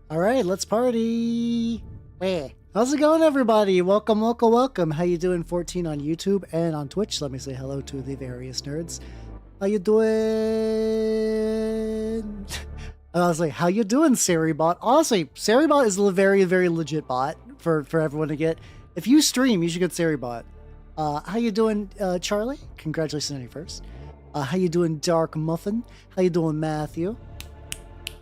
All right, let's party. Hey, how's it going, everybody? Welcome, welcome, welcome. How you doing, 14 on YouTube and on Twitch? Let me say hello to the various nerds. How you doing? I was like, how you doing, Saribot? Honestly, Saribot is a very, very legit bot for everyone to get. If you stream, you should get Saribot. How you doing, Charlie? Congratulations on your first. How you doing, Dark Muffin? How you doing, Matthew?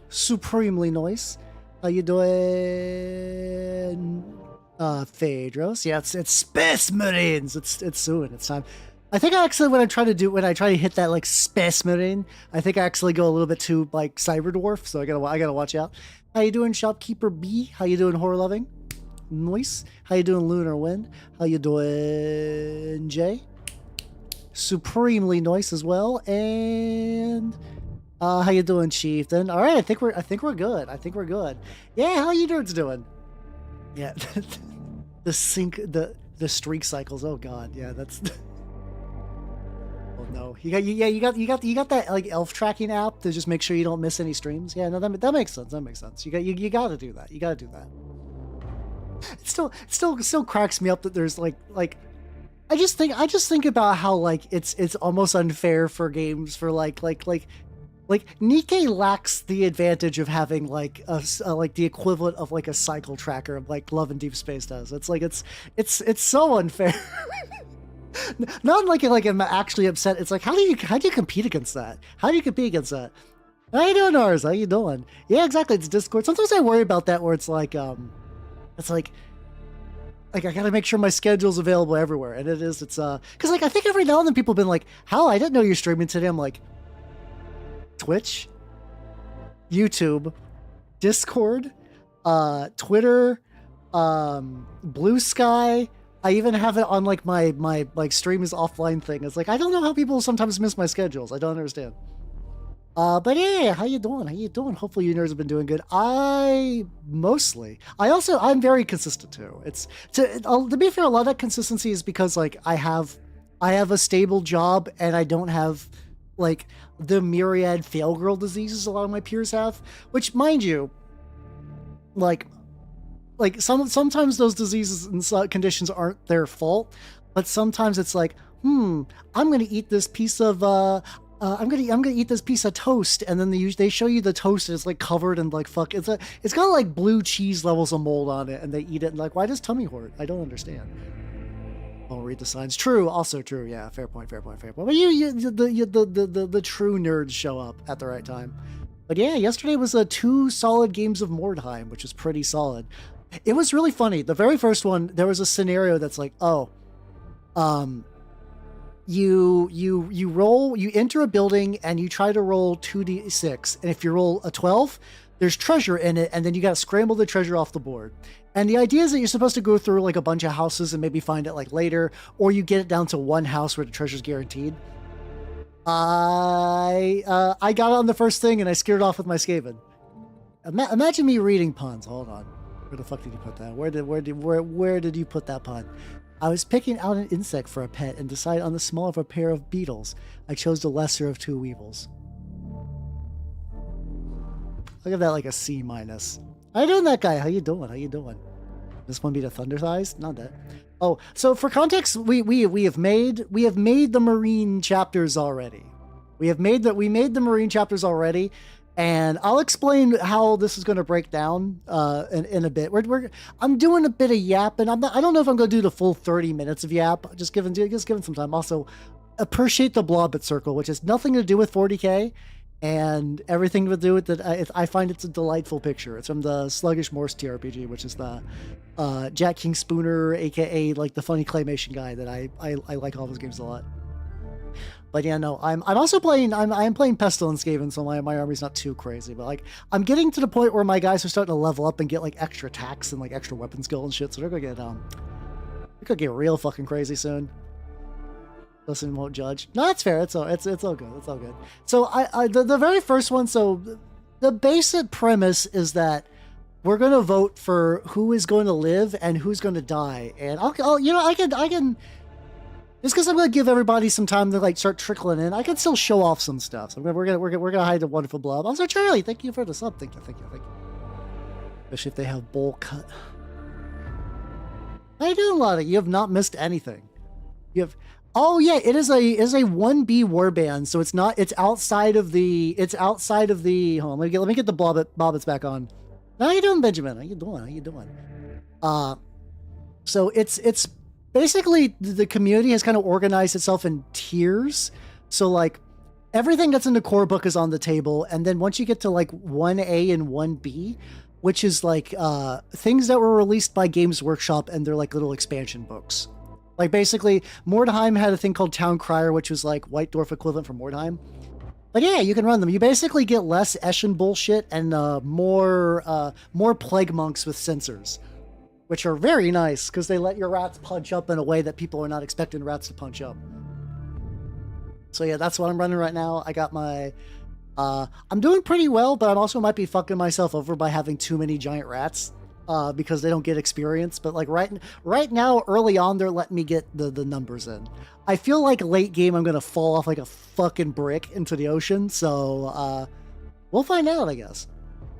Supremely nice. How you doing, Phaedros? Yeah, it's Space Marines. It's soon. It's time. I think I actually when I try to hit that like Space Marine, I think I actually go a little bit too like Cyber Dwarf. So I gotta watch out. How you doing, Shopkeeper B? How you doing, Horror Loving? Nice. How you doing, Lunar Wind? How you doing, Jay? Supremely nice as well. And how you doing, Chieftain? All right, I think we're good. I think we're good. Yeah, how you nerds doing? Yeah, the streak cycles. Oh God, yeah, that's. Oh no, you got that like elf tracking app to just make sure you don't miss any streams. Yeah, no, that makes sense. That makes sense. You got to do that. You got to do that. It still cracks me up that there's like I just think about how like it's almost unfair for games for like Nikke lacks the advantage of having like like the equivalent of like a cycle tracker of like Love and Deep Space does. It's like it's so unfair. Not like I'm actually upset. It's like how do you compete against that? How do you compete against that? How you doing, Ars? How you doing? Yeah, exactly. It's Discord. Sometimes I worry about that where it's like I gotta make sure my schedule's available everywhere, and it's because like I think every now and then people have been like, "How? I didn't know you're streaming today." I'm like, Twitch, YouTube, Discord, Twitter, Blue Sky. I even have it on like my like stream is offline thing. It's like I don't know how people sometimes miss my schedules. I don't understand. But yeah, how you doing? How you doing? Hopefully you nerds have been doing good. I'm very consistent too. It's to be fair, a lot of that consistency is because like I have a stable job and I don't have like the myriad fail girl diseases a lot of my peers have, which mind you, like sometimes those diseases and conditions aren't their fault, but sometimes it's like, I'm gonna eat this piece of I'm gonna eat this piece of toast, and then they show you the toast and it's like covered in like it's got like blue cheese levels of mold on it, and they eat it and like, why does tummy hurt? I don't understand. I'll read the signs. True, also true. Yeah, fair point. But the true nerds show up at the right time. But yeah, yesterday was 2 solid games of Mordheim, which is pretty solid. It was really funny. The very first one, there was a scenario that's like, you enter a building and you try to roll 2d6, and if you roll a 12, there's treasure in it, and then you gotta scramble the treasure off the board. And the idea is that you're supposed to go through like a bunch of houses and maybe find it like later, or you get it down to one house where the treasure's guaranteed. I got on the first thing and I scared off with my Skaven. Imagine me reading puns. Hold on. Where the fuck did you put that? Where did you put that pun? I was picking out an insect for a pet and decided on the smaller of a pair of beetles. I chose the lesser of 2 weevils. I'll give that like a C minus. How you doing, that guy? How you doing? How you doing? This one be the Thunder Thighs? Not that. Oh, so for context, we have made the Marine chapters already. We made the Marine chapters already, and I'll explain how this is going to break down in a bit. I'm doing a bit of yap, and I don't know if I'm going to do the full 30 minutes of yap. Just given some time. Also, appreciate the Blobbit Circle, which has nothing to do with 40k. And everything to do with that, I find it's a delightful picture. It's from the Sluggish Morse TRPG, which is the Jack King Spooner, aka like the funny claymation guy that I like all of his games a lot. But yeah, no, I'm also playing. I'm playing Pestilence Skaven, so my army's not too crazy. But like, I'm getting to the point where my guys are starting to level up and get like extra attacks and like extra weapon skill and shit. So they're gonna get real fucking crazy soon. Listen, won't judge. No, that's fair. It's all good. It's all good. So the very first one. So the basic premise is that we're gonna vote for who is going to live and who's going to die. And I can just because I'm gonna give everybody some time to like start trickling in. I can still show off some stuff. So we're gonna hide the wonderful blob. Also, Charlie, thank you for the sub. Thank you. Especially if they have bowl cut. How you doing, Lotta? You have not missed anything. You have. Oh yeah, it is a 1B warband, so it's outside of the hold on, let me get the bobbits back on. How you doing, Benjamin? How you doing? So it's basically the community has kind of organized itself in tiers. So like everything that's in the core book is on the table, and then once you get to like 1A and 1B, which is like things that were released by Games Workshop, and they're like little expansion books. Like basically, Mordheim had a thing called Town Crier, which was like White Dwarf equivalent for Mordheim. But yeah, you can run them. You basically get less Eshin bullshit and more plague monks with sensors, which are very nice because they let your rats punch up in a way that people are not expecting rats to punch up. So yeah, that's what I'm running right now. I got my... I'm doing pretty well, but I also might be fucking myself over by having too many giant rats. Because they don't get experience, but like right now, early on, they're letting me get the numbers in. I feel like late game, I'm gonna fall off like a fucking brick into the ocean. So we'll find out, I guess.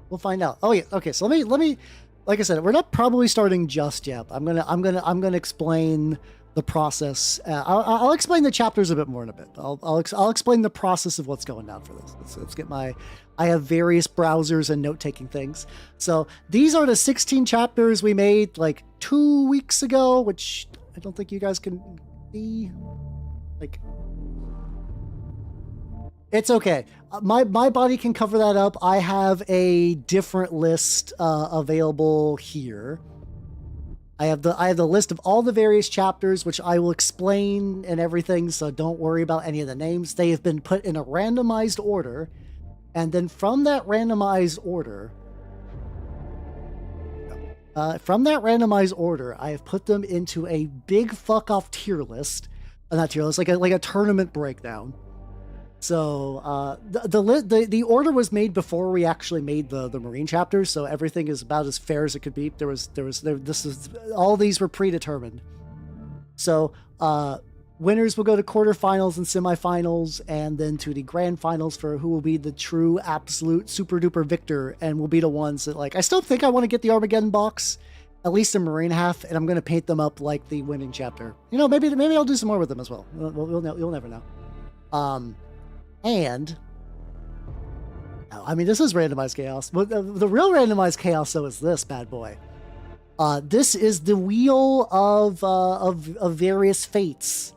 We'll find out. Oh yeah, okay. So let me, like I said, we're not probably starting just yet. I'm gonna explain the process. I'll explain the chapters a bit more in a bit. I'll explain the process of what's going down for this. Let's get my... I have various browsers and note-taking things. So these are the 16 chapters we made like 2 weeks ago, which I don't think you guys can see. Like, it's okay. My body can cover that up. I have a different list available here. I have the list of all the various chapters, which I will explain and everything, so don't worry about any of the names. They have been put in a randomized order, and then from that randomized order, I have put them into a big fuck off tier list. Not tier list, like a tournament breakdown. So the order was made before we actually made the Marine chapters, so everything is about as fair as it could be. All these were predetermined. So winners will go to quarterfinals and semifinals, and then to the grand finals for who will be the true absolute super duper victor, and will be the ones that, like, I still think I want to get the Armageddon box, at least the Marine half, and I'm going to paint them up like the winning chapter. You know, maybe I'll do some more with them as well. You'll never know. And I mean, this is randomized chaos. But the real randomized chaos, though, is this bad boy. This is the wheel of various fates.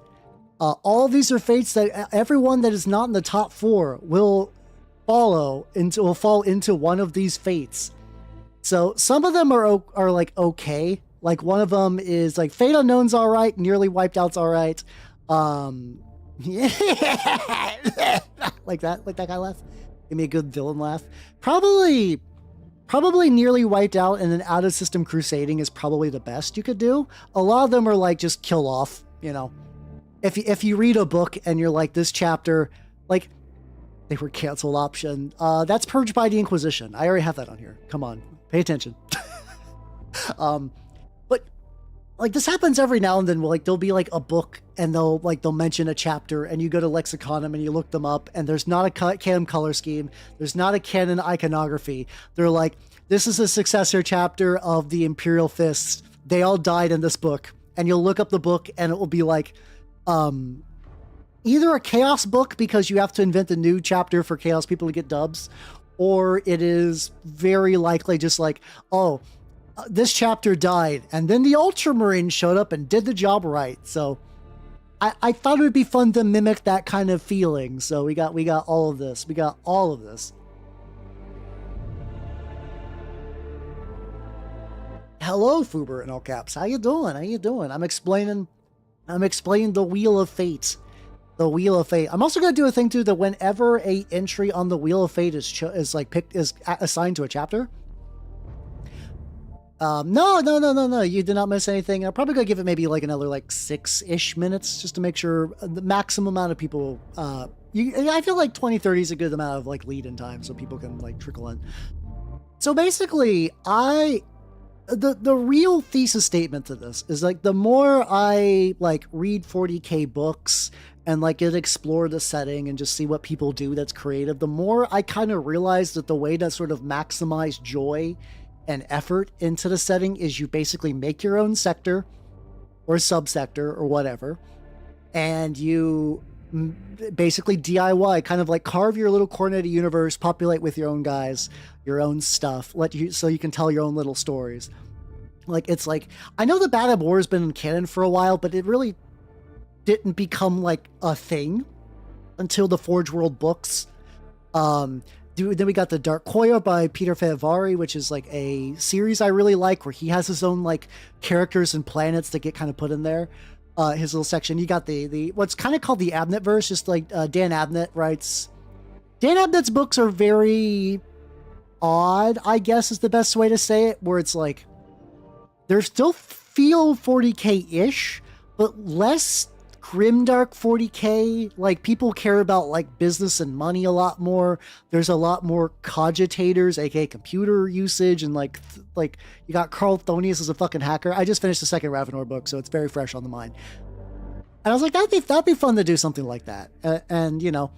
All of these are fates that everyone that is not in the top 4 will fall into one of these fates. So some of them are like okay. Like one of them is like Fate Unknown's all right, Nearly Wiped Out's all right. Yeah, like that guy laugh. Give me a good villain laugh. Probably Nearly Wiped Out and then Out of System Crusading is probably the best you could do. A lot of them are like just kill off, you know. If you read a book and you're like, this chapter, like, they were canceled option. That's Purged by the Inquisition. I already have that on here. Come on, pay attention. But like this happens every now and then. Like there'll be like a book and they'll mention a chapter, and you go to Lexiconum and you look them up, and there's not a canon color scheme. There's not a canon iconography. They're like, this is a successor chapter of the Imperial Fists. They all died in this book. And you'll look up the book and it will be like, either a chaos book because you have to invent a new chapter for chaos people to get dubs, or it is very likely just like, oh, this chapter died, and then the Ultramarine showed up and did the job right. So I thought it would be fun to mimic that kind of feeling. So we got all of this. We got all of this. Hello, Fuber in all caps. How you doing? I'm explaining the Wheel of Fate. The Wheel of Fate. I'm also going to do a thing too that whenever a entry on the Wheel of Fate is assigned to a chapter. No. You did not miss anything. I'm probably going to give it maybe like another like 6-ish minutes just to make sure the maximum amount of people. I feel like 20-30 is a good amount of like lead-in time so people can like trickle in. So basically, the real thesis statement to this is like the more I like read 40k books and like explore the setting and just see what people do that's creative, the more I kind of realize that the way to sort of maximize joy and effort into the setting is you basically make your own sector or subsector or whatever, and you basically DIY, kind of like carve your little corner of the universe, populate with your own guys, your own stuff, so you can tell your own little stories. Like, it's like, I know the Bad Ab War has been in canon for a while, but it really didn't become like a thing until the Forge World books. Then we got the Dark Koya by Peter Fevari, which is like a series I really like, where he has his own like characters and planets that get kind of put in there. His little section. You got the what's kind of called the Abnett verse, just like Dan Abnett writes. Dan Abnett's books are very odd, I guess is the best way to say it, where it's like they're still feel 40K-ish, but less grimdark 40K. Like, people care about like business and money a lot more. There's a lot more cogitators, aka computer usage, and like you got Carl Thonius as a fucking hacker. I just finished the second Ravenor book, so it's very fresh on the mind. And I was like, that'd be fun to do something like that. And you know,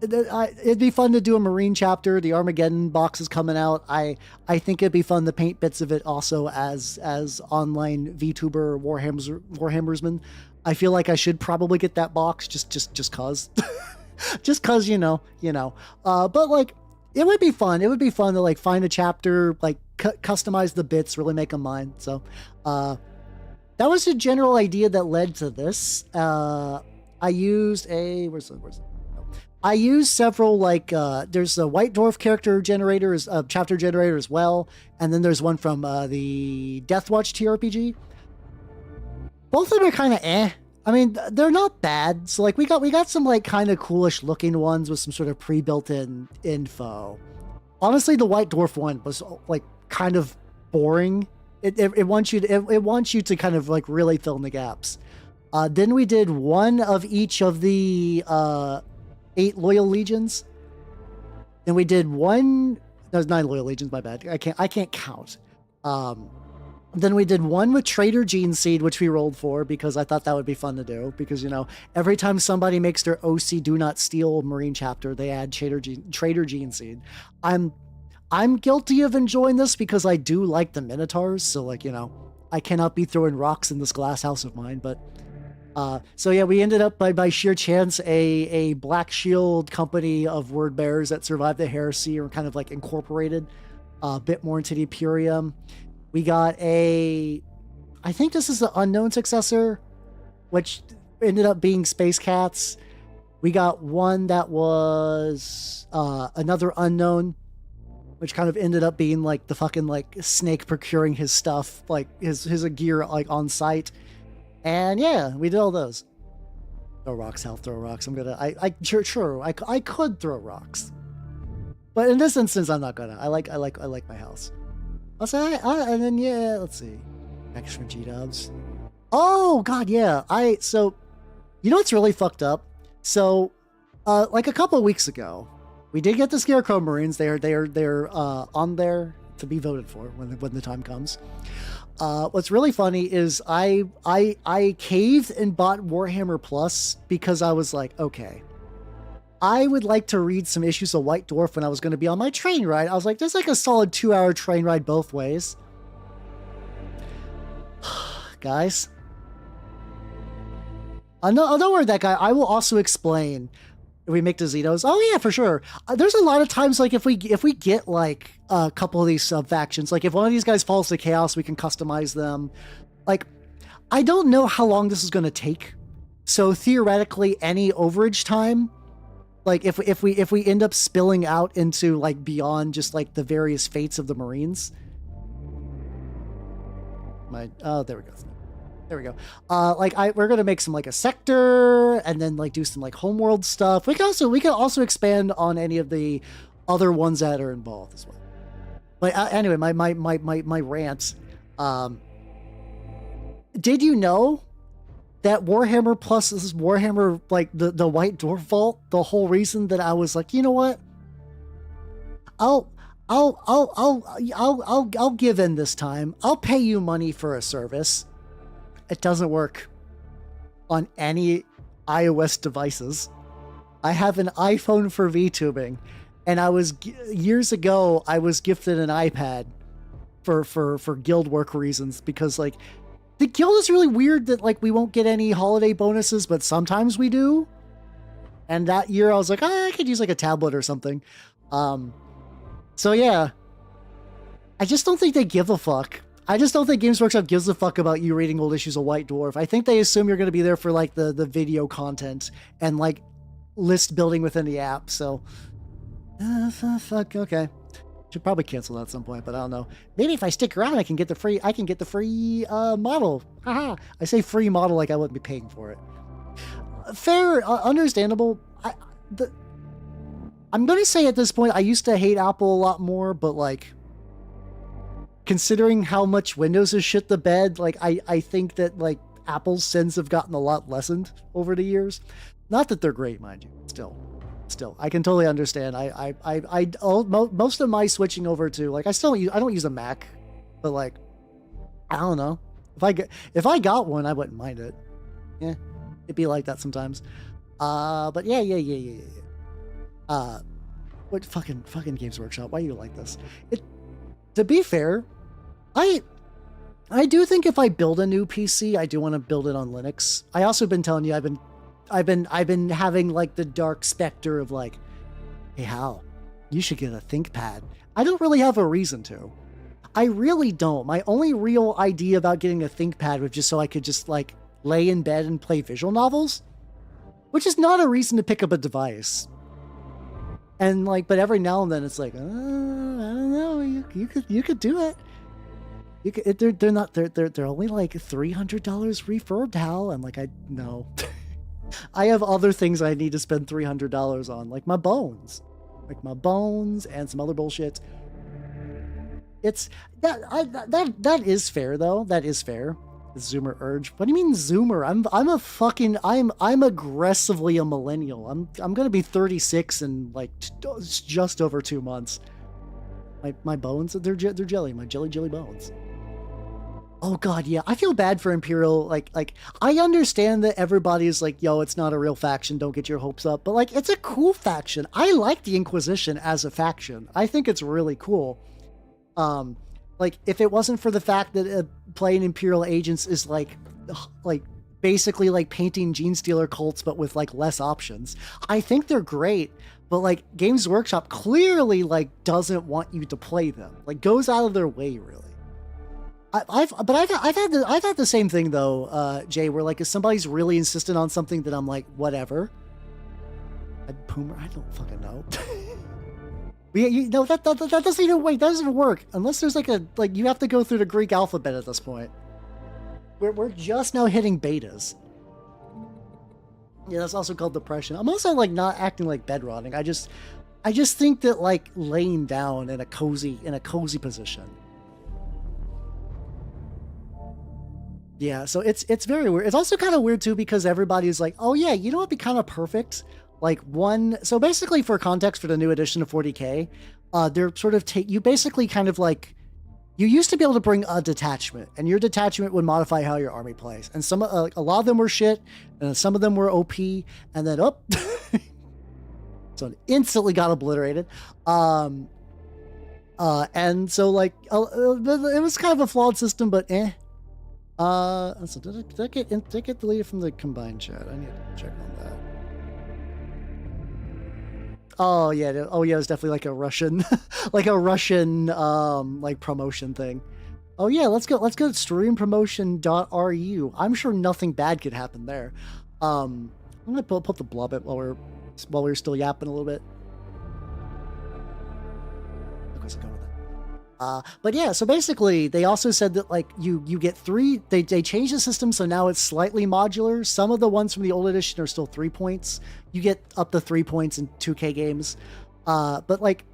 it'd be fun to do a Marine chapter. The Armageddon box is coming out. I think it'd be fun to paint bits of it also as online VTuber Warhammersman. I feel like I should probably get that box just cause, just cause, you know, but like, it would be fun. It would be fun to like find a chapter, like customize the bits, really make them mine. So, that was the general idea that led to this. I used I used several, like, there's a White Dwarf character generator, chapter generator as well. And then there's one from, the Deathwatch TRPG. Both of them are kind of eh. I mean, they're not bad. So like we got some like kind of coolish looking ones with some sort of pre-built-in info. Honestly, the White Dwarf one was like kind of boring. It wants you to kind of like really fill in the gaps. Then we did one of each of the 8 Loyal Legions. Then we did one. There's 9 Loyal Legions. My bad. I can't count. Then we did one with Trader Gene Seed, which we rolled for because I thought that would be fun to do. Because, you know, every time somebody makes their OC Do Not Steal Marine chapter, they add Trader Gene Seed. I'm guilty of enjoying this because I do like the Minotaurs. So, like, you know, I cannot be throwing rocks in this glass house of mine. But so yeah, we ended up by sheer chance a Black Shield company of word bearers that survived the heresy or kind of like incorporated a bit more into the Imperium. We got I think this is the unknown successor, which ended up being Space Cats. We got one that was another unknown, which kind of ended up being like the fucking like Snake procuring his stuff, like his gear like on site. And yeah, we did all those. Throw rocks, Hal, throw rocks. Sure, I could throw rocks. But in this instance, I'm not gonna. I like my house. I'll say, and then yeah, let's see. Extra G-dubs. Oh god, yeah. So, you know what's really fucked up? So, like a couple of weeks ago, we did get the Scarecrow Marines. They're on there to be voted for when the time comes. What's really funny is I caved and bought Warhammer Plus because I was like, okay, I would like to read some issues of White Dwarf when I was going to be on my train ride. I was like, there's like a solid 2-hour train ride both ways. Guys. Don't worry, that guy. I will also explain if we make the Zetos. Oh yeah, for sure. There's a lot of times, like if we get like a couple of these sub factions, like if one of these guys falls to chaos, we can customize them. Like, I don't know how long this is going to take. So theoretically, any overage time, like if we end up spilling out into like beyond just like the various fates of the Marines. There we go. There we go. We're gonna make some like a sector and then like do some like homeworld stuff. We can also expand on any of the other ones that are involved as well. But anyway, my rant. Did you know that Warhammer Plus is Warhammer, like the White Dwarf Vault? The whole reason that I was like, you know what? I'll give in this time. I'll pay you money for a service. It doesn't work on any iOS devices. I have an iPhone for VTubing, and years ago I was gifted an iPad, for guild work reasons, because like the guild is really weird that like we won't get any holiday bonuses, but sometimes we do. And that year I was like, I could use like a tablet or something. So yeah, I just don't think they give a fuck. I just don't think Games Workshop gives a fuck about you reading old issues of White Dwarf. I think they assume you're going to be there for like the video content and like list building within the app. So fuck, okay. Should probably cancel that at some point, but I don't know. Maybe if I stick around, I can get the free model. Haha. I say free model like I wouldn't be paying for it. Fair, understandable. I'm going to say at this point, I used to hate Apple a lot more, but like, considering how much Windows has shit the bed, like I think that like Apple's sins have gotten a lot lessened over the years. Not that they're great, mind you. Still, I can totally understand. Most of my switching over to like I don't use a Mac, but like I don't know, if I got one, I wouldn't mind it. Yeah, it'd be like that sometimes. But yeah. What fucking Games Workshop? Why are you like this? To be fair, I do think if I build a new PC, I do want to build it on Linux. I also been telling you I've been having like the dark specter of like, hey Hal, you should get a ThinkPad. I don't really have a reason to. I really don't. My only real idea about getting a ThinkPad was just so I could just like lay in bed and play visual novels, which is not a reason to pick up a device. And like, but every now and then it's like, I don't know, you could do it. You could, they're only like $300 refurbed, Hal. I'm like, I no. I have other things I need to spend $300 on, like my bones and some other bullshit. It's that is fair though. That is fair. Zoomer urge. What do you mean Zoomer? I'm aggressively a millennial. I'm gonna be 36 in like just over 2 months. My bones, they're jelly. My jelly bones. Oh god, yeah. I feel bad for Imperial. Like I understand that everybody's like, yo, it's not a real faction. Don't get your hopes up. But like, it's a cool faction. I like the Inquisition as a faction. I think it's really cool. Like if it wasn't for the fact that playing Imperial agents is like basically like painting Gene Stealer cults, but with like less options. I think they're great, but like Games Workshop clearly like doesn't want you to play them. Like goes out of their way, really. I've had the same thing though, Jay, where like if somebody's really insistent on something that I'm like, whatever. I don't fucking know. That doesn't even wait. That doesn't even work unless there's like you have to go through the Greek alphabet at this point. We're just now hitting betas. Yeah, that's also called depression. I'm also like not acting like bed rotting. I just think that like laying down in a cozy position. Yeah, so it's very weird. It's also kind of weird too because everybody's like, oh yeah, you know what'd be kind of perfect? So basically for context for the new edition of 40K, they're sort of you basically kind of like, you used to be able to bring a detachment and your detachment would modify how your army plays. And a lot of them were shit and some of them were OP and then, so it instantly got obliterated. And so like, it was kind of a flawed system, but so did I get deleted from the combined chat? I need to check on that. Oh yeah, it was definitely like a Russian, like promotion thing. Oh yeah, let's go to streampromotion.ru. I'm sure nothing bad could happen there. I'm gonna pull up the blob it while we're still yapping a little bit. Where's it going with that? But yeah, so basically they also said that like you get they changed the system so now it's slightly modular. Some of the ones from the old edition are still 3 points. You get up to 3 points in 2K games. But like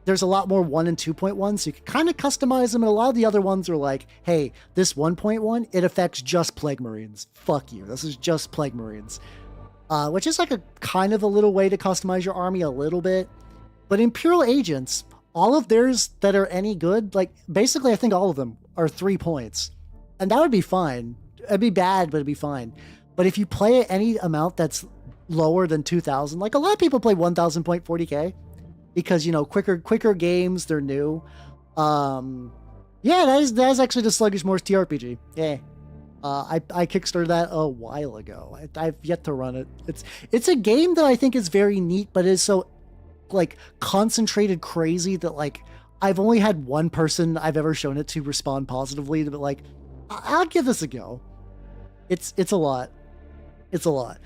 there's a lot more 1 and 2.1, so you can kind of customize them, and a lot of the other ones are like, hey, this 1.1, it affects just Plague Marines. Fuck you. This is just Plague Marines. Which is like a kind of a little way to customize your army a little bit. But Imperial Agents, all of theirs that are any good, like basically I think all of them are 3 points. And that would be fine. It'd be bad, but it'd be fine. But if you play any amount that's lower than 2,000, like a lot of people play 1,000 point 40K because, you know, quicker games, they're new. Yeah, that is actually the Sluggish Morse TRPG. Yeah. I kickstarted that a while ago. I've yet to run it. It's a game that I think is very neat, but is so like concentrated crazy that like I've only had one person I've ever shown it to respond positively. But like, I'll give this a go. It's a lot. It's a lot.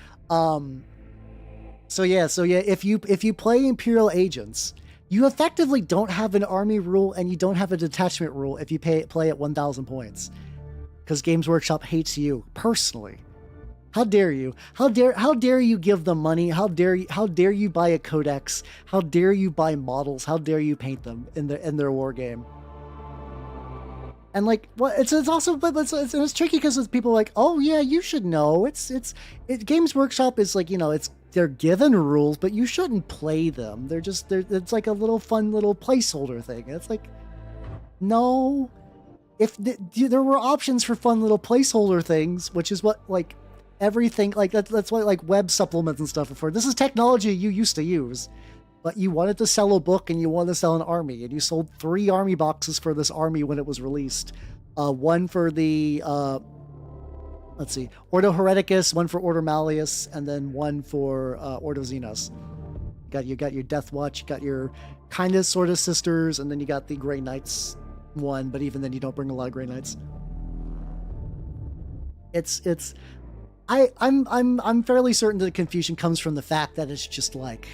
So yeah. If you play Imperial Agents, you effectively don't have an army rule and you don't have a detachment rule if you play at 1,000 points. Because Games Workshop hates you personally. How dare you? How dare you give them money? How dare you buy a codex? How dare you buy models? How dare you paint them in their war game? And like, what it's also, but it's tricky because it's people like, oh yeah, you should know. Games Workshop is like, they're given rules, but you shouldn't play them. It's like a little fun little placeholder thing. It's like, no. If there were options for fun little placeholder things, which is what like everything like that's what like web supplements and stuff are for. This is technology you used to use, but you wanted to sell a book and you wanted to sell an army, and you sold 3 army boxes for this army when it was released. One for the let's see, Ordo Hereticus, one for Ordo Malleus, and then one for Ordo Xenos. You got your Death Watch, you got your kind of sort of sisters, and then you got the Grey Knights one, but even then you don't bring a lot of Grey Knights. I'm fairly certain that the confusion comes from the fact that it's just like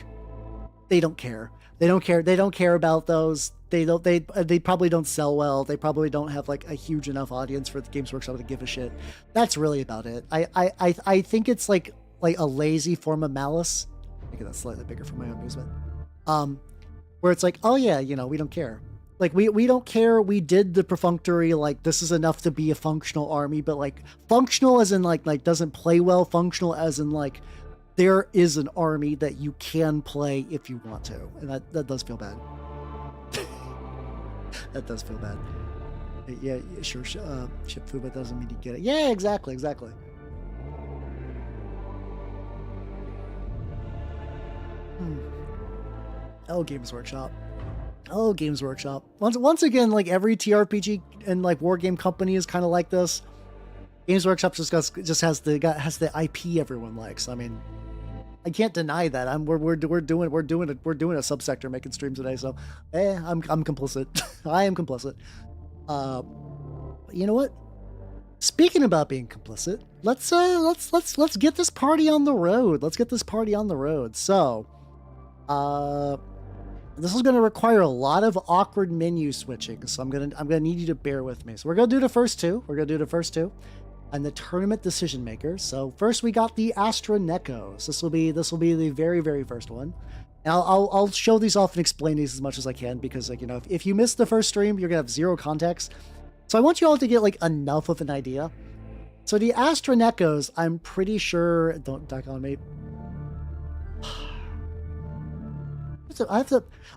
they don't care. They don't care about those. They probably don't sell well. They probably don't have like a huge enough audience for the Games Workshop to give a shit. That's really about it. I think it's like a lazy form of malice. Make that slightly bigger for my own amusement. Where it's like, oh yeah, we don't care. Like, we don't care. We did the perfunctory, like, this is enough to be a functional army, but, like, functional as in, like doesn't play well. Functional as in, like, there is an army that you can play if you want to. And that does feel bad. That does feel bad. Yeah, sure. Ship food, but doesn't mean you get it. Yeah, exactly. Oh, Games Workshop. Oh, Games Workshop. Once again, like every TRPG and like war game company is kind of like this. Games Workshop just has the IP everyone likes. I mean, I can't deny that. We're doing a Subsector making streams today, so I'm complicit. I am complicit. You know what? Speaking about being complicit, let's get this party on the road. Let's get this party on the road. So, this is going to require a lot of awkward menu switching, so I'm gonna need you to bear with me. So we're gonna do the first two. And the tournament decision makers. So first we got the Astronecos. This will be the very, very first one. And I'll show these off and explain these as much as I can, because like if you missed the first stream, you're gonna have zero context. So I want you all to get like enough of an idea. So the Astronecos, I'm pretty sure. Don't duck on me.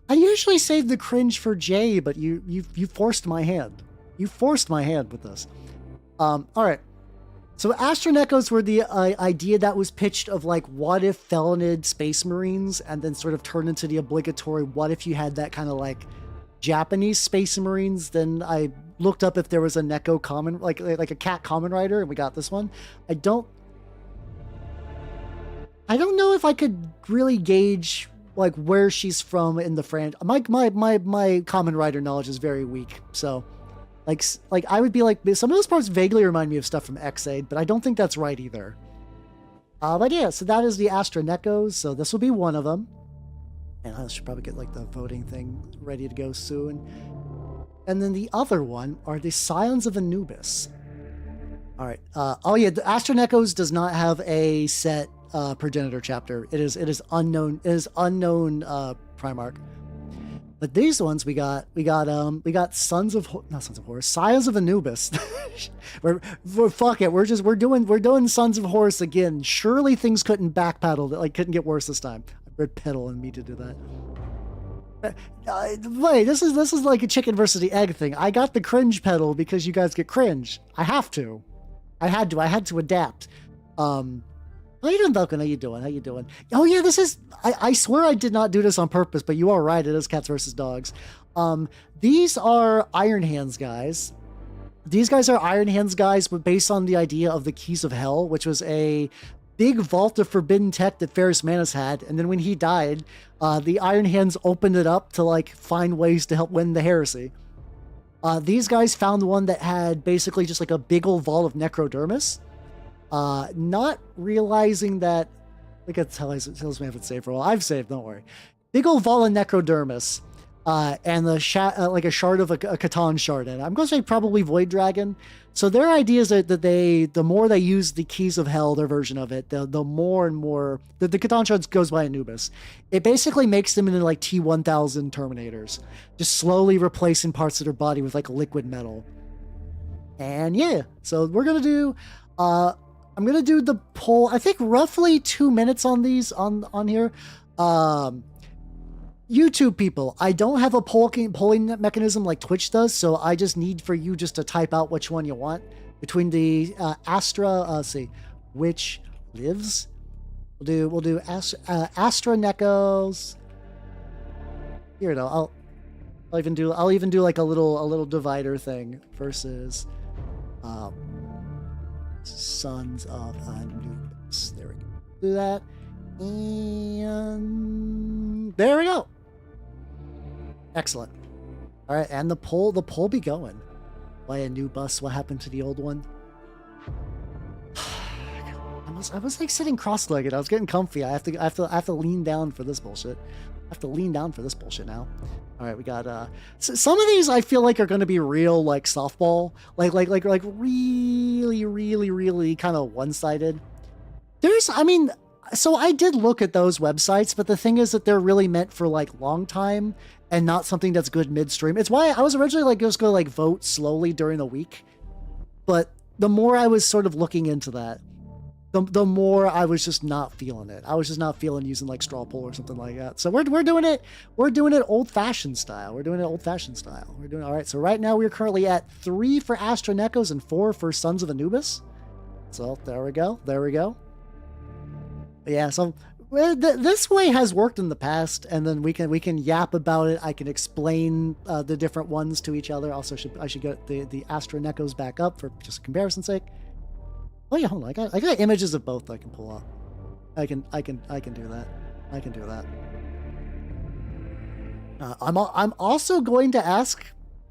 I usually save the cringe for Jay, but you forced my hand. You forced my hand with this. All right. So Astronecos were the idea that was pitched of like, what if Felonid Space Marines, and then sort of turned into the obligatory, what if you had that kind of like Japanese Space Marines? Then I looked up if there was a Neko common, like a cat common rider, and we got this one. I don't know if I could really gauge like where she's from in the franchise. My common rider knowledge is very weak, so like I would be like, some of those parts vaguely remind me of stuff from X-Aid, but I don't think that's right either. But yeah, so that is the Astronecos. So this will be one of them, and I should probably get like the voting thing ready to go soon. And then the other one are the Scions of Anubis. All right. Oh yeah, the Astronecos does not have a set progenitor chapter. It is unknown. It is unknown Primarch. But these ones we got Scions of Horus, Scions of Anubis. we're fuck it. We're doing Sons of Horus again. Surely things couldn't backpedal. Like couldn't get worse this time. I read pedal and me to do that. Wait, this is like a chicken versus the egg thing. I got the cringe pedal because you guys get cringe. I had to adapt. How you doing, Falcon? How you doing? How you doing? Oh yeah, this is. I swear I did not do this on purpose, but you are right. It is cats versus dogs. These are Iron Hands guys. These guys are Iron Hands guys, but based on the idea of the Keys of Hell, which was a big vault of forbidden tech that Ferrus Manus had, and then when he died, the Iron Hands opened it up to like find ways to help win the heresy. These guys found one that had basically just like a big old vault of necrodermis. Not realizing that, look at tells me I haven't saved for a while. I've saved, don't worry. Big old vault of necrodermis, and like a shard of a Catan shard in it. I'm going to say probably Void Dragon. So their idea is that the more they use the Keys of Hell, their version of it, the more and more the Catan shards goes by Anubis. It basically makes them into like T-1000 Terminators, just slowly replacing parts of their body with like liquid metal. And yeah, so we're gonna do. I'm gonna do the poll. I think roughly 2 minutes on these on here. YouTube people, I don't have a polling mechanism like Twitch does, so I just need for you just to type out which one you want between the Astra. Let's see, which lives. We'll do Astra Nekos. Here, no, I'll even do like a little divider thing versus Sons of Anubis. There we go. Do that. And there we go. Excellent. All right, and the poll be going. Why a new bus? What happened to the old one? I was like sitting cross-legged. I was getting comfy. I have to lean down for this bullshit. I have to lean down for this bullshit now. All right, we got so some of these I feel like are going to be real like softball, like really kind of one-sided. So I did look at those websites, but the thing is that they're really meant for like long time and not something that's good midstream. It's why I was originally like just going to like vote slowly during the week. But the more I was sort of looking into that, the more I was just not feeling it. I was just not feeling using like straw poll or something like that. So we're doing it old-fashioned style. We're doing it old-fashioned style. We're doing all right. So right now we're currently at 3 for Astra Nekos and 4 for Sons of Anubis. So there we go. There we go. Yeah, so this way has worked in the past, and then we can yap about it. I can explain the different ones to each other. Also, I should get the Astra Nekos back up for just comparison's sake. Oh yeah, hold on. I got images of both I can pull up. I can do that. I can do that. I'm also going to ask.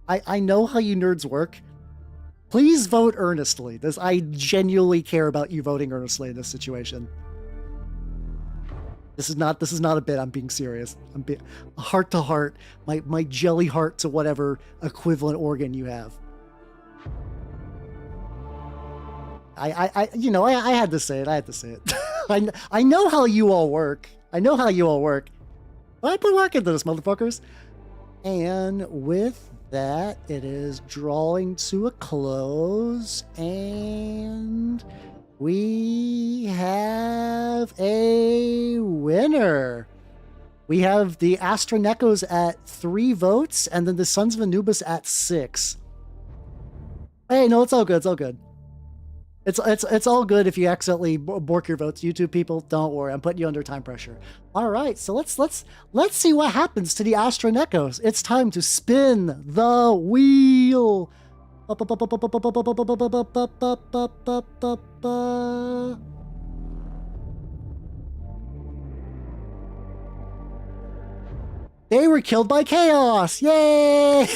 I know how you nerds work. Please vote earnestly. I genuinely care about you voting earnestly in this situation. This is not a bit. I'm being serious. I'm being heart to heart. My jelly heart to whatever equivalent organ you have. I had to say it. I had to say it. I know how you all work. I know how you all work. But I put work into this, motherfuckers. And with that, it is drawing to a close, and we have a winner. We have the Astra Nekos at 3 votes, and then the Sons of Anubis at 6. Hey, no, it's all good. It's all good. It's all good if you accidentally bork your votes. YouTube people, don't worry. I'm putting you under time pressure. All right, so let's see what happens to the Astra Nekos. It's time to spin the wheel. They were killed by chaos. Yay!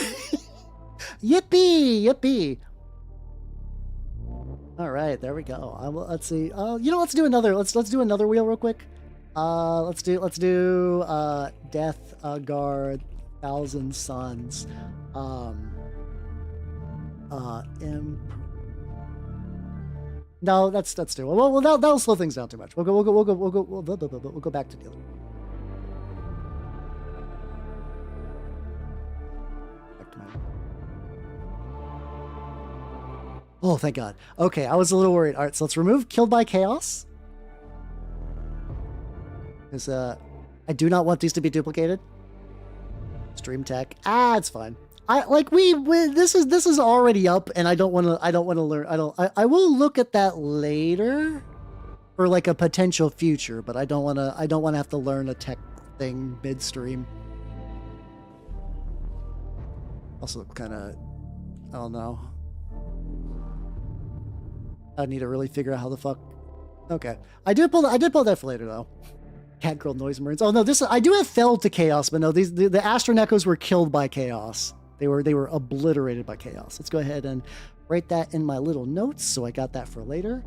Yippee! Yippee! All right, there we go. Let's see. Let's do another. Let's do another wheel real quick. Let's do Death Guard, Thousand Suns. No, that's too well. That'll slow things down too much. We'll go back to dealing. Oh, thank God. Okay, I was a little worried. All right, so let's remove Killed by Chaos. Because I do not want these to be duplicated. Stream tech. It's fine. This is already up, and I don't want to learn. I will look at that later. for like a potential future, but I don't want to have to learn a tech thing midstream. Also kind of, I don't know. I need to really figure out how the fuck. Okay, I did pull that for later though. Cat girl noise marines. Oh no, I do have felled to chaos, but no, the Astronechos were killed by chaos. They were obliterated by chaos. Let's go ahead and write that in my little notes, so I got that for later.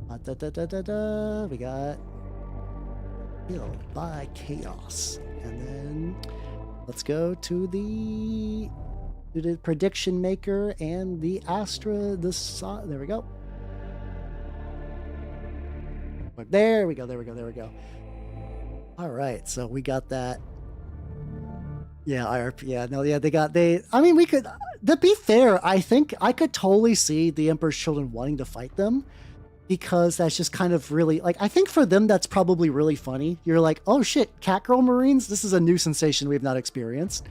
We got killed by chaos, and then let's go to the prediction maker and the Astra. There we go. There we go. All right, so we got that. Yeah, IRP. Yeah, no, yeah, I mean, we could. To be fair, I think I could totally see the Emperor's Children wanting to fight them, because that's just kind of really like. I think for them that's probably really funny. You're like, oh shit, Catgirl Marines. This is a new sensation we've not experienced.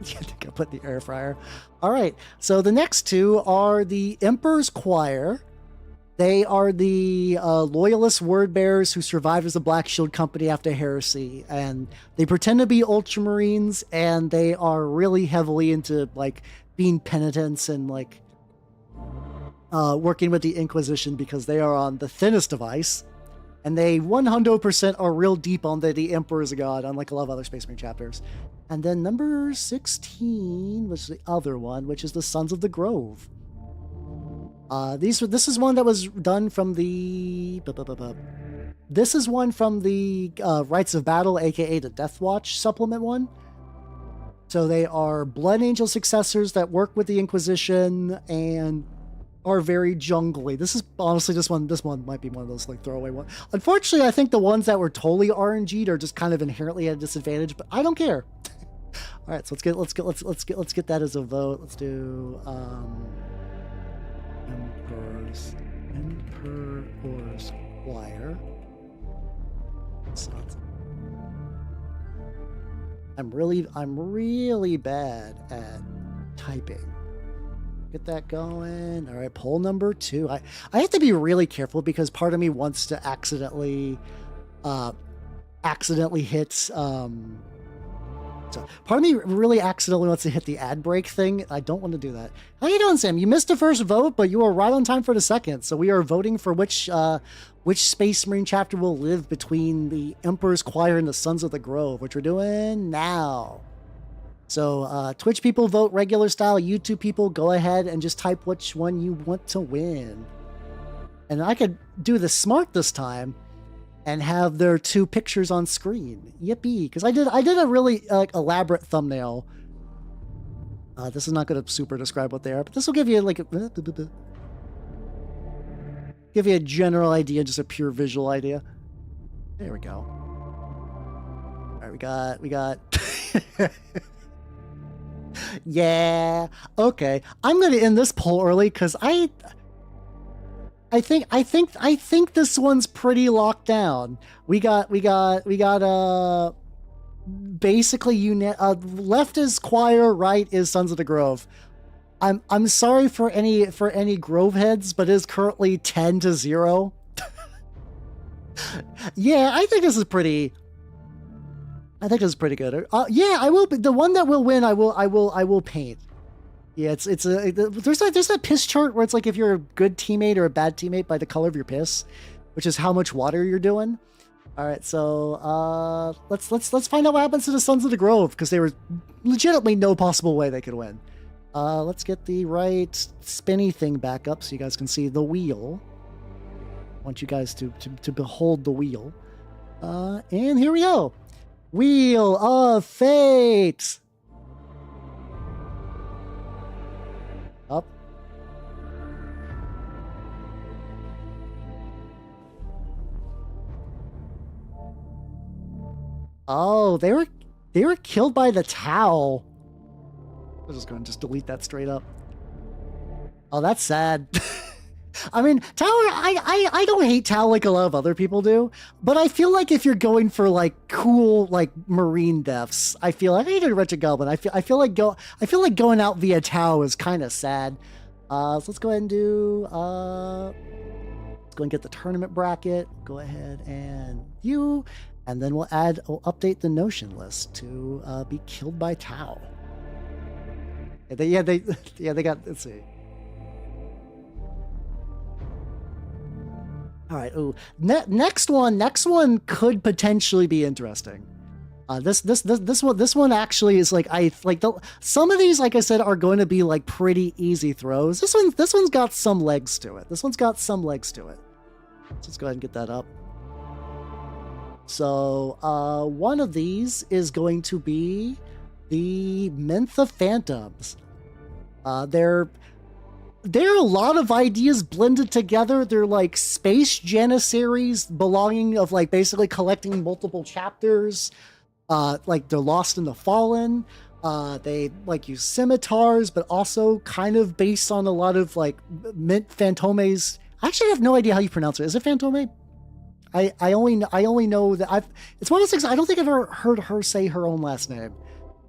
I think I put the air fryer. All right, so the next two are the Emperor's Choir. They are the loyalist word bearers who survived as a Black Shield company after heresy, and they pretend to be Ultramarines, and they are really heavily into like being penitents and like working with the Inquisition, because they are on the thinnest of ice, and they 100% are real deep on the Emperor is a god, unlike a lot of other Space Marine chapters. And then number 16 was the other one, which is the Sons of the Grove. This is one that was done from the. This is one from the Rites of Battle, aka the Death Watch supplement one. So they are Blood Angel successors that work with the Inquisition and are very jungly. This is honestly this one might be one of those like throwaway ones. Unfortunately, I think the ones that were totally RNG'd are just kind of inherently at a disadvantage, but I don't care. All right, so let's get that as a vote. Let's do Emperor's Choir. I'm really bad at typing. Get that going. All right, poll number 2. I have to be really careful, because part of me wants to accidentally hit so part of me really accidentally wants to hit the ad break thing. I don't want to do that. How you doing, Sam? You missed the first vote, but you were right on time for the second. So we are voting for which Space Marine chapter will live between the Emperor's Choir and the Sons of the Grove, which we're doing now. So Twitch people vote regular style. YouTube people, go ahead and just type which one you want to win. And I could do the smart this time and have their 2 pictures on screen. Yippee! Because I did a really elaborate thumbnail. This is not going to super describe what they are, but this will give you like give you a general idea, just a pure visual idea. There we go. All right, we got. Yeah. Okay. I'm going to end this poll early, because I think this one's pretty locked down. We got basically left is Choir, right is Sons of the Grove. I'm sorry for any Grove heads, but it is currently 10-0. Yeah, I think this is pretty good. Yeah, I will. The one that will win, I will paint. Yeah, there's that piss chart where it's like if you're a good teammate or a bad teammate by the color of your piss, which is how much water you're doing. All right, so let's find out what happens to the Sons of the Grove, because there was legitimately no possible way they could win. Let's get the right spinny thing back up so you guys can see the wheel. I want you guys to behold the wheel. And here we go. Wheel of Fate. Up. Oh, they were killed by the Tau. I'm just going to delete that straight up. Oh, that's sad. I mean, Tau, I don't hate Tau like a lot of other people do, but I feel like if you're going for like cool like Marine deaths, I feel like I hate a Wretched Goblin. I feel like going out via Tau is kind of sad. So let's go ahead and do go and get the tournament bracket. Go ahead and view, and then we'll update the notion list to be killed by Tau. They got, let's see. All right. Ooh, next one could potentially be interesting. This one actually is like, some of these, like I said, are going to be like pretty easy throws. This one's got some legs to it. So let's go ahead and get that up. So one of these is going to be the Mentha Phantoms. There are a lot of ideas blended together. They're like space janissaries belonging of like basically collecting multiple chapters. Like they're lost in the fallen. They like use scimitars, but also kind of based on a lot of like mint phantomes. I actually have no idea how you pronounce it. Is it phantome? I only know that it's one of those things. I don't think I've ever heard her say her own last name.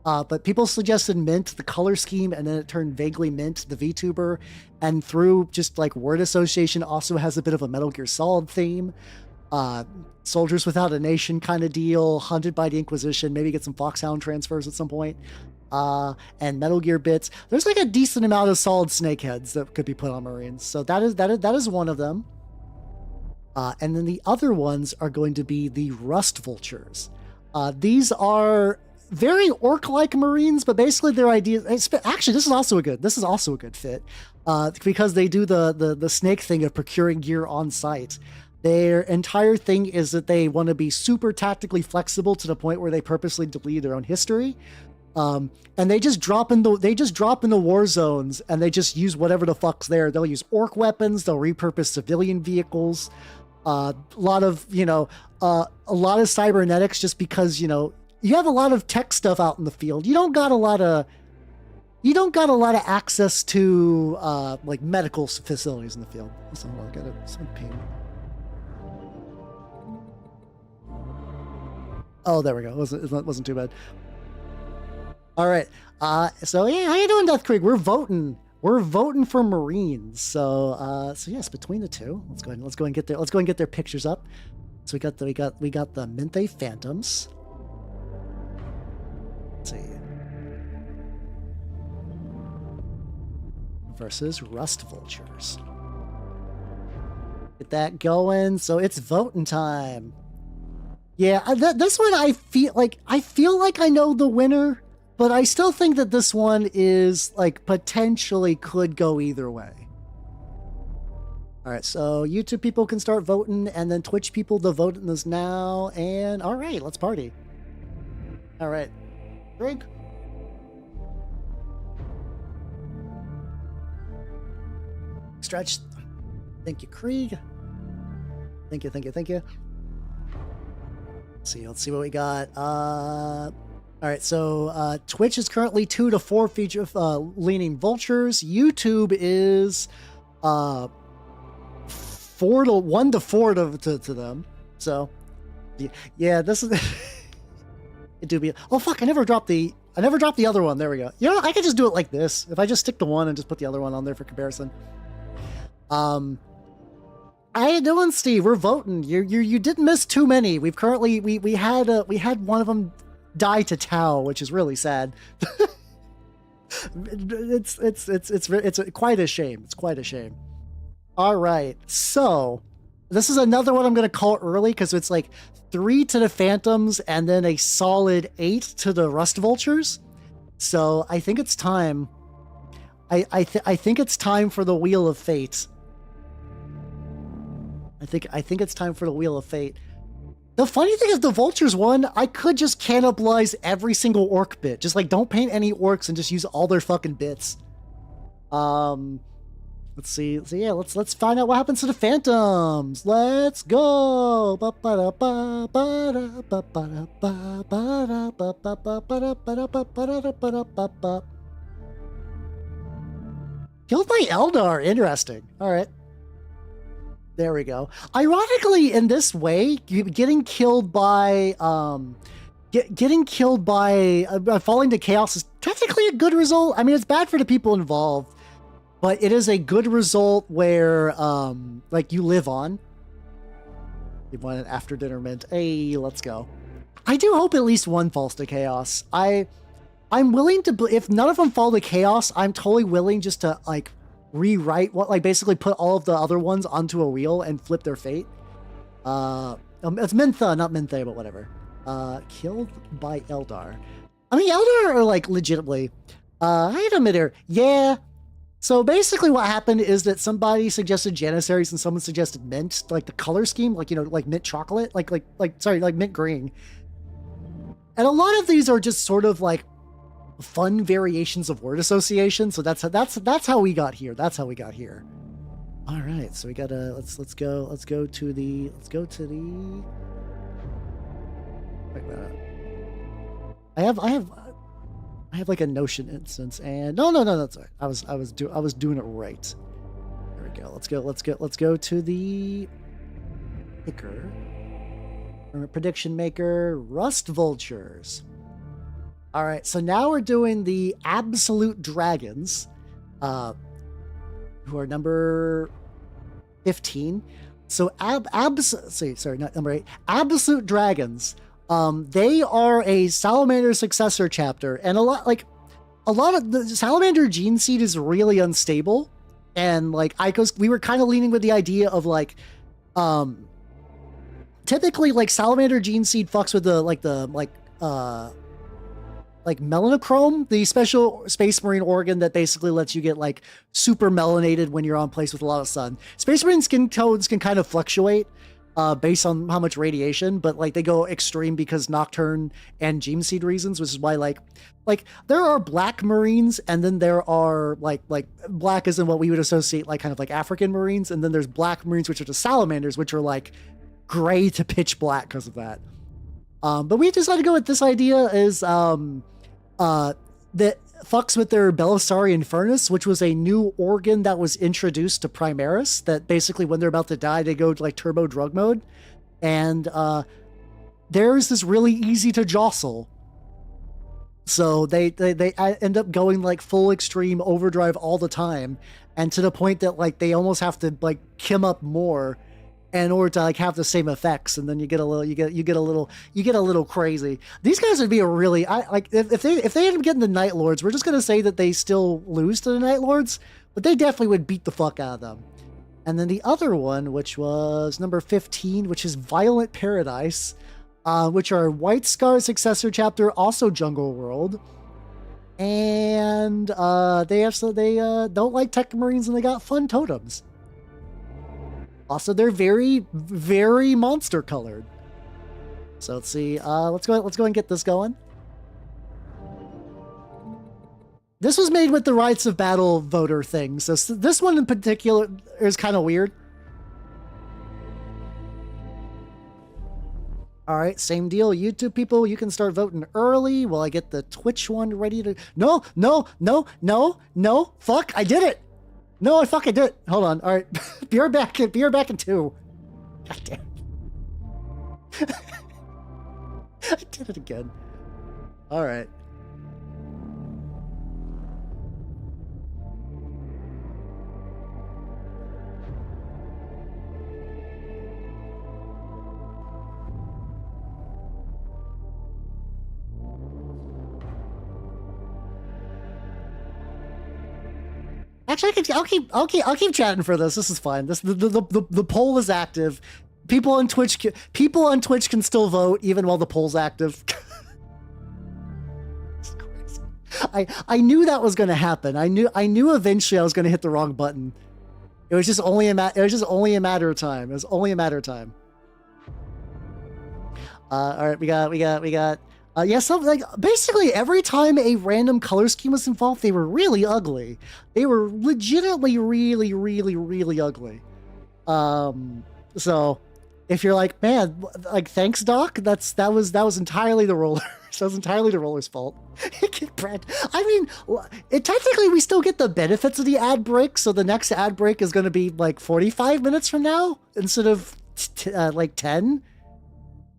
But people suggested mint, the color scheme, and then it turned vaguely mint, the VTuber, and through just like word association also has a bit of a Metal Gear Solid theme. Soldiers Without a Nation kind of deal, Hunted by the Inquisition, maybe get some Foxhound transfers at some point, and Metal Gear bits. There's like a decent amount of Solid Snake heads that could be put on Marines, so that is one of them. And then the other ones are going to be the Rust Vultures. These are very orc-like Marines, but basically their idea. Actually, this is also a good fit, because they do the snake thing of procuring gear on site. Their entire thing is that they want to be super tactically flexible to the point where they purposely delete their own history, and they just drop in the war zones and they just use whatever the fuck's there. They'll use orc weapons. They'll repurpose civilian vehicles. A lot of cybernetics, just because you have a lot of tech stuff out in the field. You don't got a lot of access to like medical facilities in the field. So I got some ping. Oh, there we go. It wasn't too bad. All right. So yeah, how you doing, Death Creek? We're voting for Marines. So yes, between the two, let's go and get their pictures up. So we got the Mentha Phantoms. Let's see. Versus Rust Vultures. Get that going. So it's voting time. Yeah, this one I feel like I know the winner, but I still think that this one is like potentially could go either way. All right, so YouTube people can start voting, and then Twitch people, the voting is now. And all right, let's party. All right, drink. Stretch. Thank you, Krieg. Thank you. Let's see what we got. All right, so Twitch is currently 2 to 4 feature leaning vultures. YouTube is 1 to 4 to them. So yeah, this is it do be. Oh fuck! I never dropped the other one. There we go. I could just do it like this. If I just stick to one and just put the other one on there for comparison. How you doing, Steve? We're voting. You didn't miss too many. We had one of them die to Tau, which is really sad. It's quite a shame. It's quite a shame. All right, so this is another one I'm going to call early because it's like 3 to the Phantoms and then a solid 8 to the Rust Vultures. So I think it's time. I think it's time for the Wheel of Fate. I think it's time for the Wheel of Fate. The funny thing is, the Vultures one, I could just cannibalize every single orc bit. Just like, don't paint any orcs and just use all their fucking bits. Let's see. So yeah, let's find out what happens to the Phantoms. Let's go. Killed by Eldar. Interesting. All right. There we go. Ironically, in this way, getting killed by falling to chaos is technically a good result. I mean, it's bad for the people involved, but it is a good result where like you live on. You want an after dinner mint. Hey, let's go. I do hope at least one falls to chaos. I'm willing to, if none of them fall to chaos, I'm totally willing just to like rewrite what, like basically put all of the other ones onto a wheel and flip their fate. It's Mintha, not Minthe, but whatever. Killed by Eldar. I mean, Eldar are like legitimately. Wait a minute. Yeah. So basically what happened is that somebody suggested Janissaries and someone suggested mint, like the color scheme, like, you know, like mint chocolate, like mint green. And a lot of these are just sort of like fun variations of word association. So that's how we got here. That's how we got here. All right. So we gotta, let's go to the, wait a minute. I have like a Notion instance, and no, that's right. I was doing it right. There we go. Let's go to the picker. Prediction maker, Rust Vultures. All right, so now we're doing the Absolute Dragons, who are number 15. So not number 8. Absolute Dragons. They are a Salamander successor chapter, and a lot of the Salamander gene seed is really unstable, and like we were kind of leaning with the idea of like, typically like Salamander gene seed fucks with the melanochrome, the special Space Marine organ that basically lets you get like super melanated when you're on place with a lot of sun. Space Marine skin tones can kind of fluctuate based on how much radiation, but like they go extreme because Nocturne and gene seed reasons, which is why like there are black Marines, and then there are like black isn't what we would associate like kind of like African Marines, and then there's black Marines, which are the Salamanders, which are like gray to pitch black because of that. But we decided to go with this idea is that fucks with their Belisarian Furnace, which was a new organ that was introduced to Primaris, that basically when they're about to die, they go to like turbo drug mode. And theirs is really easy to jostle. So they end up going like full extreme overdrive all the time. And to the point that like they almost have to like kim up more in order to like have the same effects, and then you get a little crazy. These guys would be a really if they end up getting the Night Lords, we're just gonna say that they still lose to the Night Lords, but they definitely would beat the fuck out of them. And then the other one, which was number 15, which is Violent Paradise, which are White Scar successor chapter, also Jungle World, and they don't like Tech Marines, and they got fun totems. Also, they're very, very monster colored. So let's see. Let's go and get this going. This was made with the Rights of Battle voter thing. So this one in particular is kind of weird. All right, same deal. YouTube people, you can start voting early while I get the Twitch one ready to... No. Fuck, I did it. No, I fucking did it. Hold on. All right. Be right back in 2. God damn. I did it again. All right. Actually, I'll keep chatting for this. This is fine. The poll is active. People on Twitch can still vote even while the poll's active. I knew that was going to happen. I knew eventually I was going to hit the wrong button. It was just only a matter of time. It was only a matter of time. All right, we got. Yeah, so like basically every time a random color scheme was involved, they were really ugly. They were legitimately really, really, really ugly. So if you're like, man, like thanks, Doc, that was entirely the roller. That was entirely the roller's fault. I mean, technically we still get the benefits of the ad break. So the next ad break is going to be like 45 minutes from now instead of like 10.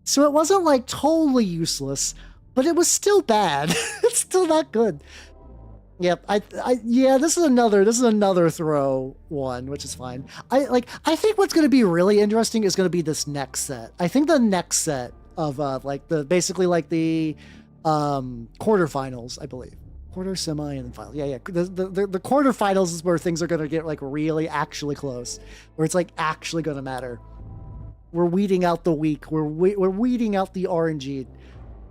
So it wasn't like totally useless, but it was still bad. It's still not good. Yep. Yeah, this is another throw one, which is fine. I think what's going to be really interesting is going to be this next set. I think the next set of like the basically like the quarterfinals, I believe. Quarter, semi, and then final. Yeah. The quarterfinals is where things are going to get like really actually close, where it's like actually going to matter. We're weeding out the weak. We're weeding out the RNG.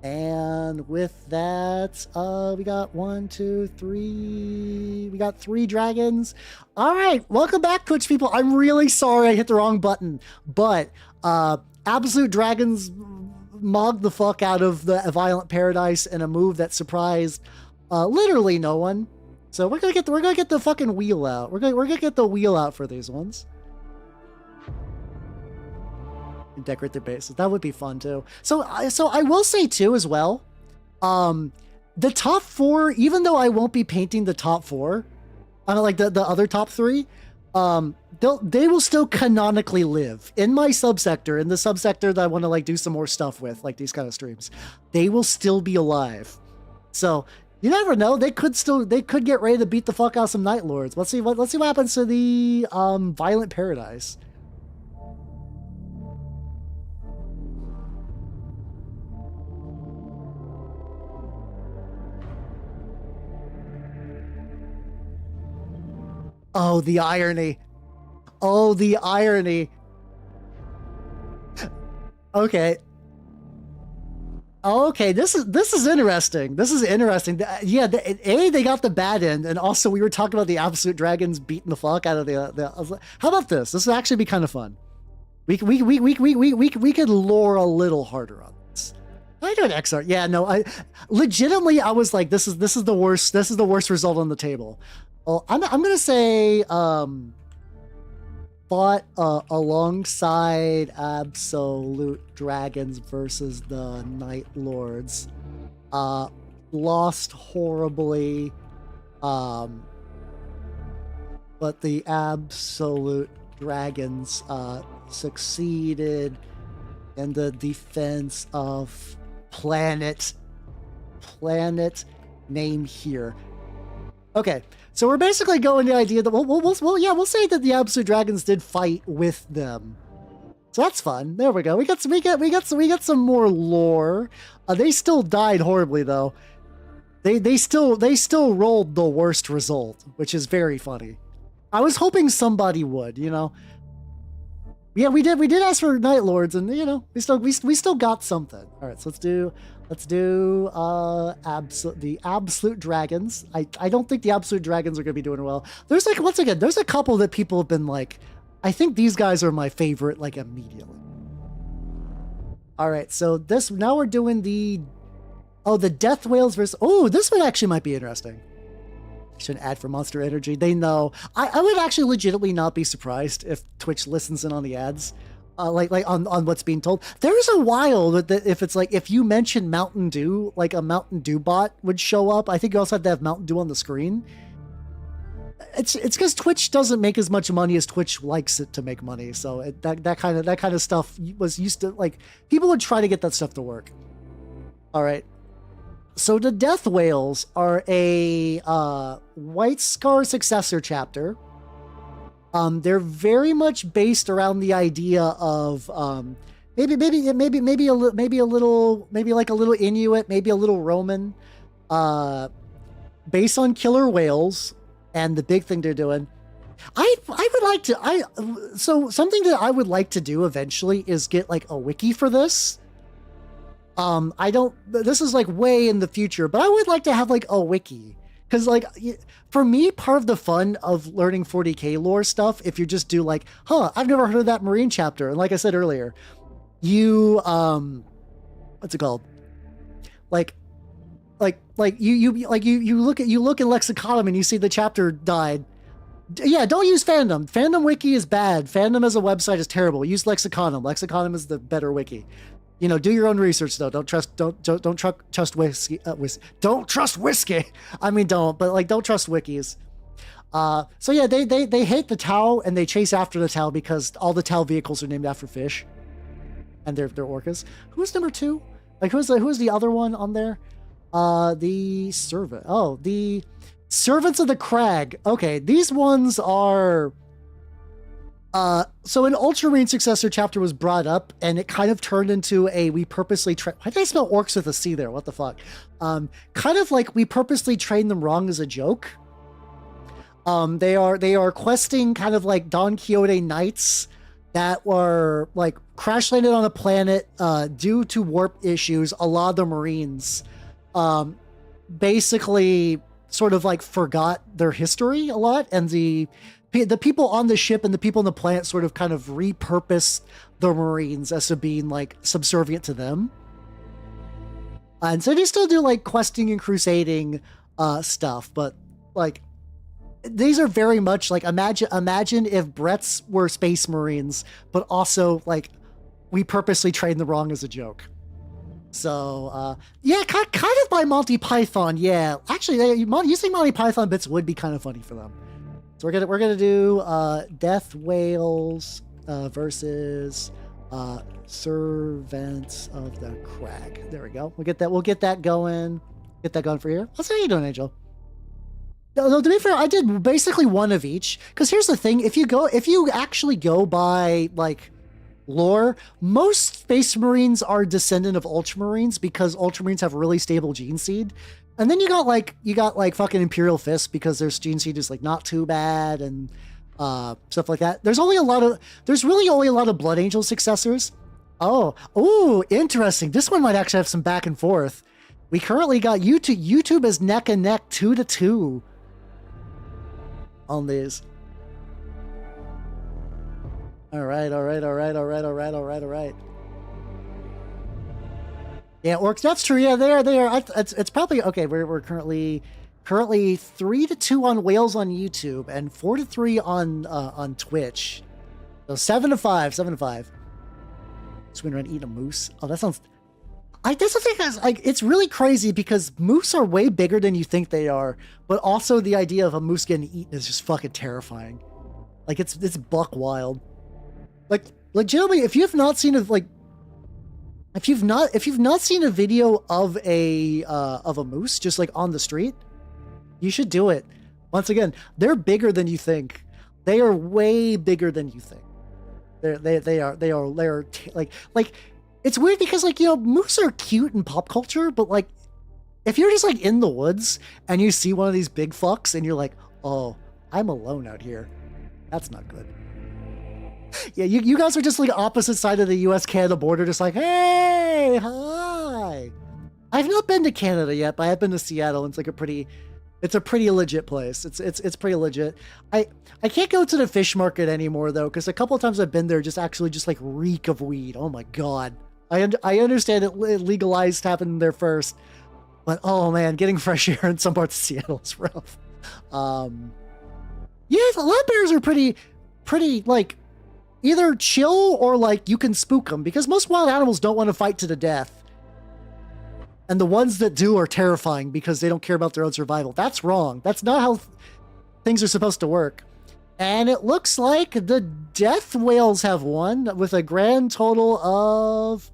And with that, we got 1, 2, 3. We got 3 dragons. All right, welcome back, Twitch people. I'm really sorry I hit the wrong button, but Absolute Dragons mogged the fuck out of the Violent Paradise in a move that surprised literally no one. So we're gonna get the fucking wheel out. We're gonna get the wheel out for these ones. And decorate their bases. That would be fun too. So I will say too as well, the top 4, even though I won't be painting the top 4, like the other top 3, they will still canonically live in my subsector, in the subsector that I want to like do some more stuff with, like these kind of streams. They will still be alive. So you never know. They could get ready to beat the fuck out of some Night Lords. Let's see what happens to the Violent Paradise. Oh, the irony. Oh, the irony. Okay. Okay, this is interesting. This is interesting. Yeah, they got the bad end, and also we were talking about the Absolute Dragons beating the fuck out of the. How about this? This would actually be kind of fun. We could lore a little harder on this. I do an XR. Yeah, no, I was like, this is the worst. This is the worst result on the table. Well, I'm gonna say fought alongside Absolute Dragons versus the Night Lords. Lost horribly, but the Absolute Dragons succeeded in the defense of planet name here. Okay, so we're basically going the idea that we'll say that the Absolute Dragons did fight with them. So that's fun. There we go. We got some more lore. They still died horribly though. They still rolled the worst result, which is very funny. I was hoping somebody would, you know. Yeah, we did ask for Night Lords, and you know, we still got something. All right, so let's do the Absolute Dragons. I don't think the Absolute Dragons are going to be doing well. There's like, once again, there's a couple that people have been like, I think these guys are my favorite, like immediately. All right, so now we're doing the Death Whales versus, this one actually might be interesting. Should an ad for Monster Energy. They know. I would actually legitimately not be surprised if Twitch listens in on the ads. Like on what's being told. There's a while that if it's like, if you mention Mountain Dew, like a Mountain Dew bot would show up. I think you also have to have Mountain Dew on the screen. It's because Twitch doesn't make as much money as Twitch likes it to make money. So that kind of stuff was used to, like, people would try to get that stuff to work. All right. So the Death Whales are a White Scar successor chapter. They're very much based around the idea of maybe a little Inuit, maybe a little Roman, based on killer whales. And the big thing they're doing, so something that I would like to do eventually is get like a wiki for this. This is like way in the future, but I would like to have like a wiki. Because, like, for me, part of the fun of learning 40k lore stuff, if you just do like, I've never heard of that Marine chapter. And like I said earlier, you, what's it called? You look in Lexiconum and you see the chapter died. Yeah, don't use Fandom. Fandom wiki is bad. Fandom as a website is terrible. Use Lexiconum. Lexiconum is the better wiki. You know, do your own research though. Don't trust whiskey. Don't trust whiskey. I mean, don't trust wikis. So yeah, they hate the Tau and they chase after the Tau because all the Tau vehicles are named after fish, and they're orcas. Who's number 2? Like who's the other one on there? The servant. Oh, the Servants of the Crag. Okay, these ones are... so an Ultramarine Successor chapter was brought up, and it kind of turned into a we purposely why did I spell orcs with a C there? What the fuck? Kind of like we purposely trained them wrong as a joke. They are questing kind of like Don Quixote knights that were like crash landed on a planet due to warp issues. A lot of the Marines basically sort of like forgot their history a lot, and the people on the ship and the people on the planet sort of kind of repurposed the Marines as to being like subservient to them. And so they still do like questing and crusading stuff, but like these are very much like imagine if Brett's were Space Marines, but also like we purposely trained them wrong as a joke. So yeah, kind of by Monty Python. Yeah, actually, using Monty Python bits would be kind of funny for them. So we're gonna do Death Whales versus Servants of the Crag. There we go. We'll get that going. Get that going for you. How you doing, Angel? No, to be fair, I did basically one of each. Because here's the thing: if you actually go by like lore, most Space Marines are descendant of Ultramarines because Ultramarines have really stable gene seed. And then you got like fucking Imperial Fist because their gene seed is like not too bad and stuff like that. There's really only a lot of Blood Angel successors. Oh, interesting. This one might actually have some back and forth. We currently got YouTube is neck and neck 2-2 on these. All right. Yeah, orcs. That's true. Yeah, they are. It's probably okay. We're currently 3-2 on whales on YouTube and 4-3 on Twitch. So 7-5. 7-5. Swing around eating a moose. Oh, that sounds. That's the thing. Like, it's really crazy because moose are way bigger than you think they are, but also the idea of a moose getting eaten is just fucking terrifying. Like it's buck wild. Like legitimately, if you've not seen if you've not seen a video of a moose just like on the street, you should do it. Once again, they're bigger than you think. They are way bigger than you think. They are like it's weird because like, you know, moose are cute in pop culture, but like if you're just like in the woods and you see one of these big fucks and you're like, oh, I'm alone out here, that's not good. Yeah, you guys are just like opposite side of the US-Canada border, just like, hey, hi. I've not been to Canada yet, but I've been to Seattle, and it's a pretty legit place. It's pretty legit. I can't go to the fish market anymore though, because a couple of times I've been there, just like reek of weed. Oh my god. I understand it legalized happened there first, but oh man, getting fresh air in some parts of Seattle is rough. Yeah, a lot of bears are pretty like either chill or like you can spook them, because most wild animals don't want to fight to the death. And the ones that do are terrifying because they don't care about their own survival. That's wrong. That's not how things are supposed to work. And it looks like the death whales have won with a grand total of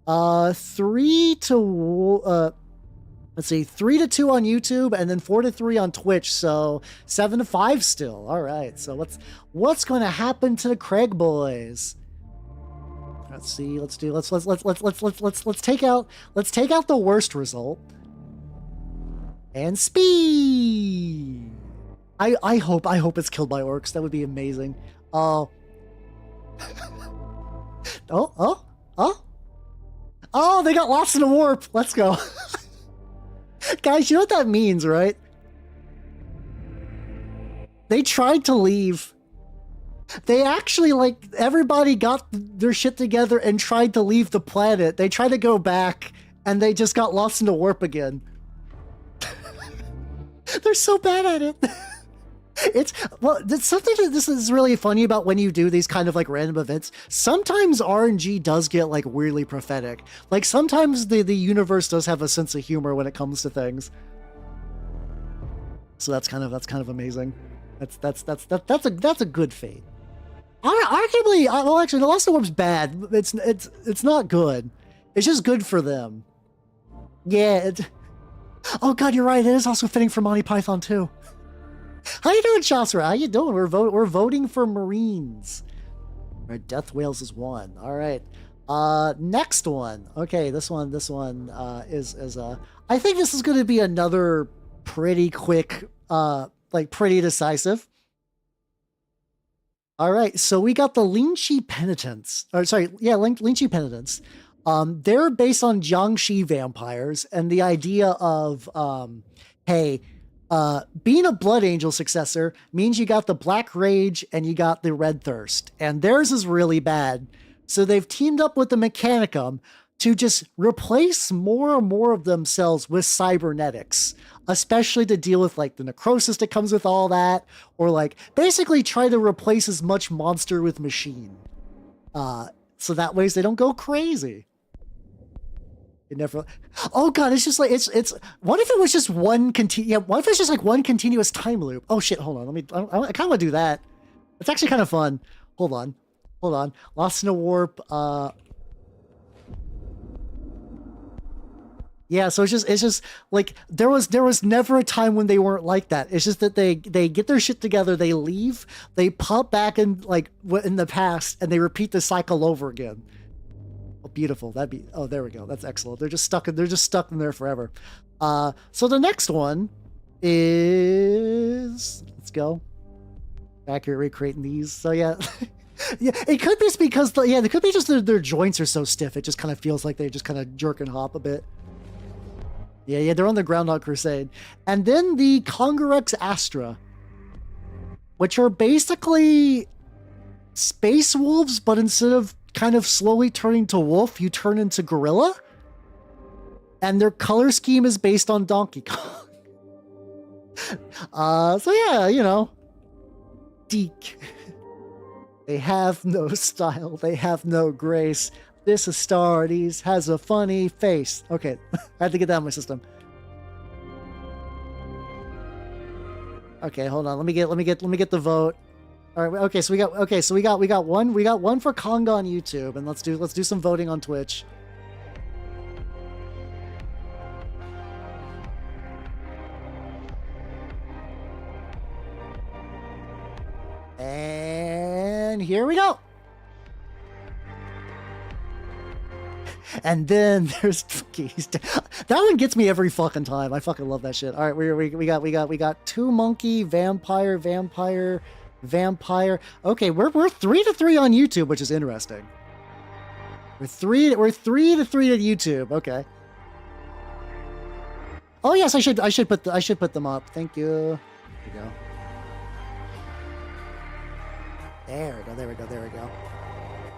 3-2 on YouTube and then 4-3 on Twitch. So 7-5 still. All right. So what's going to happen to the Craig boys? Let's see. Let's take out the worst result. And speed. I hope it's killed by orcs. That would be amazing. Oh, they got lost in a warp. Let's go. Guys, you know what that means, right? They tried to leave. They actually, like, everybody got their shit together and tried to leave the planet. They tried to go back, and they just got lost in the warp again. They're so bad at it. It's something that this is really funny about when you do these kind of like random events. Sometimes RNG does get like weirdly prophetic. Like sometimes the universe does have a sense of humor when it comes to things. So that's kind of amazing. That's a good fate. Arguably, well, actually, the Lost in the Warp's bad. It's not good. It's just good for them. Yeah. Oh god, you're right. It is also fitting for Monty Python too. How you doing, Shasra? How you doing? We're voting for Marines. All right, Death Whales is one. All right. Next one. Okay, this one is I think this is going to be another pretty quick, like pretty decisive. All right, so we got the Lingxi Penitents. Or sorry, yeah, Lingxi Penitents. They're based on Jiangxi vampires and the idea of, hey, being a Blood Angel successor means you got the Black Rage and you got the Red Thirst, and theirs is really bad. So they've teamed up with the Mechanicum to just replace more and more of themselves with cybernetics, especially to deal with like the necrosis that comes with all that, or like basically try to replace as much monster with machine. So that way they don't go crazy. It never. Oh god, it's just like it's. What if it was just one Yeah, what if it's just like one continuous time loop? Oh shit, hold on. Let me. I kind of want to do that. It's actually kind of fun. Hold on. Lost in a warp. Yeah, so it's just like there was never a time when they weren't like that. It's just that they get their shit together, they leave, they pop back in like in the past, and they repeat the cycle over again. Oh, beautiful. Oh, there we go. That's excellent. They're just stuck in there forever. So the next one is, let's go. Accurate recreating these. So yeah. Yeah, it could be because it could be just their joints are so stiff. It just kind of feels like they just kind of jerk and hop a bit. Yeah, they're on the Groundhog Crusade. And then the Congorex Astra, which are basically space wolves, but instead of kind of slowly turning to wolf, you turn into gorilla. And their color scheme is based on Donkey Kong. So yeah, you know. Deke. They have no style. They have no grace. This Astartes has a funny face. Okay, I had to get that out of my system. Okay, hold on. Let me get the vote. All right. Okay, so we got one for Conga on YouTube, and let's do some voting on Twitch. And here we go. And then there's that one gets me every fucking time. I fucking love that shit. All right, we got two monkey, vampire. Okay, we're 3-3 on YouTube, which is interesting. We're 3-3 to YouTube. Okay. Oh yes, I should put them up. Thank you. There we go. There we go.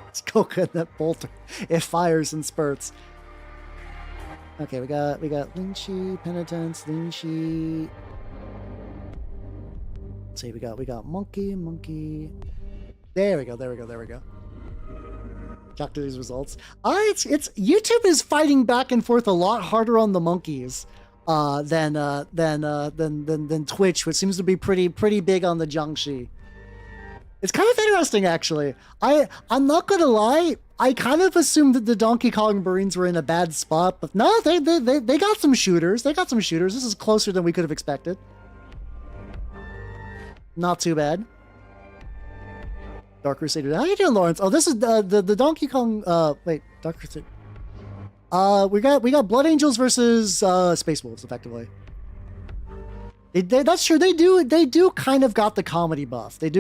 It's coconut bolter. It fires in spurts. Okay, we got Lingxi, Penitence, Lingxi. Let's see, we got monkey. There we go. Check these results. It's YouTube is fighting back and forth a lot harder on the monkeys than Twitch, which seems to be pretty big on the Jiangxi. It's kind of interesting, actually. I'm not gonna lie. I kind of assumed that the Donkey Kong Marines were in a bad spot, but no, they got some shooters. This is closer than we could have expected. Not too bad. Dark Crusader. How you doing, Lawrence? Oh, this is the Donkey Kong. Wait, Dark Crusader. We got Blood Angels versus Space Wolves, effectively. That's true. They do kind of got the comedy buff. Let's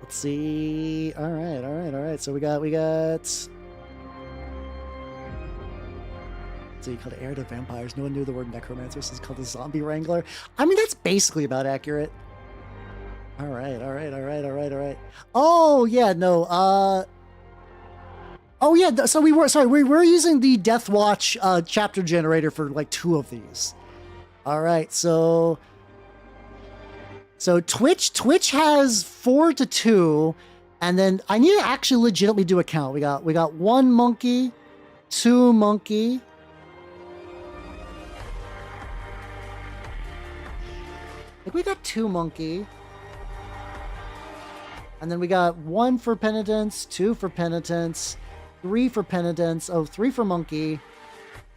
see. All right. So we got. So you called it Heir to Vampires. No one knew the word Necromancer, so it's called a Zombie Wrangler. I mean, that's basically about accurate. All right. Oh yeah, no. Oh yeah, so we were using the Death Watch chapter generator for like 2 of these. All right, so Twitch has 4-2, and then I need to actually legitimately do a count. We got 1 monkey, 2 monkey. I think we got 2 monkey. And then we got 1 for Penitence, 2 for Penitence. 3 for penitence. Oh, 3 for monkey.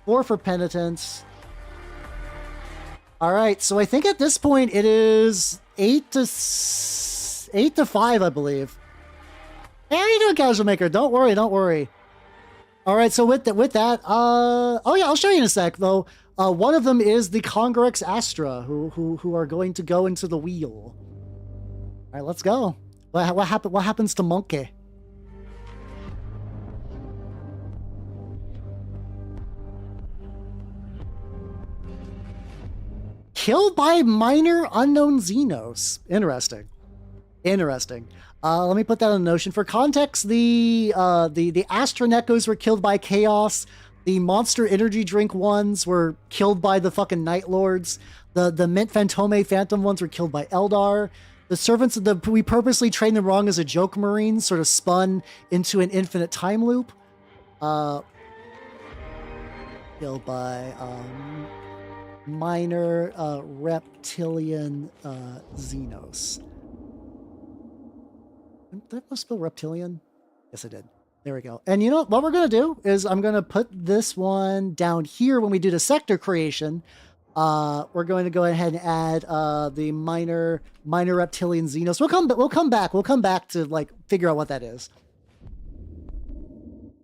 4 for penitence. All right, so I think at this point it is 8 to 5, I believe. Hey, how you doing, Casual Maker? Don't worry, don't worry. All right, so with that, oh yeah, I'll show you in a sec though. One of them is the Congrex Astra, who are going to go into the wheel. All right, let's go. What happens to Monkey? Killed by minor unknown Xenos. Interesting. Interesting. Let me put that in the notion. For context, the Astronecos were killed by Chaos. The Monster Energy Drink ones were killed by the fucking Night Lords. The Mint Phantome Phantom ones were killed by Eldar. The Servants of the... We purposely trained them wrong as a joke Marine, sort of spun into an infinite time loop. Killed by... minor reptilian Xenos. Did I spell reptilian? Yes, I did. There we go. And you know what we're going to do is I'm going to put this one down here when we do the sector creation. We're going to go ahead and add the minor reptilian Xenos. We'll come back. We'll come back to like figure out what that is.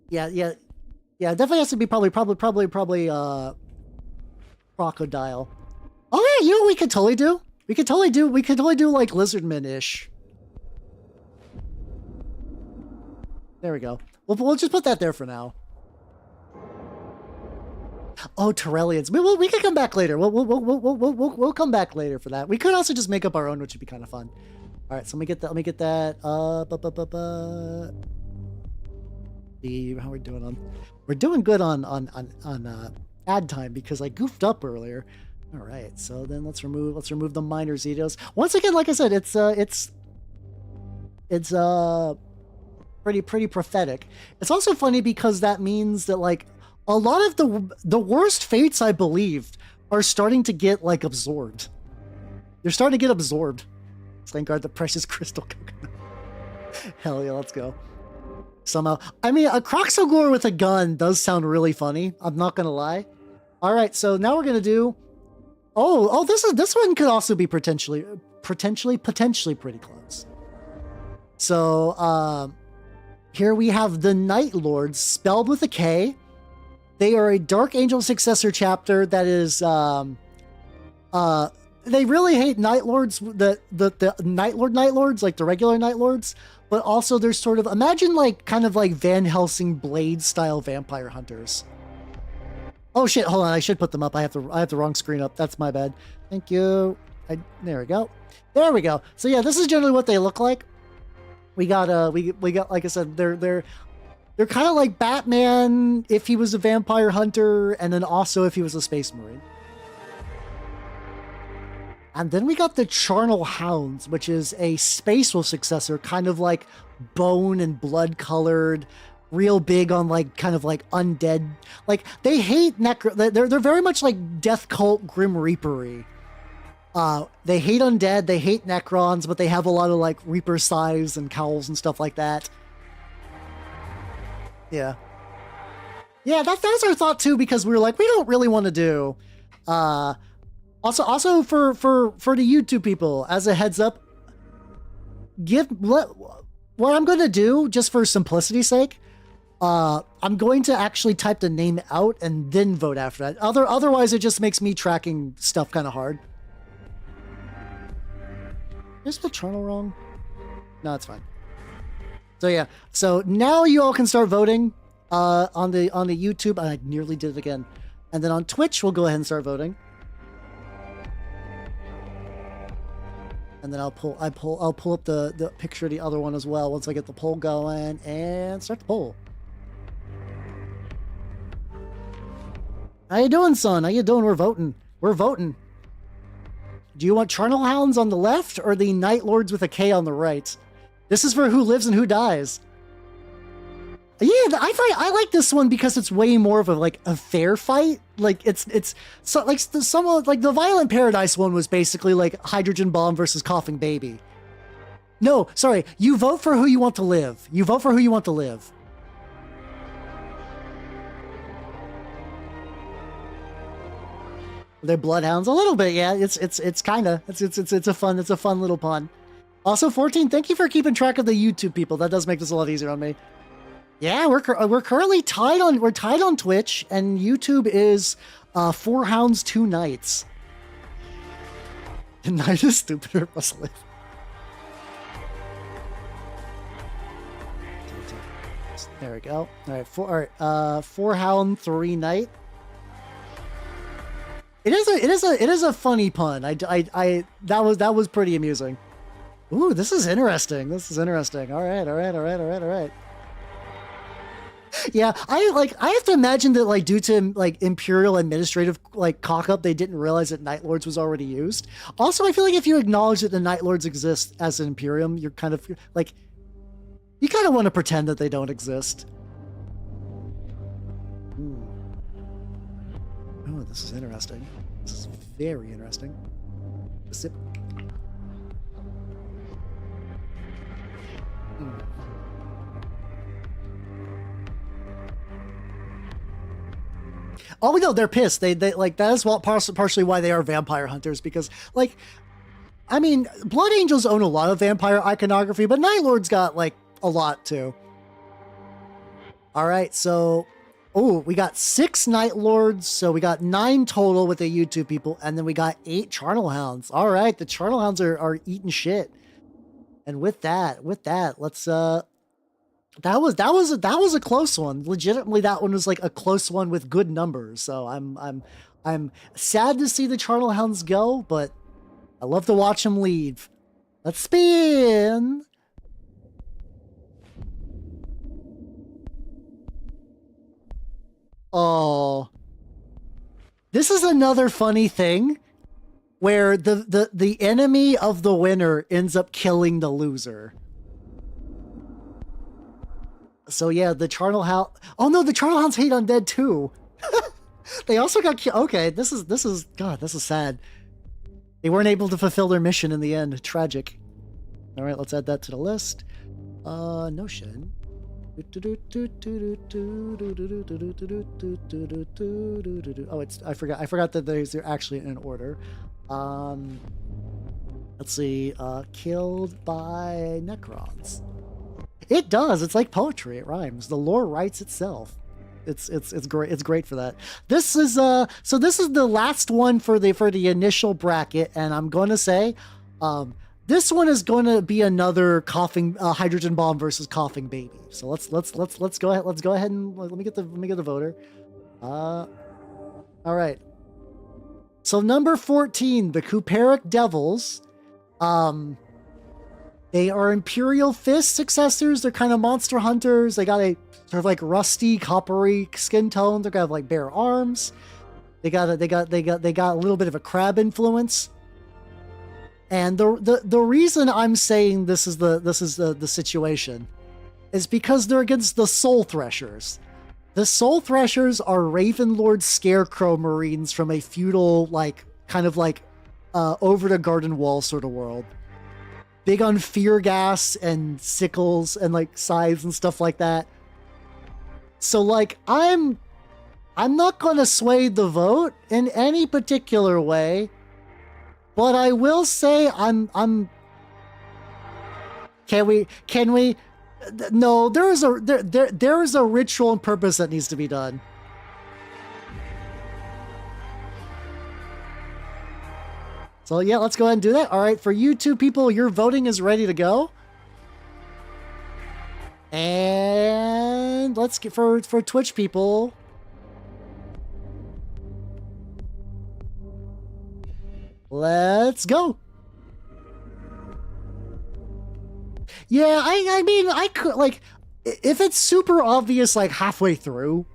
Yeah. It definitely has to be probably crocodile. Oh yeah, you know what we could totally do? We could totally do like lizardman-ish. There we go. We'll just put that there for now. Oh, Terrellians. We could come back later. We'll come back later for that. We could also just make up our own, which would be kind of fun. All right, so let me get that. How we're doing on? We're doing good on ad time because I goofed up earlier. All right, so then let's remove the minor Xenos. Once again, like I said, it's pretty prophetic. It's also funny because that means that like a lot of the worst fates I believed are starting to get like absorbed. They're starting to get absorbed. Thank God, the precious crystal coconut. Hell yeah, let's go. Somehow, I mean, a Croxogore with a gun does sound really funny. I'm not gonna lie. All right, so now we're gonna do. Oh, this one could also be potentially pretty close. So, here we have the Night Lords, spelled with a K. They are a Dark Angel successor chapter that is, they really hate Night Lords, the Night Lords, like the regular Night Lords, but also there's sort of, imagine like, kind of like Van Helsing Blade style vampire hunters. Oh shit, hold on, I should put them up. I have the wrong screen up. That's my bad. Thank you. There we go. There we go. So yeah, this is generally what they look like. We got we got, like I said, they're kind of like Batman if he was a vampire hunter, and then also if he was a space marine. And then we got the Charnel Hounds, which is a Space Wolf successor, kind of like bone and blood colored, real big on like kind of like undead. Like they hate they're very much like Death Cult Grim Reaper-y. They hate undead, they hate Necrons, but they have a lot of like Reaper scythes and cowls and stuff like that. Yeah. Yeah, that was our thought too, because we were like, we don't really want to do. Also for the YouTube people, as a heads up, what I'm going to do, just for simplicity's sake, I'm going to actually type the name out and then vote after that. Otherwise, it just makes me tracking stuff kind of hard. Did I spell Charnel wrong? No, it's fine. So yeah, so now you all can start voting on the YouTube. I nearly did it again. And then on Twitch, we'll go ahead and start voting. And then I'll pull up the picture of the other one as well once I get the poll going and start the poll. How you doing, son? How you doing? We're voting. We're voting. Do you want Charnel Hounds on the left or the Night Lords with a K on the right? This is for who lives and who dies. Yeah, I like this one because it's way more of a fair fight. Like it's so like the Violent Paradise one was basically like Hydrogen Bomb versus Coughing Baby. No, sorry, you vote for who you want to live. You vote for who you want to live. They're bloodhounds a little bit, yeah. It's kind of it's a fun little pun. Also, 14, thank you for keeping track of the YouTube people. That does make this a lot easier on me. Yeah, we're currently tied on Twitch, and YouTube is 4 hounds, 2 knights. The knight is stupider must live. There we go. All right, 4 hound, 3 knight. It is a funny pun. That was pretty amusing. Ooh, this is interesting. All right. Yeah, I have to imagine that, like, due to like imperial administrative like cock up, they didn't realize that Night Lords was already used. Also, I feel like if you acknowledge that the Night Lords exist as an Imperium, you're kind of like, you kind of want to pretend that they don't exist. Ooh. Oh, this is interesting. This is very interesting. Sip. Oh no, they're pissed. They like, that is partially why they are vampire hunters, because, like, I mean, Blood Angels own a lot of vampire iconography, but Night Lords got like a lot too. All right, so we got 6 Night Lords, so we got 9 total with the YouTube people, and then we got 8 Charnel Hounds. All right, the Charnel Hounds are eating shit. And with that, let's that was a close one. Legitimately, that one was like a close one with good numbers. So I'm sad to see the Charnel Hounds go, but I love to watch them leave. Let's spin. Oh, this is another funny thing where the enemy of the winner ends up killing the loser. So yeah, the Charnel Hound. Oh no, the Charnel Hounds hate undead too. They also got killed. Okay, this is God. This is sad. They weren't able to fulfill their mission in the end. Tragic. All right, let's add that to the list. Notion. Oh, I forgot that they're actually in order. Let's see. Killed by Necrons. It does. It's like poetry. It rhymes. The lore writes itself. It's great. It's great for that. This is so this is the last one for the initial bracket, and I'm going to say, this one is going to be another coughing hydrogen bomb versus coughing baby. So let's go ahead. Let's go ahead and let me get the voter. All right. So number 14, the Cooperic Devils. They are Imperial Fist successors. They're kind of monster hunters. They got a sort of like rusty, coppery skin tone. They're gonna have like bare arms. They got a little bit of a crab influence. And the reason I'm saying this is the situation is because they're against the Soul Threshers. The Soul Threshers are Ravenlord Scarecrow Marines from a feudal, like, kind of like over the Garden Wall sort of world. Big on fear gas and sickles and like scythes and stuff like that. So like, I'm not gonna sway the vote in any particular way, but I will say can we no, there is a ritual and purpose that needs to be done. So yeah, let's go ahead and do that. All right, for you two people, your voting is ready to go. And let's get for Twitch people. Let's go. Yeah, I mean, I could, like, if it's super obvious, like halfway through,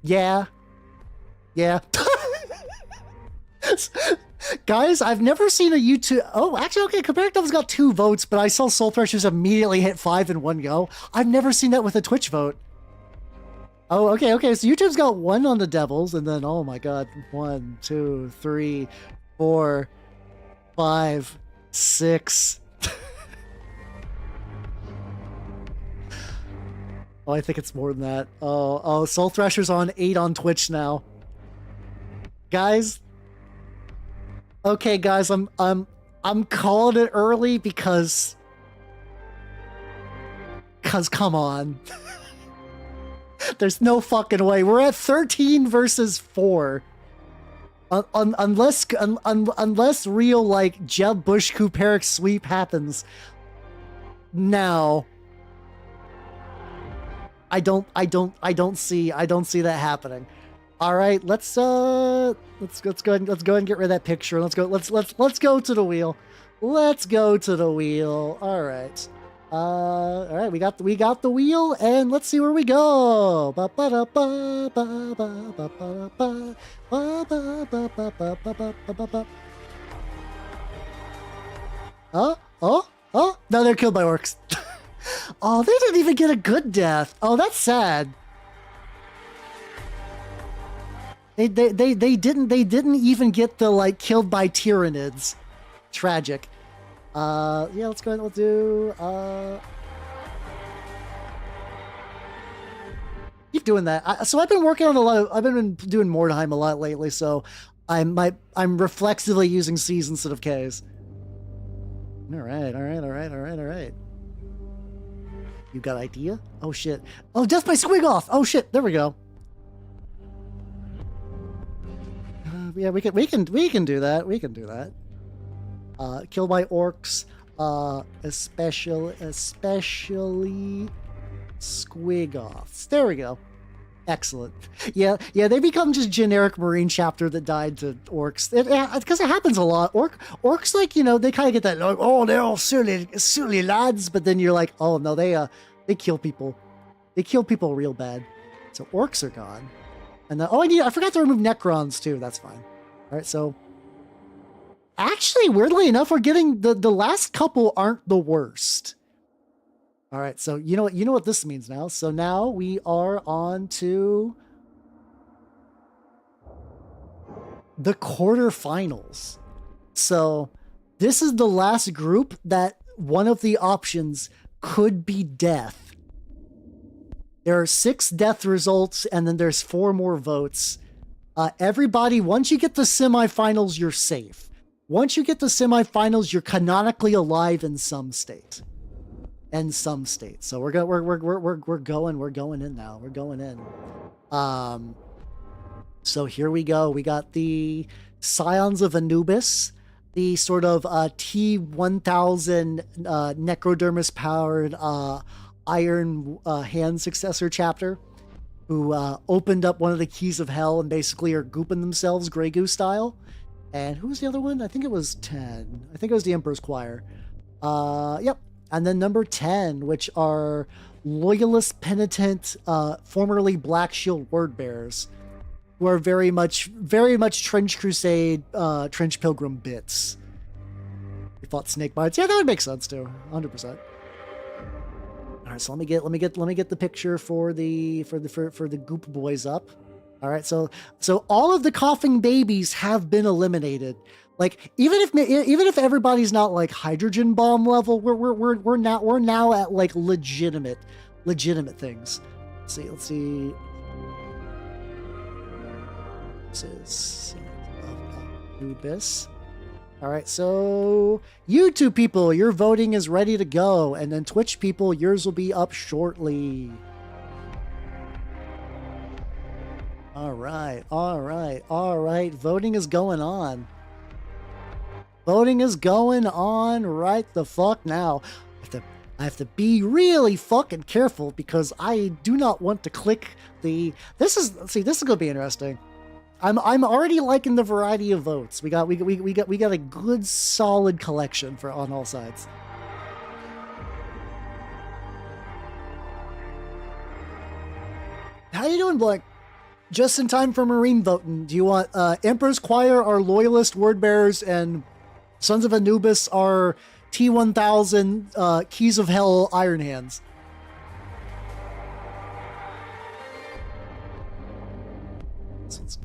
yeah. Guys, I've never seen a YouTube... Oh, actually, okay, Cooperic Devils got 2 votes, but I saw Soul Threshers immediately hit 5 in one go. I've never seen that with a Twitch vote. Oh, okay, so YouTube's got 1 on the Devils, and then, oh my god, 1, 2, 3, 4, 5, 6... Oh, I think it's more than that. Oh, Soul Threshers on 8 on Twitch now. Guys... Okay, guys, I'm calling it early because come on. There's no fucking way. We're at 13 versus 4. Unless real like Jeb Bush Kuperik sweep happens. Now I don't see that happening. All right, let's go ahead and get rid of that picture. Let's go to the wheel. Let's go to the wheel. All right. All right, we got the wheel, and let's see where we go. Oh, no, they're killed by orcs. Oh, they didn't even get a good death. Oh, that's sad. They didn't even get the like killed by tyrannids. Tragic. Yeah, let's go ahead and we'll do keep doing that. So I've been working on I've been doing Mordheim a lot lately, so I'm reflexively using C's instead of K's. All right. You got idea? Oh shit. Oh, death by squig off. Oh shit. There we go. Yeah, we can do that. We can do that. Kill by orcs, especially squig-offs. There we go. Excellent. Yeah, they become just generic Marine chapter that died to orcs. Because it happens a lot. Orcs, like, you know, they kind of get that, like, oh, they're all silly lads, but then you're like, oh no, they kill people. They kill people real bad. So orcs are gone. And then, I forgot to remove Necrons too. That's fine. All right, so actually, weirdly enough, we're getting the last couple aren't the worst. All right, so you know what this means now. So now we are on to the quarterfinals. So this is the last group that one of the options could be death. There are 6 death results, and then there's 4 more votes. Everybody, once you get the semifinals, you're safe. Once you get the semifinals, you're canonically alive in some state. So we're going in now. We're going in. So here we go. We got the Scions of Anubis, the sort of T1000 Necrodermis powered Iron Hand successor chapter, who opened up one of the keys of hell and basically are gooping themselves Grey Goose style. And who was the other one? I think it was 10. I think it was the Emperor's Choir. Yep. And then number 10, which are Loyalist Penitent, formerly Black Shield Word Bearers, who are very much Trench Crusade, Trench Pilgrim bits. We fought snake bites. Yeah, that would make sense too. 100%. All right, so let me get the picture for the goop boys up. All right, so all of the coughing babies have been eliminated. Like even if everybody's not like hydrogen bomb level, we're now at like legitimate things. Let's see. This is Anubis. All right, so YouTube people, your voting is ready to go, and then Twitch people, yours will be up shortly. All right. Voting is going on. Voting is going on right the fuck now. I have to be really fucking careful because I do not want to click the. This is gonna be interesting. I'm already liking the variety of votes. We got a good solid collection on all sides. How you doing, Blake? Just in time for Marine voting. Do you want Emperor's Choir are Loyalist Word Bearers and Sons of Anubis are T1000 Keys of Hell Iron Hands? This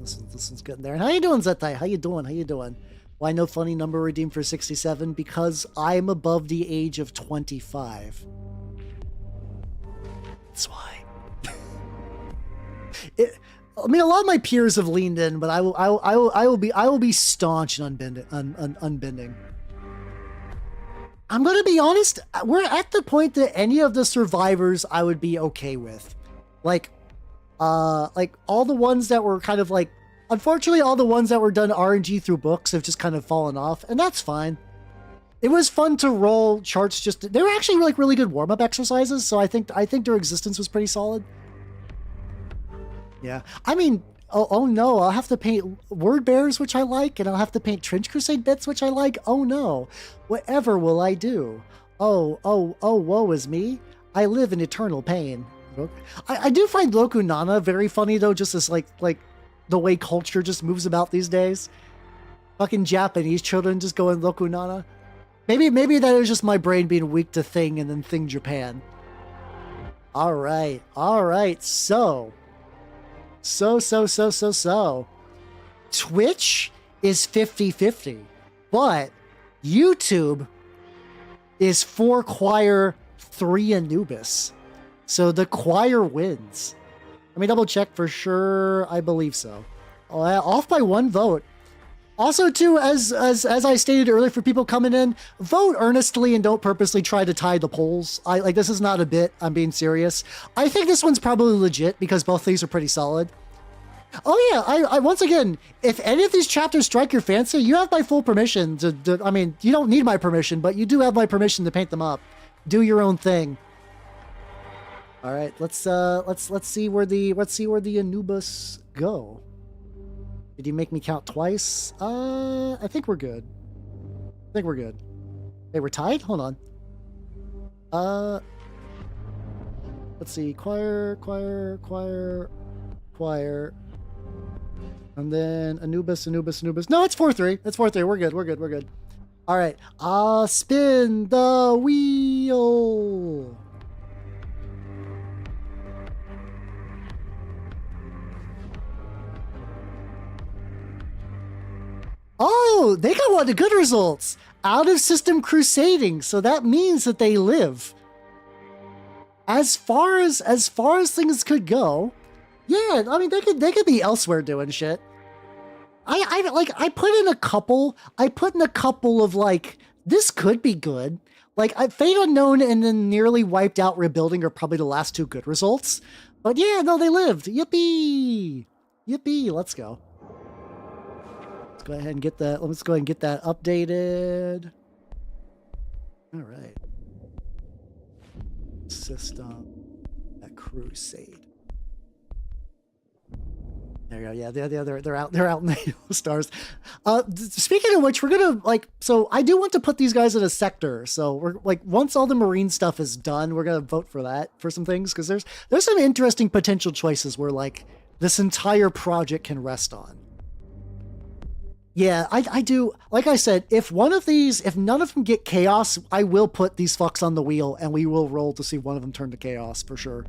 one's getting there. And how you doing, Zetai? How you doing? Why no funny number redeemed for 67? Because I'm above the age of 25. That's why. I mean, a lot of my peers have leaned in, but I will be staunch and unbending. I'm gonna be honest. We're at the point that any of the survivors I would be okay with, like all the ones that were kind of like, unfortunately, all the ones that were done RNG through books have just kind of fallen off, and that's fine. It was fun to roll charts. They were actually like really good warm up exercises, so I think their existence was pretty solid. Yeah, I mean, oh no, I'll have to paint word bears, which I like, and I'll have to paint Trench Crusade bits, which I like. Oh no, whatever will I do? Oh, woe is me. I live in eternal pain. I do find Roku Nana very funny though, just as like the way culture just moves about these days. Fucking Japanese children just going Roku Nana. Maybe that is just my brain being weak to Thing and then Thing Japan. All right. So. Twitch is 50-50, but YouTube is 4 Choir, 3 Anubis. So the Choir wins. Let me double check for sure. I believe so. Off by 1 vote. Also, too, as I stated earlier, for people coming in, vote earnestly and don't purposely try to tie the polls. This is not a bit. I'm being serious. I think this one's probably legit because both these are pretty solid. Oh yeah, I once again, if any of these chapters strike your fancy, you have my full permission to. I mean, you don't need my permission, but you do have my permission to paint them up. Do your own thing. All right, let's see where the Anubis go. Did you make me count twice? I think we're good. Hey, we're tied? Hold on. Let's see. Choir. And then Anubis. No, it's 4-3. It's 4-3. We're good. All right. Spin the wheel. Oh, they got one of the good results. Out of system crusading, so that means that they live. As far as things could go, yeah, I mean they could be elsewhere doing shit. I put in a couple of like, this could be good. Like Fate Unknown and then Nearly Wiped Out Rebuilding are probably the last 2 good results. But yeah, no, they lived. Yippee. Let's go. Let's go ahead and get that updated. All right. System at Crusade. There you go. Yeah, they're out in the stars. Speaking of which, we're gonna so I do want to put these guys in a sector. So we're once all the marine stuff is done, we're gonna vote for that for some things, because there's some interesting potential choices where this entire project can rest on. Yeah, I do. Like I said, if none of them get chaos, I will put these fucks on the wheel and we will roll to see one of them turn to chaos for sure.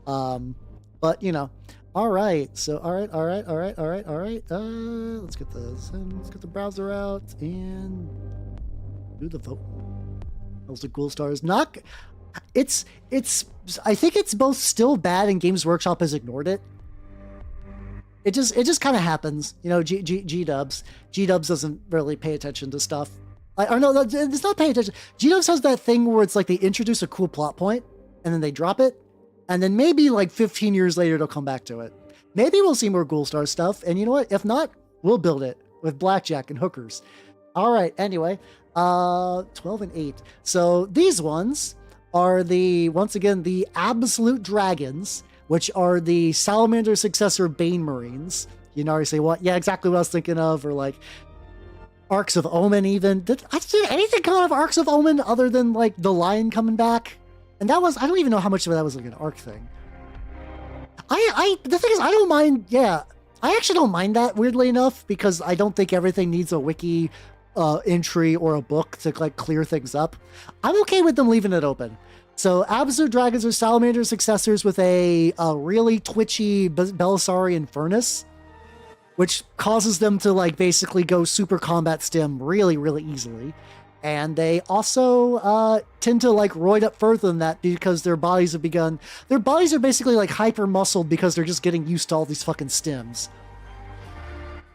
But all right. So all right. Let's get the browser out and do the vote. Those the cool stars. It's. I think it's both still bad and Games Workshop has ignored it. It just kind of happens, G-Dubs. G-Dubs doesn't really pay attention to stuff. Or no, it's not paying attention. G-Dubs has that thing where it's like they introduce a cool plot point, and then they drop it, and then maybe 15 years later they'll come back to it. Maybe we'll see more Ghoul Star stuff, and you know what? If not, we'll build it with blackjack and hookers. All right, anyway, 12 and 8. So these ones are once again, the Absolute Dragons, which are the Salamander successor Bane Marines. You already say, what? Yeah, exactly what I was thinking of. Or Arcs of Omen even. Did anything come out of Arcs of Omen other than the lion coming back? And that was, I don't even know how much of that was an arc thing. The thing is, I don't mind, yeah. I actually don't mind that, weirdly enough, because I don't think everything needs a wiki entry or a book to clear things up. I'm okay with them leaving it open. So Absolute Dragons are Salamander successors with a really twitchy Belisarian furnace, which causes them to basically go super combat stim really, really easily. And they also tend to like roid up further than that because their bodies are basically like hyper muscled because they're just getting used to all these fucking stims.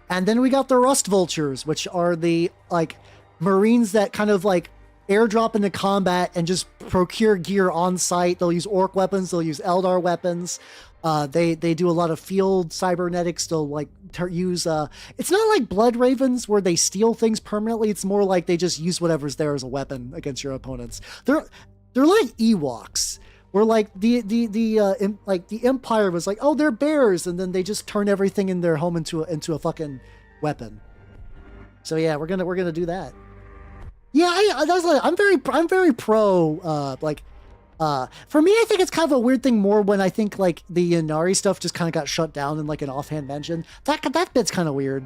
And then we got the rust vultures, which are the like Marines that kind of like airdrop into combat and just procure gear on site. They'll use orc weapons, they'll use Eldar weapons. They do a lot of field cybernetics. They'll like use it's not like blood ravens where they steal things permanently. It's more like they just use whatever's there as a weapon against your opponents. They're like Ewoks, where like the Empire was like, oh, they're bears, and then they just turn everything in their home into a fucking weapon. So yeah, we're gonna do that. Yeah, I'm very pro for me, I think it's kind of a weird thing more when I think like the Inari stuff just kind of got shut down in like an offhand mention. That bit's kind of weird.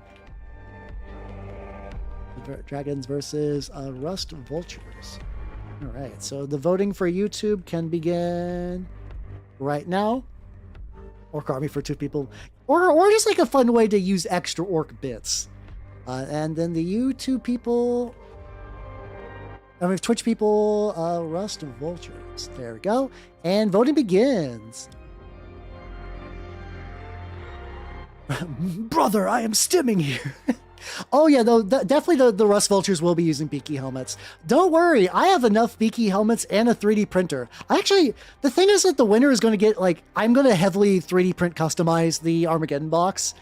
Dragons versus rust vultures. All right, so the voting for YouTube can begin right now. Orc army for 2 people, or just like a fun way to use extra orc bits. And then the YouTube people. I mean, Twitch people, Rust Vultures. There we go. And voting begins. Brother, I am stimming here. Oh, yeah, though, definitely the Rust Vultures will be using beaky helmets. Don't worry, I have enough beaky helmets and a 3D printer. Actually, the thing is that the winner is going to get, like, I'm going to heavily 3D print customize the Armageddon box.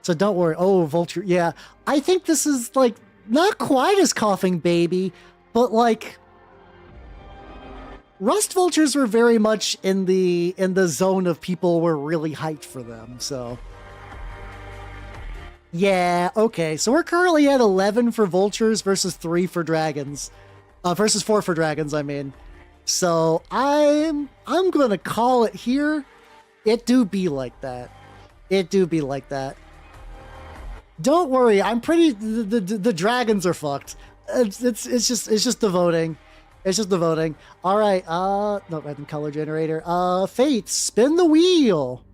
So don't worry. Oh, Vulture, yeah. I think this is, like, not quite as coughing baby, but like Rust Vultures were very much in the zone of people were really hyped for them. So yeah, okay. So we're currently at 11 for Vultures versus 3 for Dragons. Versus 4 for Dragons, I mean. So I'm gonna call it here. It do be like that. It do be like that. Don't worry, I'm pretty the Dragons are fucked. It's just the voting. It's just the voting. All right. No, random color generator. Fate, spin the wheel.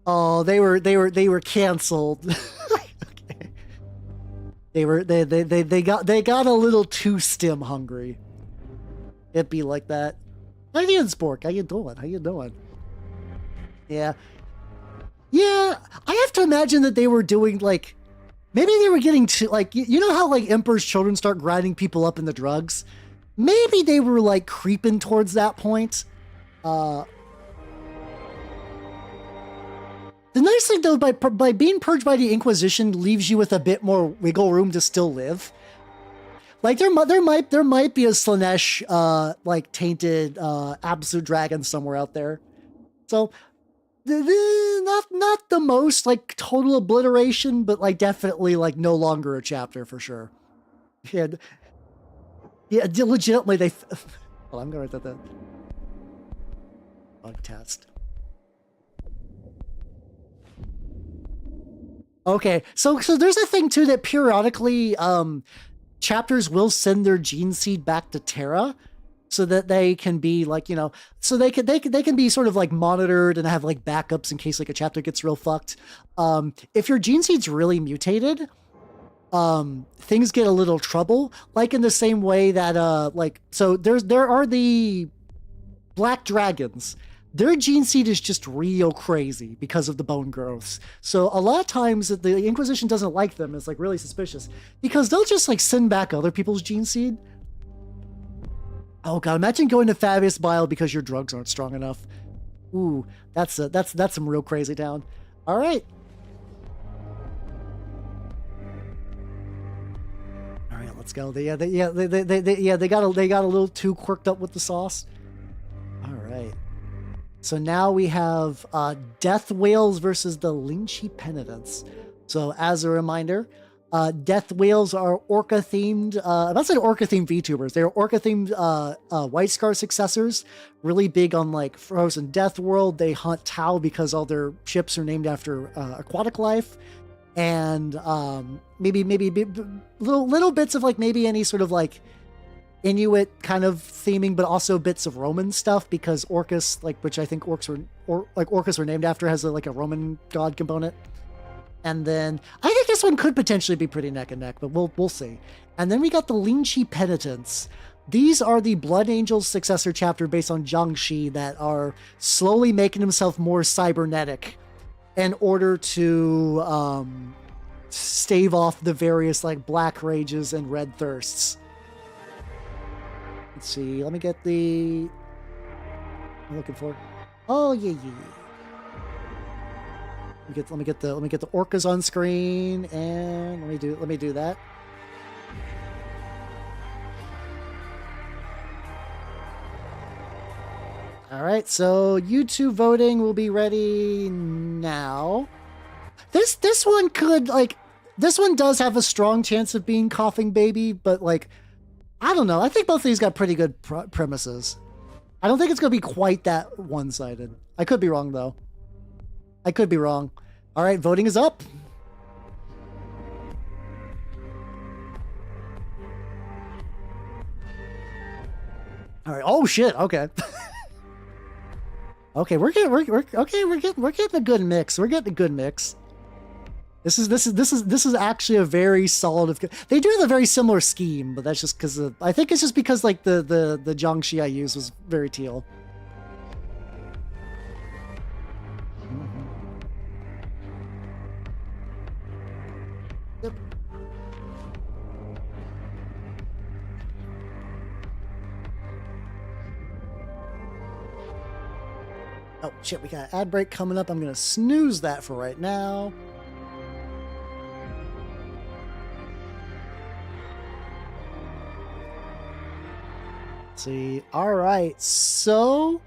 Oh, they were canceled. Okay. They got a little too stim hungry. It'd be like that. How you doing, Spork? How you doing? Yeah. Yeah, I have to imagine that they were doing, like, maybe they were getting to, like, you know how, like, Emperor's Children start grinding people up in the drugs? Maybe they were, like, creeping towards that point. The nice thing, though, by being purged by the Inquisition leaves you with a bit more wiggle room to still live. Like, there might be a Slanesh, like, tainted, absolute dragon somewhere out there. So, not the most, like, total obliteration, but, like, definitely, like, no longer a chapter for sure. Yeah, legitimately, they... Well, I'm gonna write that down. Bug test. Okay, so there's a thing, too, that periodically, chapters will send their gene seed back to Terra so that they can be like, you know, so they can be sort of like monitored and have like backups in case like a chapter gets real fucked. If your gene seed's really mutated, things get a little trouble, like in the same way that like, so there are the black dragons. Their gene seed is just real crazy because of the bone growths. So a lot of times the Inquisition doesn't like them. It's like really suspicious because they'll just like send back other people's gene seed. Oh god, imagine going to Fabius Bile because your drugs aren't strong enough. Ooh, that's some real crazy town. All right. All right, let's go. They got a little too quirked up with the sauce. All right. So now we have Death Whales versus the Lynchi Penitents. So as a reminder, Death Whales are Orca-themed, I'm about to say Orca-themed VTubers. They're Orca-themed White Scar successors, really big on like Frozen Death World. They hunt Tau because all their ships are named after aquatic life. And maybe little bits of like maybe any sort of like Inuit kind of theming, but also bits of Roman stuff because Orcus, like which I think Orcus were named after, has like a Roman god component. And then I think this one could potentially be pretty neck and neck, but we'll see. And then we got the Lingqi Penitents. These are the Blood Angels successor chapter based on Jiangxi that are slowly making himself more cybernetic in order to stave off the various like black rages and red thirsts. Let's see. Let me get the. I'm looking for. Oh yeah. Let me get the orcas on screen, and let me do that. All right, so YouTube voting will be ready now. This one could this one does have a strong chance of being Coughing Baby, but like I don't know. I think both of these got pretty good premises. I don't think it's gonna be quite that one-sided. I could be wrong though. I could be wrong. All right, voting is up. All right. Oh shit. Okay. Okay, we're getting a good mix. We're getting a good mix. This is actually a very solid. They do have a very similar scheme, but that's just because I think it's just because like the Jiangxi I used was very teal. Yep. Oh shit, we got an ad break coming up. I'm gonna snooze that for right now. Let's see. All right, so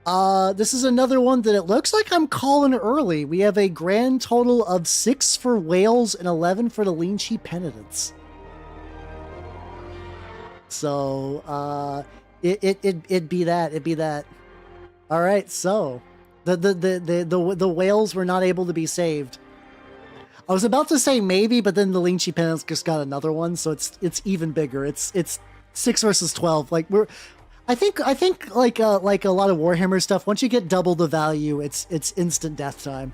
this is another one that it looks like I'm calling early. We have a grand total of 6 for Wales and 11 for the Lingqi Penitents. So it'd be that. All right, so the whales were not able to be saved. I was about to say maybe, but then the Lingqi Penitents just got another one, so it's even bigger. It's 6 versus 12. Like I think like a lot of Warhammer stuff. Once you get double the value, it's instant death time.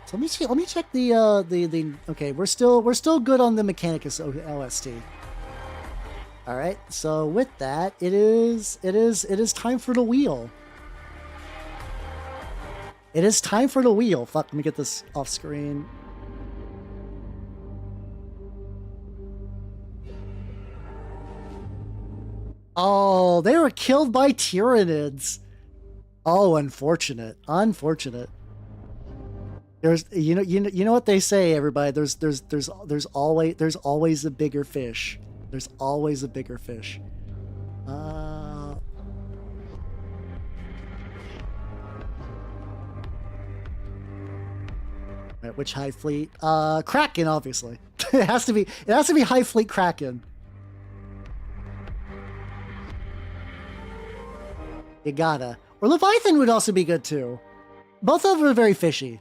So let me check the okay. We're still good on the Mechanicus OST. All right, so with that, it is time for the wheel. It is time for the wheel. Fuck, let me get this off screen. Oh, they were killed by Tyranids. Oh, unfortunate. There's you know what they say, everybody. There's always a bigger fish. There's always a bigger fish. Right, which Hive Fleet? Kraken, obviously. It has to be Hive Fleet Kraken. You gotta. Or Leviathan would also be good too. Both of them are very fishy.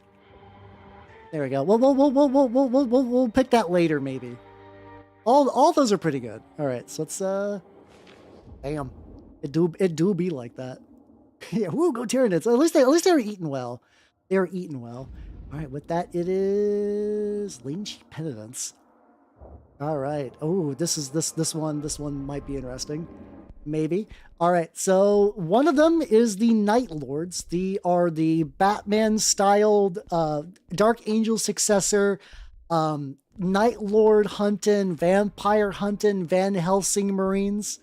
There we go. We'll pick that later, maybe. All those are pretty good. All right, so let's damn, it do be like that. Yeah, woo, go Tyranids. At least they were eating well. They were eating well. All right, with that, it is Lingqi Penitents. All right. Oh, this one might be interesting. Maybe. All right, so one of them is the Night Lords. They are the Batman-styled Dark Angel successor, Night Lord hunting, vampire hunting, Van Helsing Marines.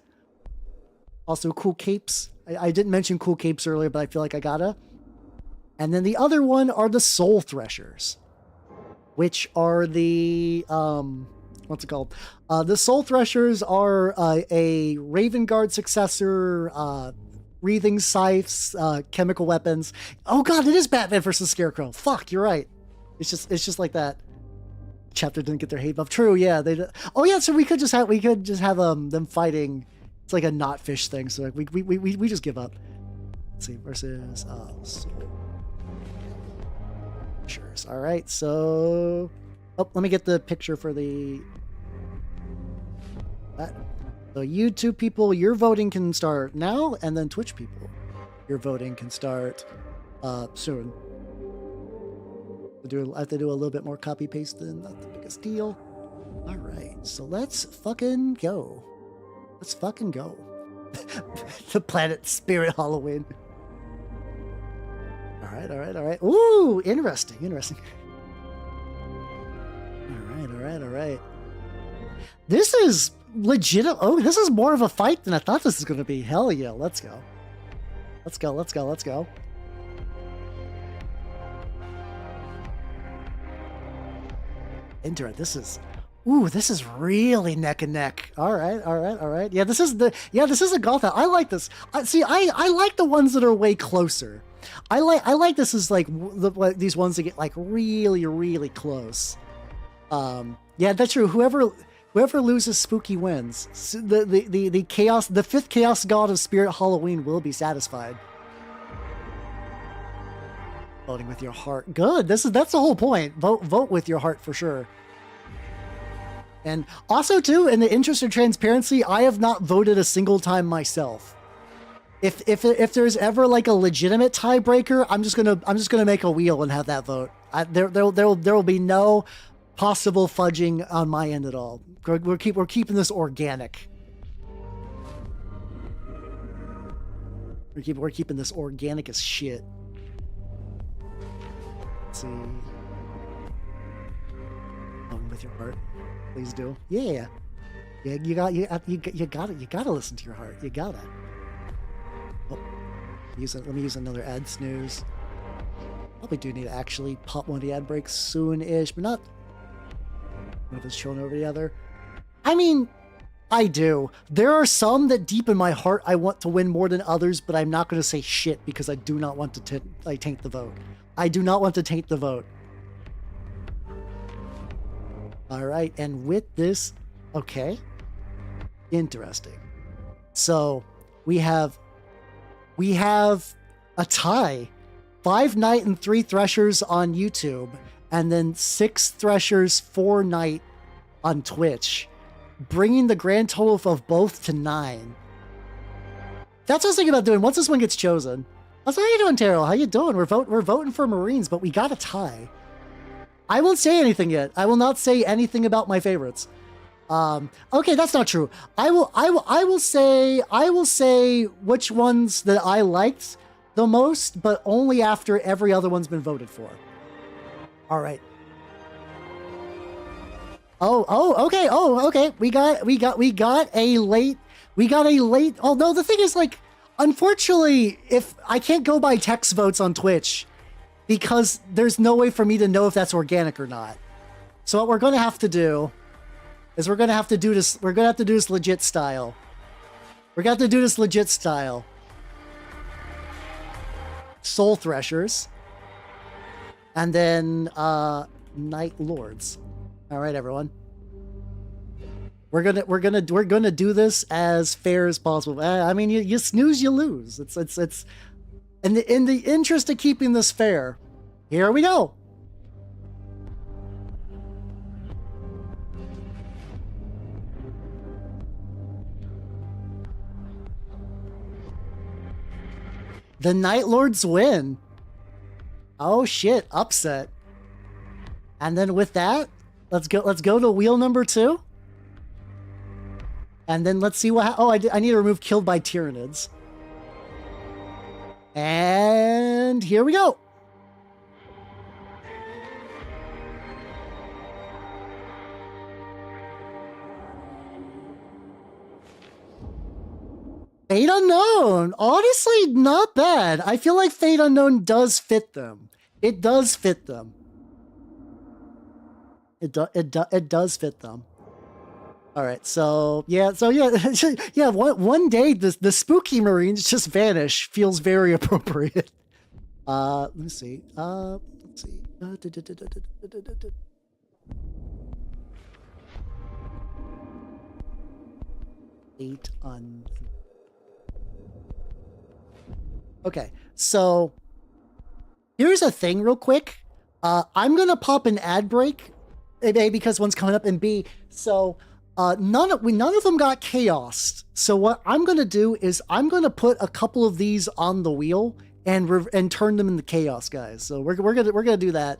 Also cool capes. I didn't mention cool capes earlier, but I feel like I gotta. And then the other one are the Soul Threshers, which are the what's it called? The Soul Threshers are a Raven Guard successor, breathing scythes, chemical weapons. Oh god, it is Batman versus Scarecrow. Fuck, you're right. It's just like that. Chapter didn't get their hate buff. True, yeah. Oh yeah, so we could just have them fighting. It's like a not fish thing. So like we just give up. Let's see, versus Sure. All right, so let me get the picture for the. That. So YouTube people, your voting can start now, and then Twitch people, your voting can start soon. I have to do a little bit more copy paste, then not the biggest deal. All right, so let's fucking go. Let's fucking go. The Planet Spirit Halloween. All right, all right, all right. Ooh, interesting, interesting. All right. This is legit. Oh, this is more of a fight than I thought this was going to be. Hell yeah, let's go. Let's go. This is really neck and neck. All right. Yeah, this is a golf out. I like this. I like the ones that are way closer. I like this is like these ones that get like really, really close. Yeah, that's true. Whoever loses spooky wins. The chaos, the 5th chaos god of Spirit Halloween will be satisfied. Voting with your heart. Good. That's the whole point. Vote with your heart for sure. And also too, in the interest of transparency, I have not voted a single time myself. If there's ever like a legitimate tiebreaker, I'm just gonna make a wheel and have that vote. There will be no possible fudging on my end at all. We're keeping this organic. We're keeping this organic as shit. Let's see. With your heart, please do. Yeah. You gotta listen to your heart. You gotta. Oh, let me use another ad snooze. Probably do need to actually pop one of the ad breaks soon-ish, but not. I don't know if it's showing over the other. I mean, I do. There are some that deep in my heart I want to win more than others, but I'm not going to say shit because I do not want to taint the vote. I do not want to taint the vote. All right, and with this, okay, interesting. So we have a tie, 5 Night and 3 Threshers on YouTube, and then 6 Threshers, 4 Night on Twitch, bringing the grand total of both to 9. That's what I was thinking about doing once this one gets chosen. I was like, how you doing, Terrell? How you doing? We're voting for Marines, but we got a tie. I won't say anything yet. I will not say anything about my favorites. Okay, that's not true. I will say which ones that I liked the most, but only after every other one's been voted for. All right. Okay. We got a late. Oh no, the thing is, like, unfortunately, if I can't go by text votes on Twitch, because there's no way for me to know if that's organic or not. So what we're going to have to do is we're going to have to do this legit style. Soul Threshers. And then Night Lords. All right, everyone. We're gonna do this as fair as possible. I mean, you snooze, you lose. It's in the interest of keeping this fair. Here we go. The Night Lords win. Oh shit, upset. And then with that, let's go to wheel number 2. And then let's see what I need to remove Killed by Tyranids. And here we go. Fate Unknown, honestly, not bad. I feel like Fate Unknown does fit them. It does fit them. It does fit them. All right, so yeah. One day the spooky Marines just vanish feels very appropriate. Let me see. Let's see. Fate Unknown. Okay, so here's a thing real quick. I'm going to pop an ad break, A, because one's coming up, and B, so None of them got chaosed. So what I'm gonna do is I'm gonna put a couple of these on the wheel and turn them into chaos, guys. So we're gonna do that.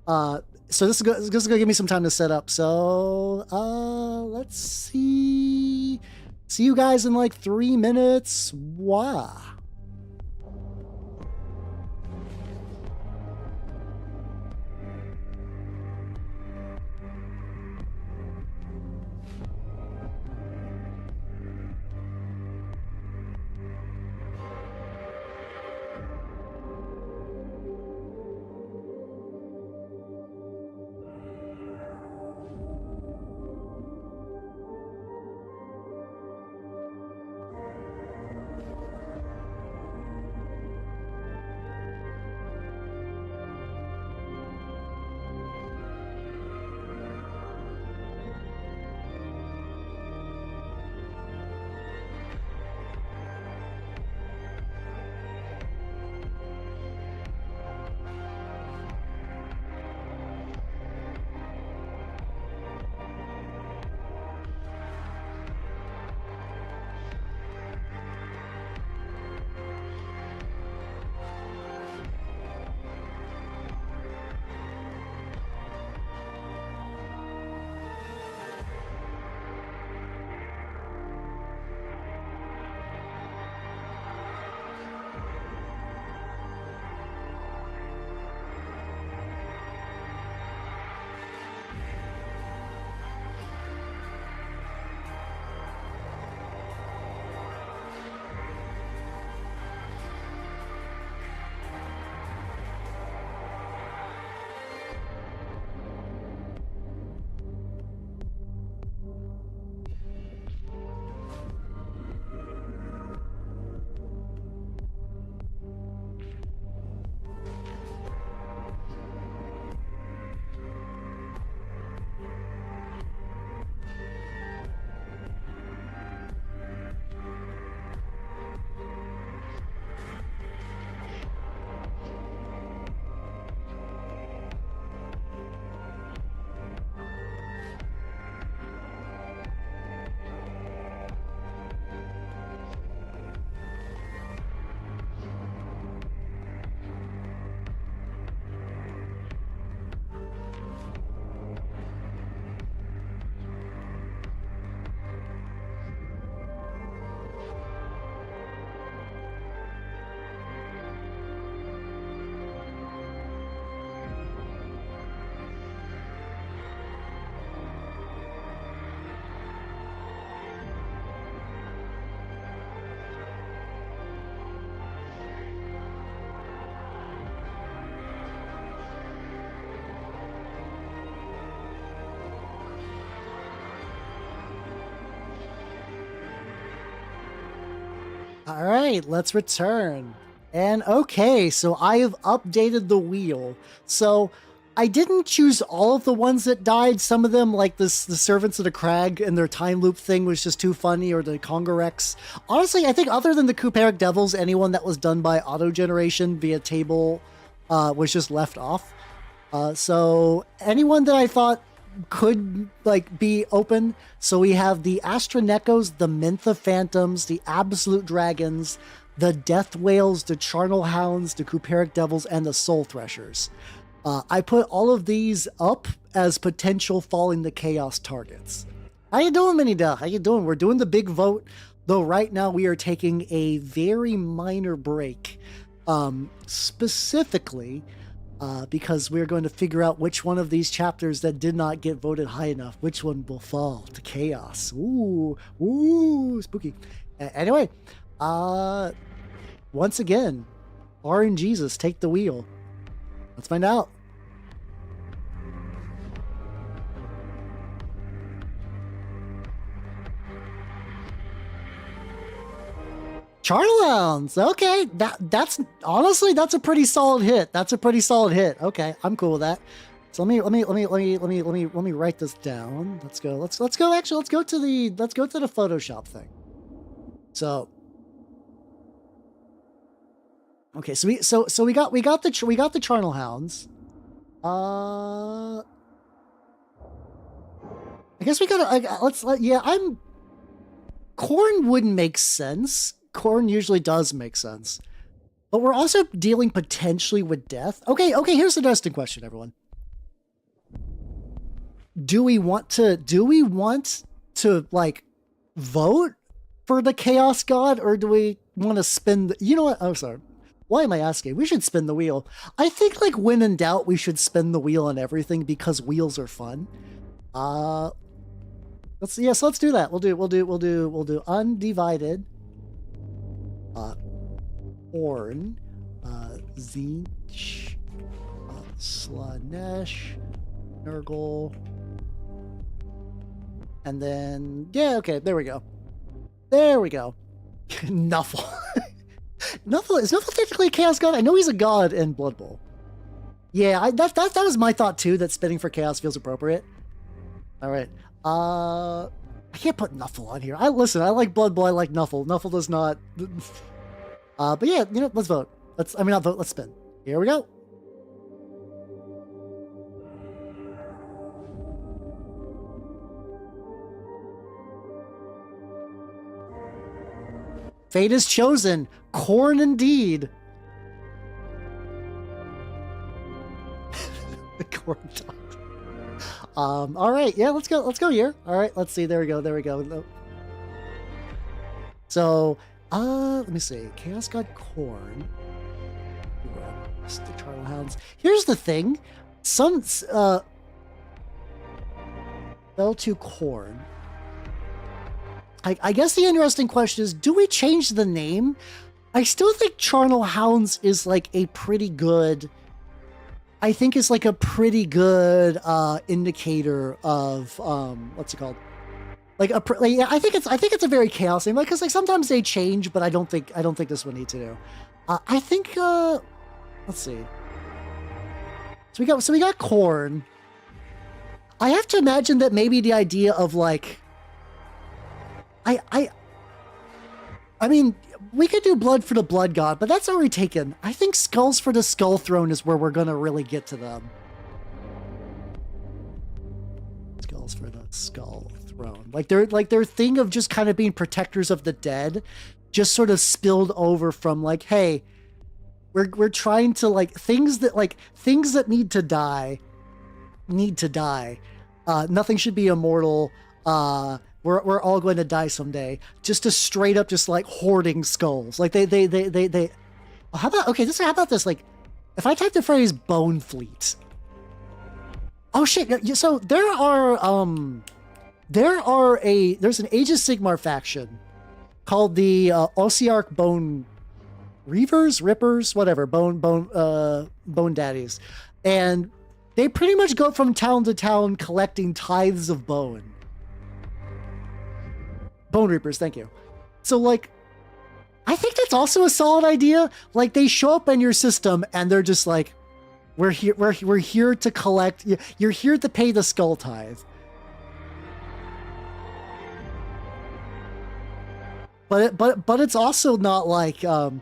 So this is gonna give me some time to set up. So let's see. See you guys in like 3 minutes. Wow. All right, let's return. And okay, so I have updated the wheel. So I didn't choose all of the ones that died. Some of them, like the Servants of the Crag and their time loop thing was just too funny, or the Congorex. Honestly, I think other than the Cooperic Devils, anyone that was done by auto-generation via table was just left off. So anyone that I thought could like be open. So we have the Astronekos, the Mintha Phantoms, the Absolute Dragons, the Death Whales, the Charnel Hounds, the Cooperic Devils, and the Soul Threshers. I put all of these up as potential falling to chaos targets. How you doing, Minida? How you doing? We're doing the big vote, though right now we are taking a very minor break. Specifically, because we're going to figure out which one of these chapters that did not get voted high enough, which one will fall to chaos. Ooh, spooky. Anyway, once again, R and Jesus take the wheel. Let's find out. Charnel Hounds. Okay, that's honestly that's a pretty solid hit. That's a pretty solid hit. Okay, I'm cool with that. So let me write this down. Let's go. Actually, let's go to the Photoshop thing. So okay, so we got the Charnel Hounds. I guess we gotta, yeah, corn wouldn't make sense. Corn usually does make sense. But we're also dealing potentially with death. Okay, here's the interesting question, everyone. Do we want to like vote for the chaos god, or do we want to spin the, you know what? Oh, sorry. Why am I asking? We should spin the wheel. I think like when in doubt, we should spin the wheel on everything because wheels are fun. Let's do that. We'll do undivided. Orn, Zinch, Slanesh, Nurgle, and then, yeah, okay, there we go. Nuffle. Is Nuffle technically a Chaos God? I know he's a god in Blood Bowl. Yeah, that was my thought too, that spinning for Chaos feels appropriate. Alright, I can't put Nuffle on here. I like Blood Bowl, I like Nuffle. Nuffle does not... but yeah, you know, let's vote. Not vote, let's spin. Here we go. Fate is chosen. Corn indeed. The corn dog. All right, yeah, let's go here. All right, let's see. There we go. So, let me see. Chaos God Corn. The Charnel Hounds. Here's the thing. Some fell to Corn. I guess the interesting question is, do we change the name? I still think Charnel Hounds is like a pretty good... I think it's like a pretty good indicator of what's it called? I think it's a very chaos name. Like, cause like sometimes they change, but I don't think this one needs to do. I think let's see. So we got Corn. I have to imagine that maybe the idea of like I mean, we could do Blood for the Blood God, but that's already taken. I think Skulls for the Skull Throne is where we're gonna really get to them. Skulls for the Skull Throne. Like their thing of just kind of being protectors of the dead just sort of spilled over from like, hey, we're trying to like things that need to die. Nothing should be immortal. We're all going to die someday. Just to straight up, just like hoarding skulls. Like they. How about this? Like, if I type the phrase "Bone Fleet." Oh shit! So there's an Age of Sigmar faction called the Ossiarch Bone Rippers, whatever, Bone Daddies, and they pretty much go from town to town collecting tithes of bone. Bone Reapers, thank you. So, like, I think that's also a solid idea. Like, they show up in your system and they're just like, we're here to collect. You're here to pay the skull tithe. But it's also not like you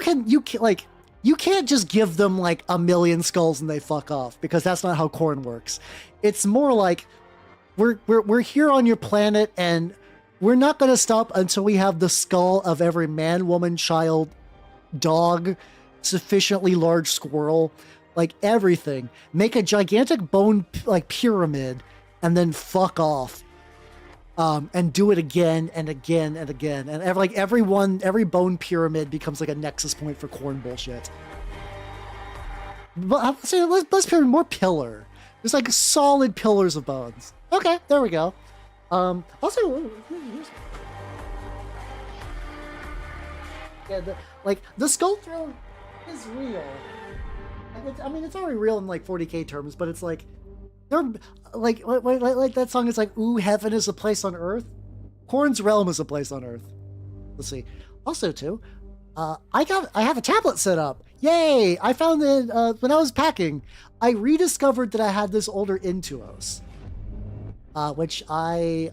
can't just give them like 1,000,000 skulls and they fuck off, because that's not how Corn works. It's more like we're here on your planet and we're not going to stop until we have the skull of every man, woman, child, dog, sufficiently large squirrel, like everything. Make a gigantic bone like pyramid and then fuck off. And do it again and again and again. And every bone pyramid becomes like a nexus point for Corn bullshit. But I'm saying let's pyramid more pillar. There's like solid pillars of bones. Okay, there we go. Also, yeah, the Skull Throne is real. It's already real in like 40k terms, but it's like they're like that song is like, ooh, heaven is a place on earth. Corn's realm is a place on earth. Let's see. Also, too, I have a tablet set up. Yay! I found that when I was packing, I rediscovered that I had this older Intuos. Which I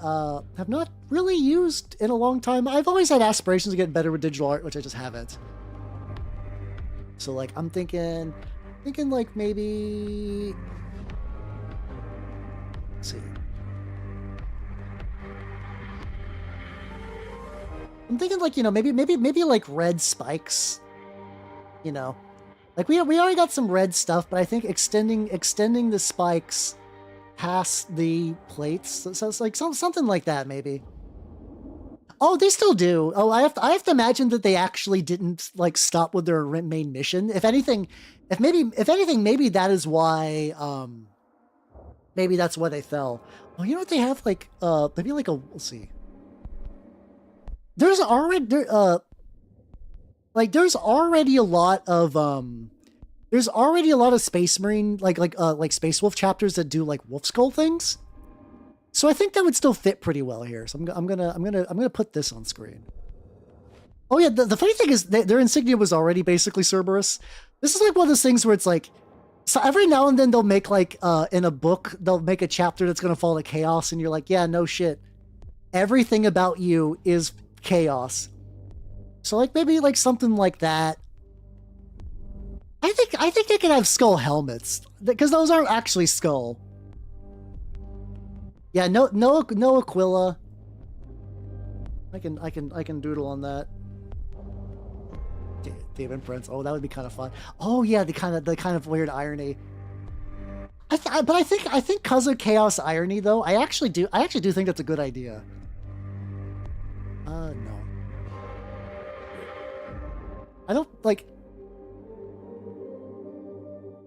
have not really used in a long time. I've always had aspirations to get better with digital art, which I just haven't. So like I'm thinking like maybe, let's see. I'm thinking like, you know, maybe like red spikes, you know, like we already got some red stuff, but I think extending the spikes past the plates, so it's like something like that maybe. Oh, they still do. Oh, I have to imagine that they actually didn't like stop with their main mission. If anything, maybe that is why. Maybe that's why they fell. Oh, you know what they have like? Maybe like a. Let's see. There's already there's already a lot of Space Marine like Space Wolf chapters that do like wolf skull things. So I think that would still fit pretty well here. So I'm gonna put this on screen. Oh yeah, the funny thing is their insignia was already basically Cerberus. This is like one of those things where it's like, so every now and then they'll make like in a book they'll make a chapter that's gonna fall to chaos, and you're like, yeah, no shit, everything about you is chaos. So like maybe like something like that. I think they could have skull helmets because those aren't actually skull. Yeah, no Aquila. I can doodle on that. David Prince. Oh, that would be kind of fun. Oh yeah, the kind of weird irony. But I think because of chaos irony though, I actually do think that's a good idea. No. I don't like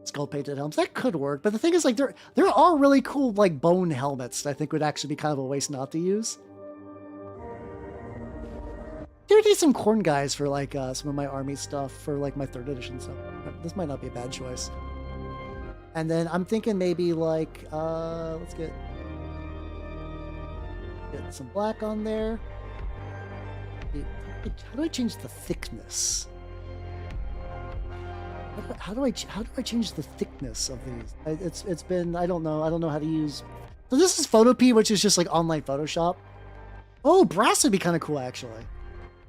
skull painted helmets. That could work, but the thing is, like, there are really cool like bone helmets that I think would actually be kind of a waste not to use. There would be some corn guys for like some of my army stuff for like my 3rd edition stuff. This might not be a bad choice. And then I'm thinking maybe like let's get some black on there. How do I change the thickness? How do I change the thickness of these? It's been I don't know how to use. So this is Photopea, which is just like online Photoshop. Oh, brass would be kind of cool actually.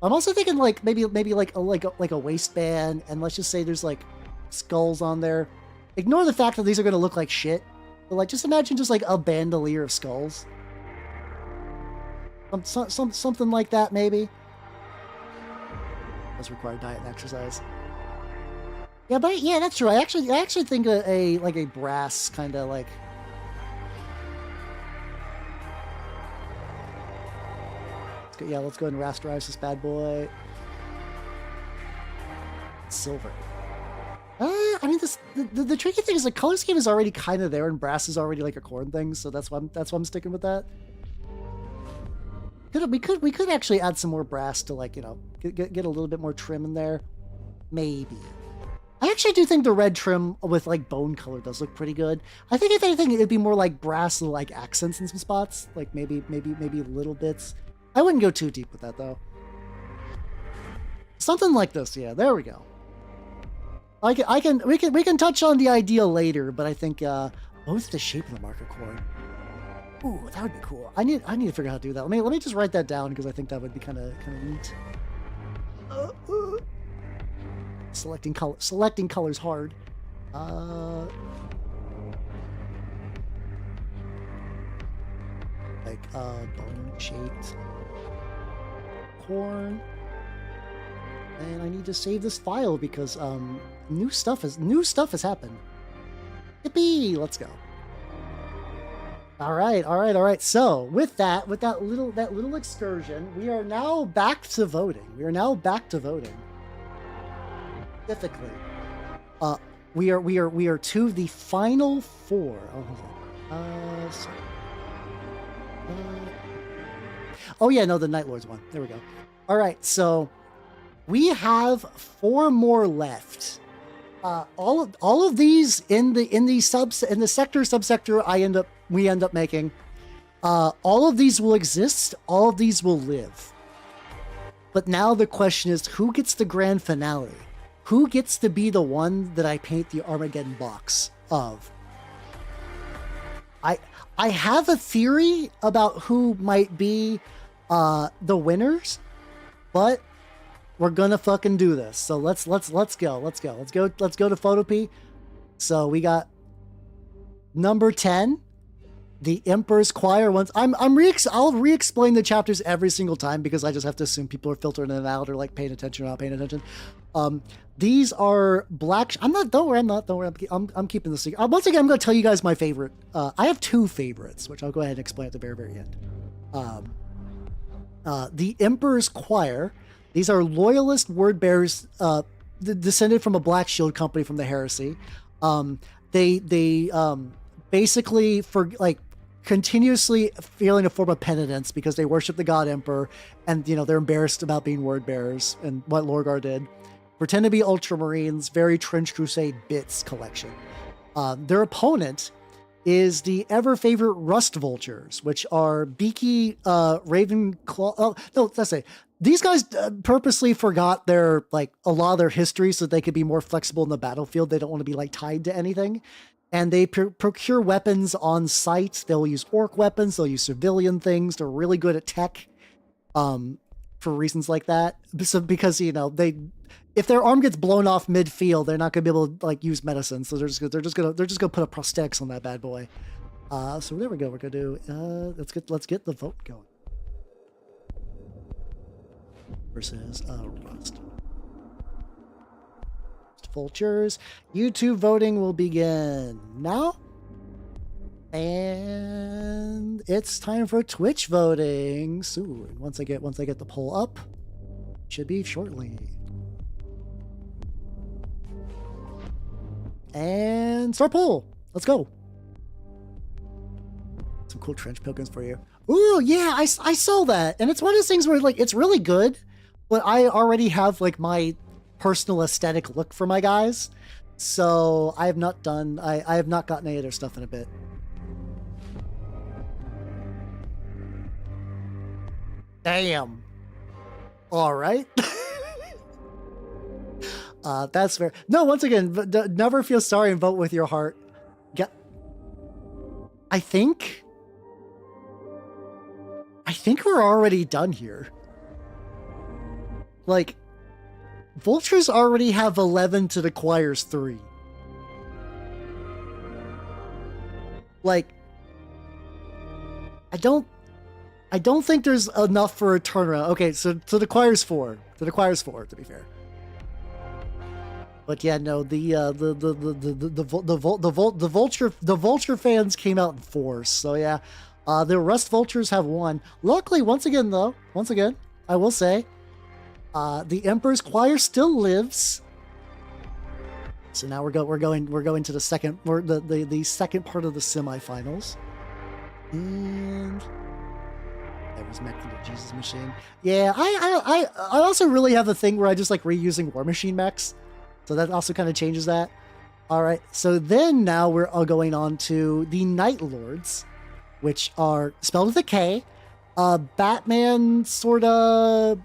I'm also thinking like maybe like a waistband, and let's just say there's like skulls on there. Ignore the fact that these are gonna look like shit, but like just imagine just like a bandolier of skulls. Something like that maybe. Does require diet and exercise. Yeah, but yeah, that's true. I actually think a brass kind of like. Let's go ahead and rasterize this bad boy. Silver. I mean, the tricky thing is the color scheme is already kind of there, and brass is already like a corn thing, so that's why I'm sticking with that. We could actually add some more brass to like, you know, get a little bit more trim in there, maybe. I actually do think the red trim with like bone color does look pretty good. I think if anything, it'd be more like brass like accents in some spots, like maybe little bits. I wouldn't go too deep with that though. Something like this, yeah. There we go. We can touch on the idea later, but I think what's the shape of the marker corn? Ooh, that would be cool. I need to figure out how to do that. Let me just write that down because I think that would be kind of neat. Selecting colors hard. Like bone shaped corn. And I need to save this file because new stuff has happened. Yippee! Let's go. All right. So with that little excursion, we are now back to voting. Specifically, we are to the final 4. Oh, hold on. Sorry. Oh yeah, no, the Night Lords one. There we go. All right, so we have 4 more left. All of these in the subsector we end up making. All of these will exist. All of these will live. But now the question is, who gets the grand finale? Who gets to be the one that I paint the Armageddon box of? I have a theory about who might be the winners, but we're gonna fucking do this. So let's go to Photopea. So we got number 10, The Emperor's Choir ones. I'll re-explain the chapters every single time because I just have to assume people are filtering in and out or like paying attention or not paying attention. These are black. Don't worry. I'm keeping this secret. Once again, I'm going to tell you guys my favorite. I have two favorites, which I'll go ahead and explain at the very, very end. The Emperor's Choir. These are loyalist word bearers, descended from a black shield company from the heresy. They basically for like continuously feeling a form of penitence because they worship the god emperor, and they're embarrassed about being word bearers and what Lorgar did. Pretend to be ultramarines, very Trench Crusade bits collection. Their opponent is the ever favorite rust vultures, which are beaky Ravenclaw. Oh no, let's say these guys purposely forgot their a lot of their history so they could be more flexible in the battlefield. They don't want to be tied to anything. And they procure weapons on site. They'll use orc weapons. They'll use civilian things. They're really good at tech, for reasons like that. So because if their arm gets blown off mid-field, they're not gonna be able to use medicine. So they're just gonna put a prosthetics on that bad boy. So there we go. We're gonna do. Let's get the vote going. Versus Rust. Vultures. YouTube voting will begin now. And it's time for Twitch voting soon. Once I get the poll up, should be shortly. And start poll. Let's go. Some cool trench pilgrims for you. Ooh, yeah, I saw that. And it's one of those things where it's really good, but I already have my personal aesthetic look for my guys, so I have not gotten any of their stuff in a bit. Damn. All right. That's fair. No, once again, never feel sorry and vote with your heart. I think we're already done here. Vultures already have 11 to the choir's 3. I don't think there's enough for a turnaround. Okay, so the choir's 4. To be fair. But yeah, no, the vulture fans came out in force. So yeah, the rust vultures have won. Luckily, once again, I will say, the Emperor's Choir still lives. So now we're going to the second the second part of the semifinals. And that was Mech the Jesus Machine. Yeah, I also really have a thing where I just reusing War Machine mechs. So that also kind of changes that. All right, so then now we're all going on to the Night Lords, which are spelled with a K. Batman sort of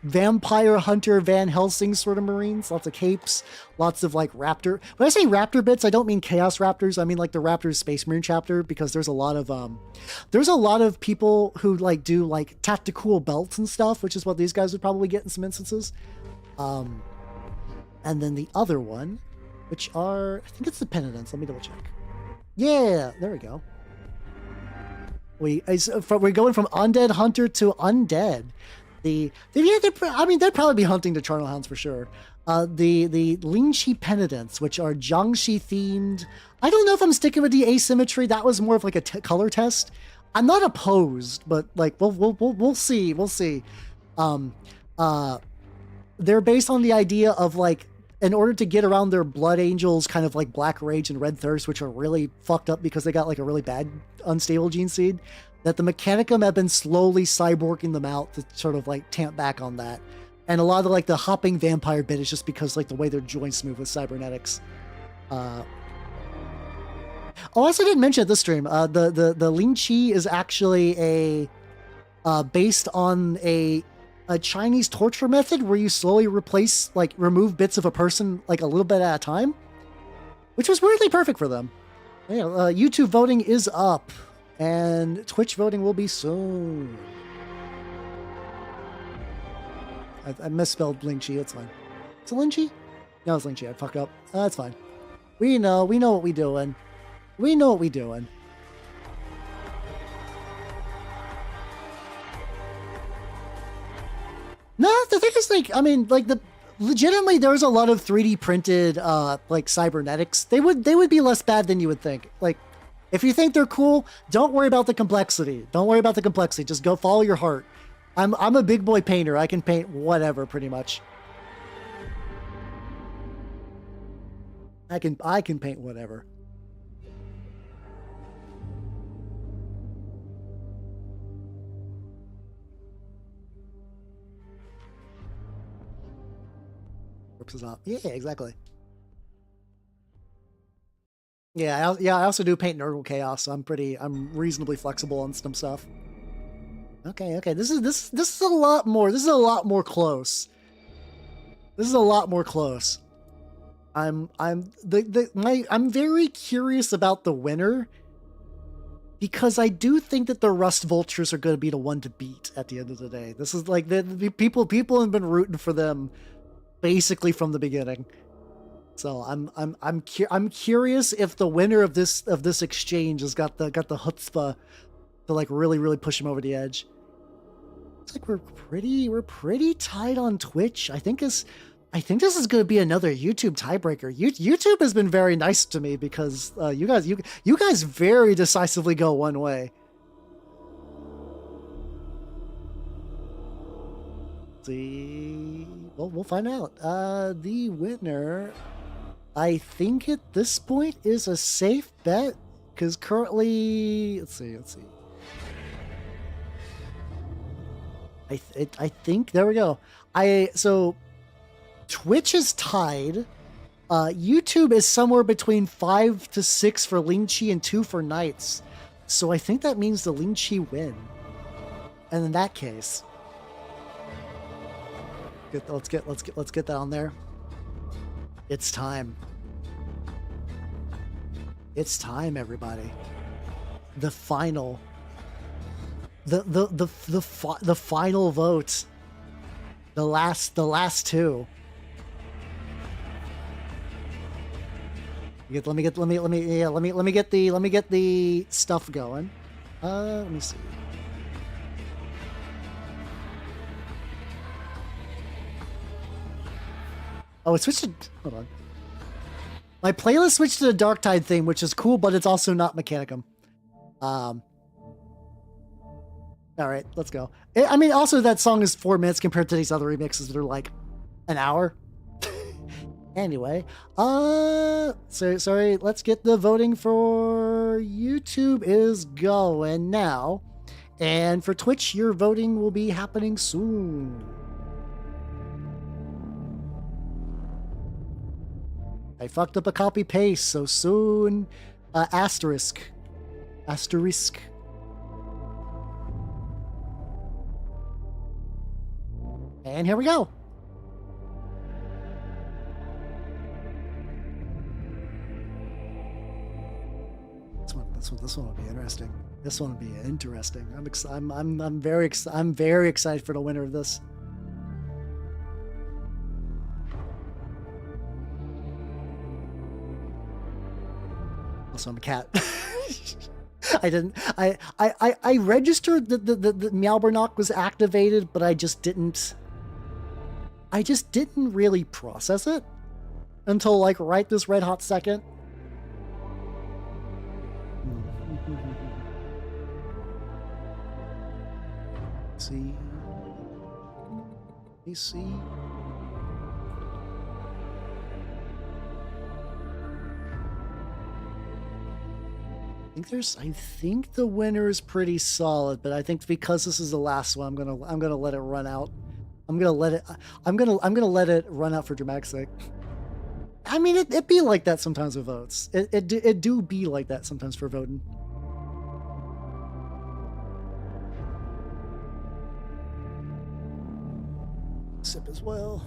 vampire hunter Van Helsing sort of marines. Lots of capes, lots of raptor. When I say raptor bits, I don't mean chaos raptors. I mean the Raptors Space Marine chapter, because there's a lot of people who do tactical belts and stuff, which is what these guys would probably get in some instances. And then the other one, which are, I think it's the penitents. Let me double check. Yeah, there we go. We're going from undead hunter to undead. They'd probably be hunting the charnel hounds for sure. The Lingxi penitents, which are Jiangxi themed. I don't know if I'm sticking with the asymmetry. That was more of a color test. I'm not opposed, but we'll see. We'll see. They're based on the idea of in order to get around their blood angels, kind of Black Rage and Red Thirst, which are really fucked up because they got a really bad unstable gene seed, that the Mechanicum have been slowly cyborging them out to sort of tamp back on that. And a lot of the hopping vampire bit is just because the way their joints move with cybernetics. Oh, I also didn't mention at this stream, the Lin Chi is actually based on a Chinese torture method where you slowly replace, remove bits of a person, a little bit at a time, which was weirdly perfect for them. Yeah, YouTube voting is up, and Twitch voting will be soon. I misspelled Lingxi. It's fine. It's a Lingxi? No, it's Lingxi. I fuck up. That's fine. We know what we doing. We know what we doing. the thing is, like, I mean, like, legitimately, there's a lot of 3D printed, like, cybernetics. They would be less bad than you would think. Like, if you think they're cool, don't worry about the complexity. Don't worry about the complexity. Just go follow your heart. I'm a big boy painter. I can paint whatever, pretty much. I can paint whatever. Is up. Yeah, exactly. Yeah, I also do paint Nerdle Chaos, so I'm reasonably flexible on some stuff. Okay. This is a lot more. This is a lot more close. This is a lot more close. I'm very curious about the winner, because I do think that the Rust Vultures are going to be the one to beat at the end of the day. This is like the people have been rooting for them basically from the beginning. So I'm curious if the winner of this exchange has got the chutzpah to like really push him over the edge. It's like we're pretty tight on Twitch. I think this is going to be another YouTube tiebreaker. YouTube has been very nice to me, because you guys very decisively go one way. See, well, we'll find out. The winner, I think at this point, is a safe bet, because currently, let's see. I think there we go. So Twitch is tied. YouTube is somewhere between 5 to 6 for Ling-Chi and 2 for Knights. So I think that means the Ling-Chi win. And in that case, let's get that on there. It's time. It's time, everybody. The final. The final vote. The last two. Let me get the stuff going. Let me see. Oh, it switched to, hold on. My playlist switched to the Dark Tide theme, which is cool, but it's also not Mechanicum. All right, let's go. I mean, also that song is 4 minutes compared to these other remixes that are like an hour. Anyway, sorry, let's get the voting for YouTube is going now. And for Twitch, your voting will be happening soon. I fucked up a copy paste, so soon. Asterisk. And here we go. This one will be interesting. This one will be interesting. I'm very excited for the winner of this. Also, I'm a cat. I registered that the Meowbernock was activated, but I just didn't really process it until like right this red hot second. See. I think the winner is pretty solid, but I think because this is the last one, I'm gonna let it run out. I'm gonna let it run out for dramatic sake. I mean, it be like that sometimes with votes. It do be like that sometimes for voting. Sip as well.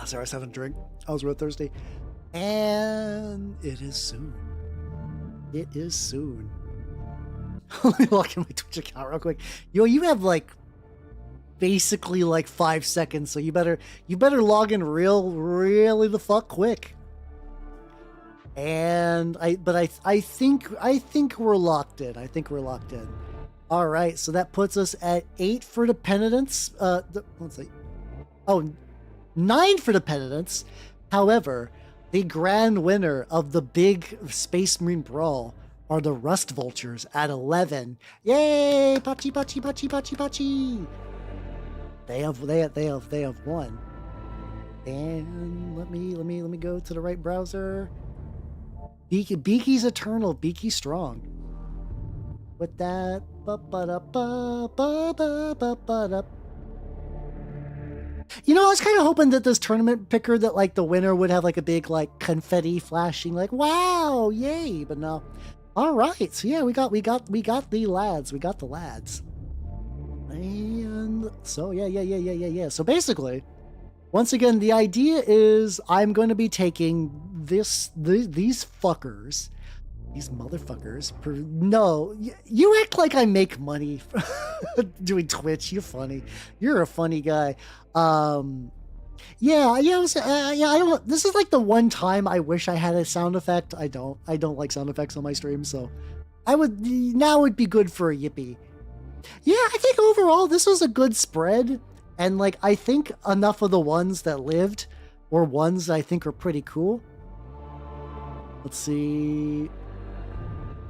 Sorry, I was having a drink. I was real thirsty. And it is soon. It is soon. Let me log in my Twitch account real quick. Yo, you have like basically like 5 seconds, so you better log in really the fuck quick. And I think we're locked in. I think we're locked in. All right, so that puts us at 8 for the penitence. Let's see. Oh, 9 for the penitence. However, the grand winner of the big Space Marine Brawl are the Rust Vultures at 11. Yay! Pachi, pachi, pachi, pachi, pachi. They have won. And let me go to the right browser. Beaky's eternal, Beaky strong. With that, you know, I was kind of hoping that this tournament picker, that like the winner would have like a big like confetti flashing, like wow, yay! But no. All right, so yeah, we got the lads, and so yeah. So basically, once again, the idea is I'm going to be taking these fuckers. These motherfuckers. No, you act like I make money doing Twitch. You're funny. You're a funny guy. I don't. This is like the one time I wish I had a sound effect. I don't like sound effects on my stream, so now would be good for a yippee. Yeah, I think overall this was a good spread, and like I think enough of the ones that lived were ones that I think are pretty cool. Let's see.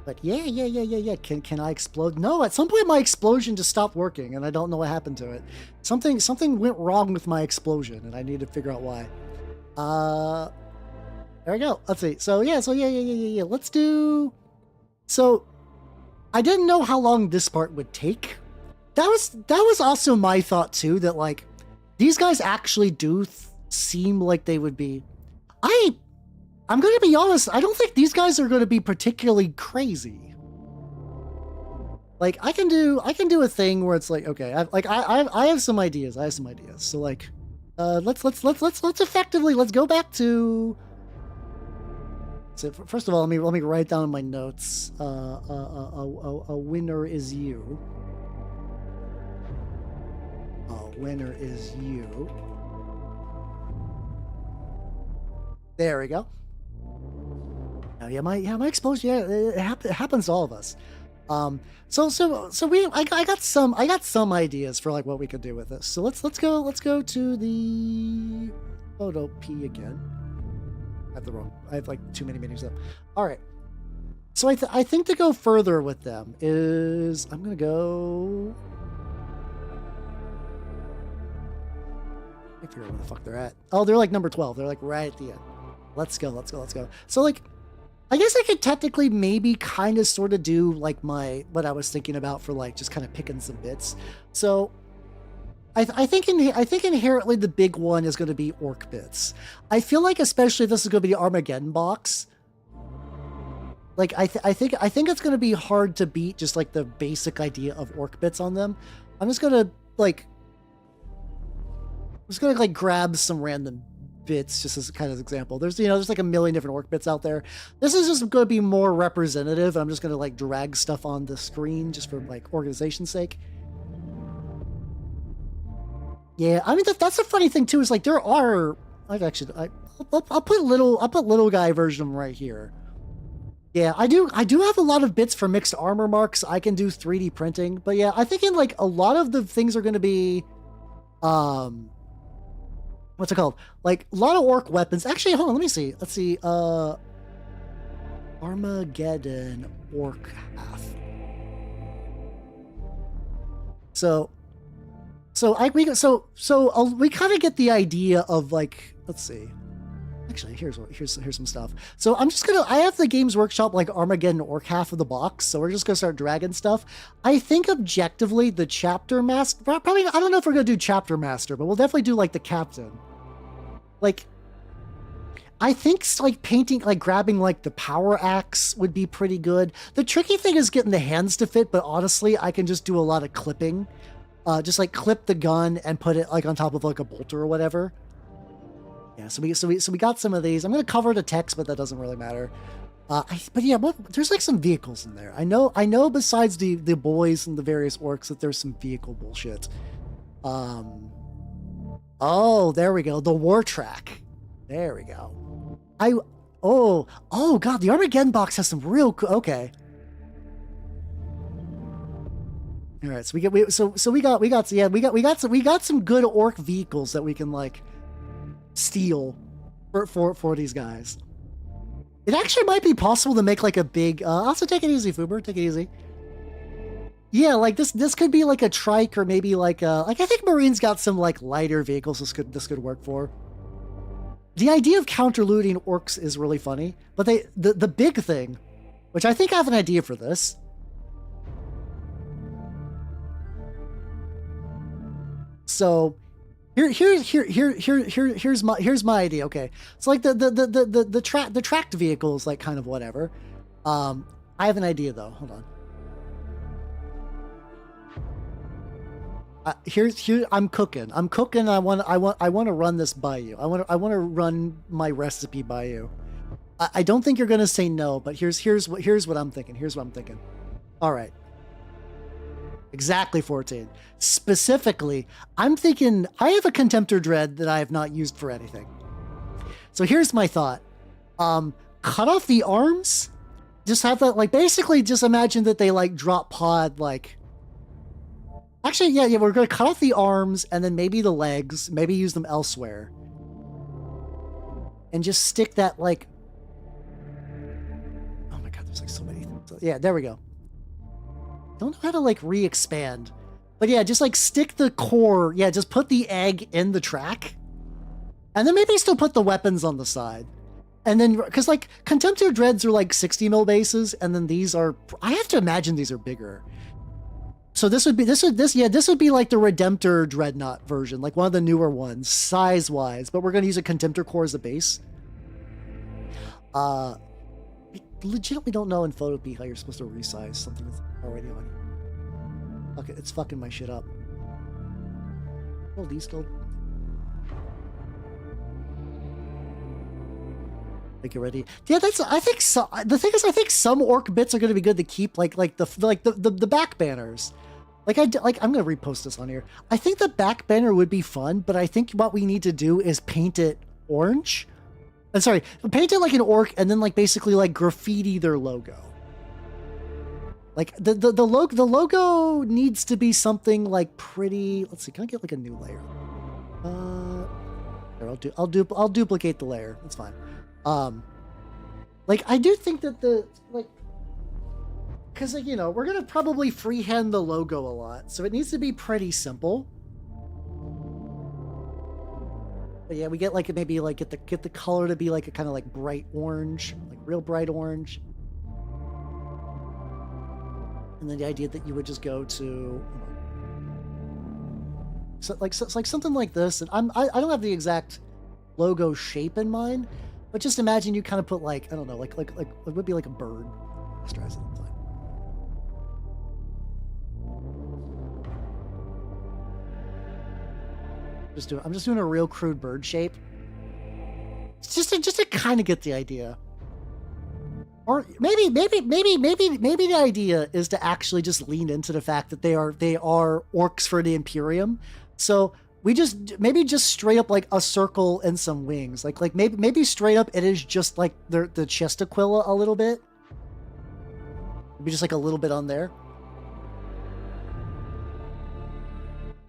But yeah. Can I explode? No, at some point my explosion just stopped working, and I don't know what happened to it. Something went wrong with my explosion, and I need to figure out why. There we go. Let's see. So yeah. Let's do. So, I didn't know how long this part would take. That was also my thought too. That like, these guys actually do seem like they would be. I'm going to be honest, I don't think these guys are going to be particularly crazy. Like, I can do a thing where it's like, okay, I have some ideas. So like, let's effectively, let's go back to. So first of all, let me write down in my notes. A winner is you. A winner is you. There we go. My explosion. Yeah, it happens to all of us. I got some ideas for like what we could do with this. So let's go to the photo P again. I have like too many menus up. All right. So I think to go further with them is I'm gonna go. I figure out where the fuck they're at. Oh, they're like number 12. They're like right at the end. Let's go. So like, I guess I could technically maybe kind of sort of do like what I was thinking about for like just kind of picking some bits. So I think inherently the big one is going to be orc bits. I feel like especially if this is going to be the Armageddon box. Like I think it's going to be hard to beat just like the basic idea of orc bits on them. I'm just going to like grab some random bits just as kind of example. There's like a million different orc bits out there. This is just going to be more representative. I'm just going to like drag stuff on the screen just for like organization's sake. Yeah, I mean that's a funny thing too. Is like there are. I'll put little guy version right here. Yeah, I do have a lot of bits for mixed armor marks. I can do 3D printing, but yeah, I think in like a lot of the things are going to be, what's it called? Like a lot of orc weapons. Actually, hold on, let me see. Let's see. Armageddon orc half. So we kind of get the idea of like, let's see. Actually, here's some stuff. So I have the Games Workshop like Armageddon orc half of the box, so we're just gonna start dragging stuff. I think objectively the chapter master, probably, I don't know if we're gonna do chapter master, but we'll definitely do like the captain. Like, I think like painting, like grabbing like the power axe would be pretty good. The tricky thing is getting the hands to fit, but honestly, I can just do a lot of clipping. Just like clip the gun and put it like on top of like a bolter or whatever. Yeah, so we got some of these. I'm gonna cover the text, but that doesn't really matter. But yeah, there's like some vehicles in there. I know. Besides the boys and the various orcs, that there's some vehicle bullshit. Oh, there we go. The war track. There we go. Oh god, the Armageddon box has some real okay. All right, so we got some good orc vehicles that we can like steal for these guys. It actually might be possible to make like a big. Also, take it easy, Fuber. Take it easy. Yeah, like this could be like a trike or maybe like I think Marine's got some like lighter vehicles this could work for. The idea of counter looting orcs is really funny, but the big thing, which I think I have an idea for this. So here's my idea. Okay, so like the tracked vehicles, like kind of whatever. I have an idea though. Hold on. I'm cooking. I want to run this by you. I want to run my recipe by you. I don't think you're gonna say no, but here's what I'm thinking. Here's what I'm thinking. All right. Exactly 14. Specifically, I'm thinking I have a Contemptor Dread that I have not used for anything. So here's my thought. Cut off the arms. Just have that, like, basically just imagine that they like drop pod like. Actually, yeah, we're gonna cut off the arms and then maybe the legs, maybe use them elsewhere. And just stick that like. Oh my god, there's like so many things. Yeah, there we go. Don't know how to like re-expand, but yeah, just like stick the core. Yeah, just put the egg in the track, and then maybe still put the weapons on the side, and then because like Contemptor Dreads are like 60 mil bases, and then these are. I have to imagine these are bigger. So this would be like the Redemptor Dreadnought version, like one of the newer ones, size wise. But we're gonna use a Contemptor core as a base. I legitimately don't know in Photopea how you're supposed to resize something that's already on. Okay, it's fucking my shit up. Oh, these still. Make it ready. Yeah, that's. I think so. The thing is, I think some orc bits are going to be good to keep, like the back banners. I'm gonna repost this on here. I think the back banner would be fun, but I think what we need to do is paint it orange. I'm sorry, paint it like an orc, and then like basically like graffiti their logo. Like the logo needs to be something like pretty. Let's see, can I get like a new layer? Here, I'll duplicate the layer. That's fine. Like I do think that because like, you know, we're gonna probably freehand the logo a lot, so it needs to be pretty simple. But yeah, we get like maybe like get the color to be like a kind of like bright orange, like real bright orange. And then the idea that you would just go to, so like something like this. And I don't have the exact logo shape in mind, but just imagine you kind of put like, I don't know, like it would be like a bird. Let's try something. I'm just doing a real crude bird shape. Just to kind of get the idea. Or maybe the idea is to actually just lean into the fact that they are orcs for the Imperium. So we just straight up like a circle and some wings. Like maybe straight up it is just like the chest aquila a little bit. Maybe just like a little bit on there.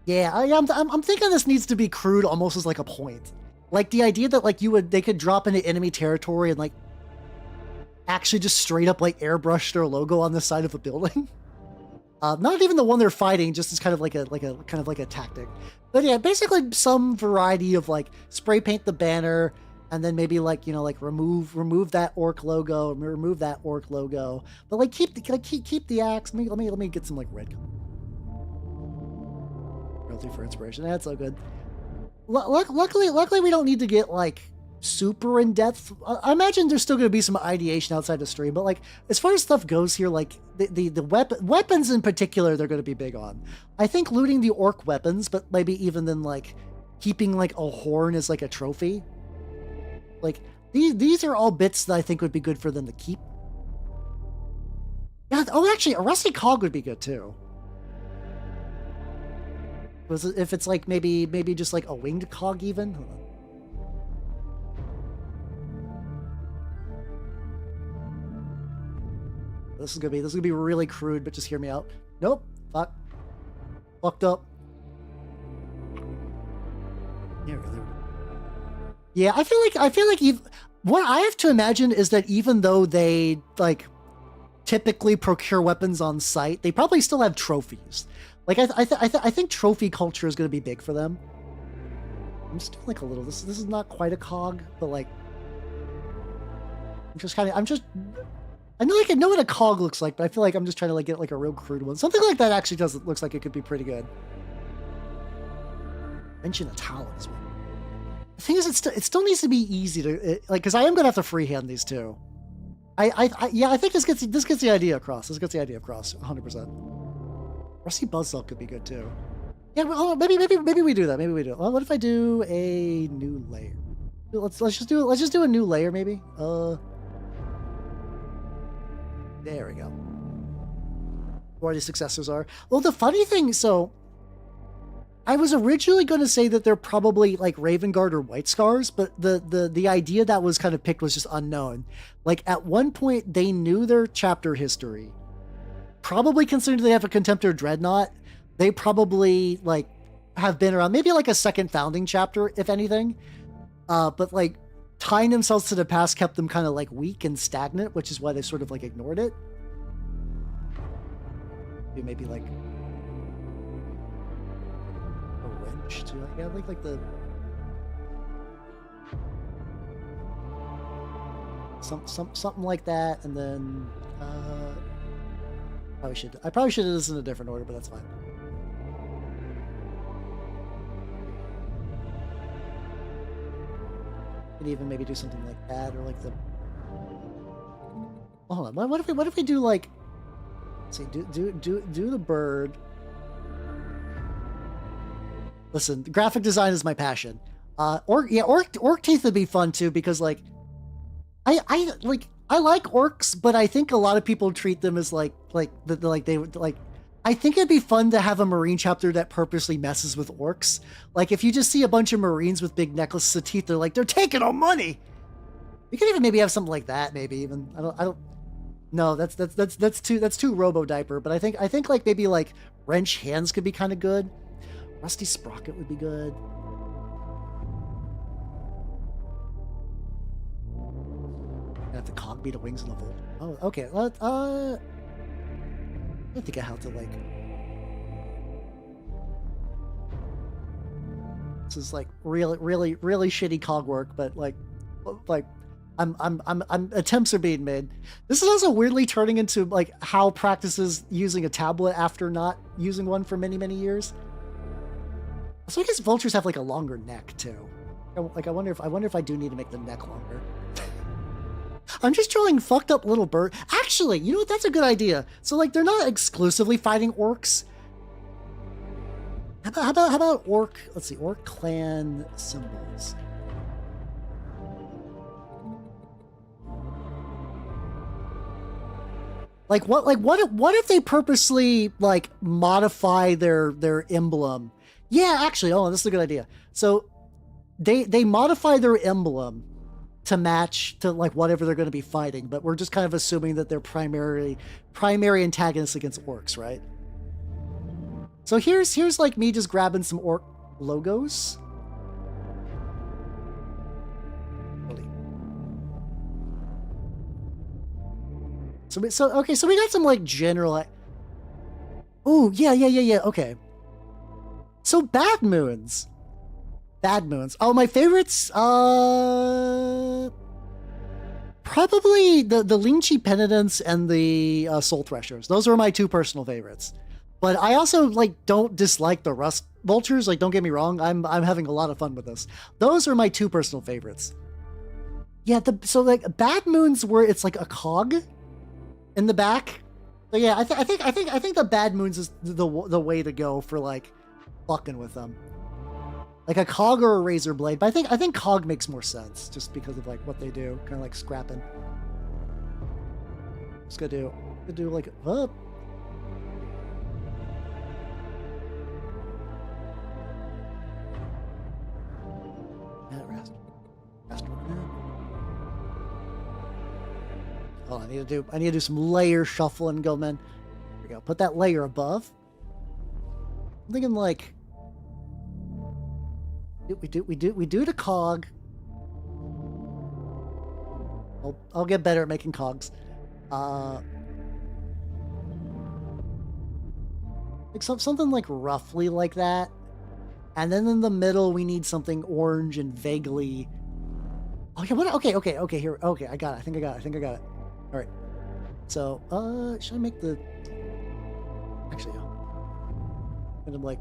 Yeah, I'm thinking this needs to be crude almost as like a point. Like the idea that like they could drop into enemy territory and like actually just straight up like airbrush their logo on the side of a building. Not even the one they're fighting, just as kind of like a tactic. But yeah, basically some variety of like spray paint the banner and then maybe like, you know, like remove that orc logo, remove that orc logo, but like keep the axe. Let me get some like red color. For inspiration. That's so good. Luckily, we don't need to get like super in depth. I imagine there's still going to be some ideation outside the stream, but like as far as stuff goes here, like the weapons in particular, they're going to be big on. I think looting the orc weapons, but maybe even then like keeping like a horn as like a trophy. Like these are all bits that I think would be good for them to keep. Yeah. Oh, actually, a rusty cog would be good too. If it's like maybe just like a winged cog even. Hold on. This is gonna be really crude, but just hear me out. Nope. Fuck. Fucked up. Yeah, really. Yeah, I feel like what I have to imagine is that even though they like typically procure weapons on site, they probably still have trophies. Like I think trophy culture is going to be big for them. I'm just doing like a little. This is not quite a cog, but like I know what a cog looks like, but I feel like I'm just trying to like get like a real crude one. Something like that actually looks like it could be pretty good. Mention a talent as well. The thing is, it still needs to be easy to like, because I am gonna have to freehand these two. I think this gets the idea across. This gets the idea across 100%. Rusty Buzzsaw could be good too. Yeah, well, maybe we do that. Maybe we do it. Well, what if I do a new layer? Let's just do a new layer maybe. There we go. Where the successors are. Well, the funny thing, so I was originally going to say that they're probably like Raven Guard or White Scars, but the idea that was kind of picked was just unknown. Like at one point they knew their chapter history. Probably considering they have a Contemptor Dreadnought, they probably like have been around maybe like a second founding chapter, if anything. But like tying themselves to the past kept them kind of like weak and stagnant, which is why they sort of like ignored it. Maybe like a wrench too. Yeah, like the something like that, and then I probably should have this in a different order, but that's fine. Could even maybe do something like that, or like the. Oh, hold on. What if we do like? Let's see. Do the bird. Listen, graphic design is my passion. Orc teeth would be fun too, because like, I like orcs, but I think a lot of people treat them as like they would like. I think it'd be fun to have a Marine chapter that purposely messes with orcs. Like if you just see a bunch of Marines with big necklaces of teeth, they're taking our money. You could even maybe have something like that. Maybe even I don't. No, that's too Robo Diaper. But I think like maybe like wrench hands could be kind of good. Rusty Sprocket would be good. Have the cog be the wings and the volt. Oh, okay. I think I have to like. This is like really shitty cog work, but like I'm attempts are being made. This is also weirdly turning into like how practices using a tablet after not using one for many years. So I guess vultures have like a longer neck too. Like I wonder if I do need to make the neck longer. I'm just drawing fucked up little bird. Actually, you know what? That's a good idea. So like they're not exclusively fighting orcs. How about orc? Let's see, orc clan symbols. What if they purposely like modify their emblem? Yeah, actually, oh, this is a good idea. So they modify their emblem to match to like whatever they're going to be fighting, but we're just kind of assuming that they're primary antagonists against orcs, right? So here's like me just grabbing some orc logos. So we got some like general. Oh yeah. Okay. So bad moons. Oh, my favorites. Probably the Lingchi Penitents and the Soul Threshers. Those are my two personal favorites. But I also like don't dislike the Rust Vultures. Like, don't get me wrong. I'm having a lot of fun with this. Those are my two personal favorites. Yeah. So like bad moons where it's like a cog in the back. So yeah, I think the bad moons is the way to go for like fucking with them. Like a cog or a razor blade, but I think cog makes more sense just because of like what they do, kind of like scrapping. Just gonna do To do like Oh, I need to do some layer shuffling, Gilman. There we go. Put that layer above. I'm thinking like we do the cog. I'll get better at making cogs. Like something like roughly like that. And then in the middle we need something orange and vaguely. Okay, what? Okay, here. Okay, I got it. I think I got it. All right. So, should I make the... Actually, kind of like...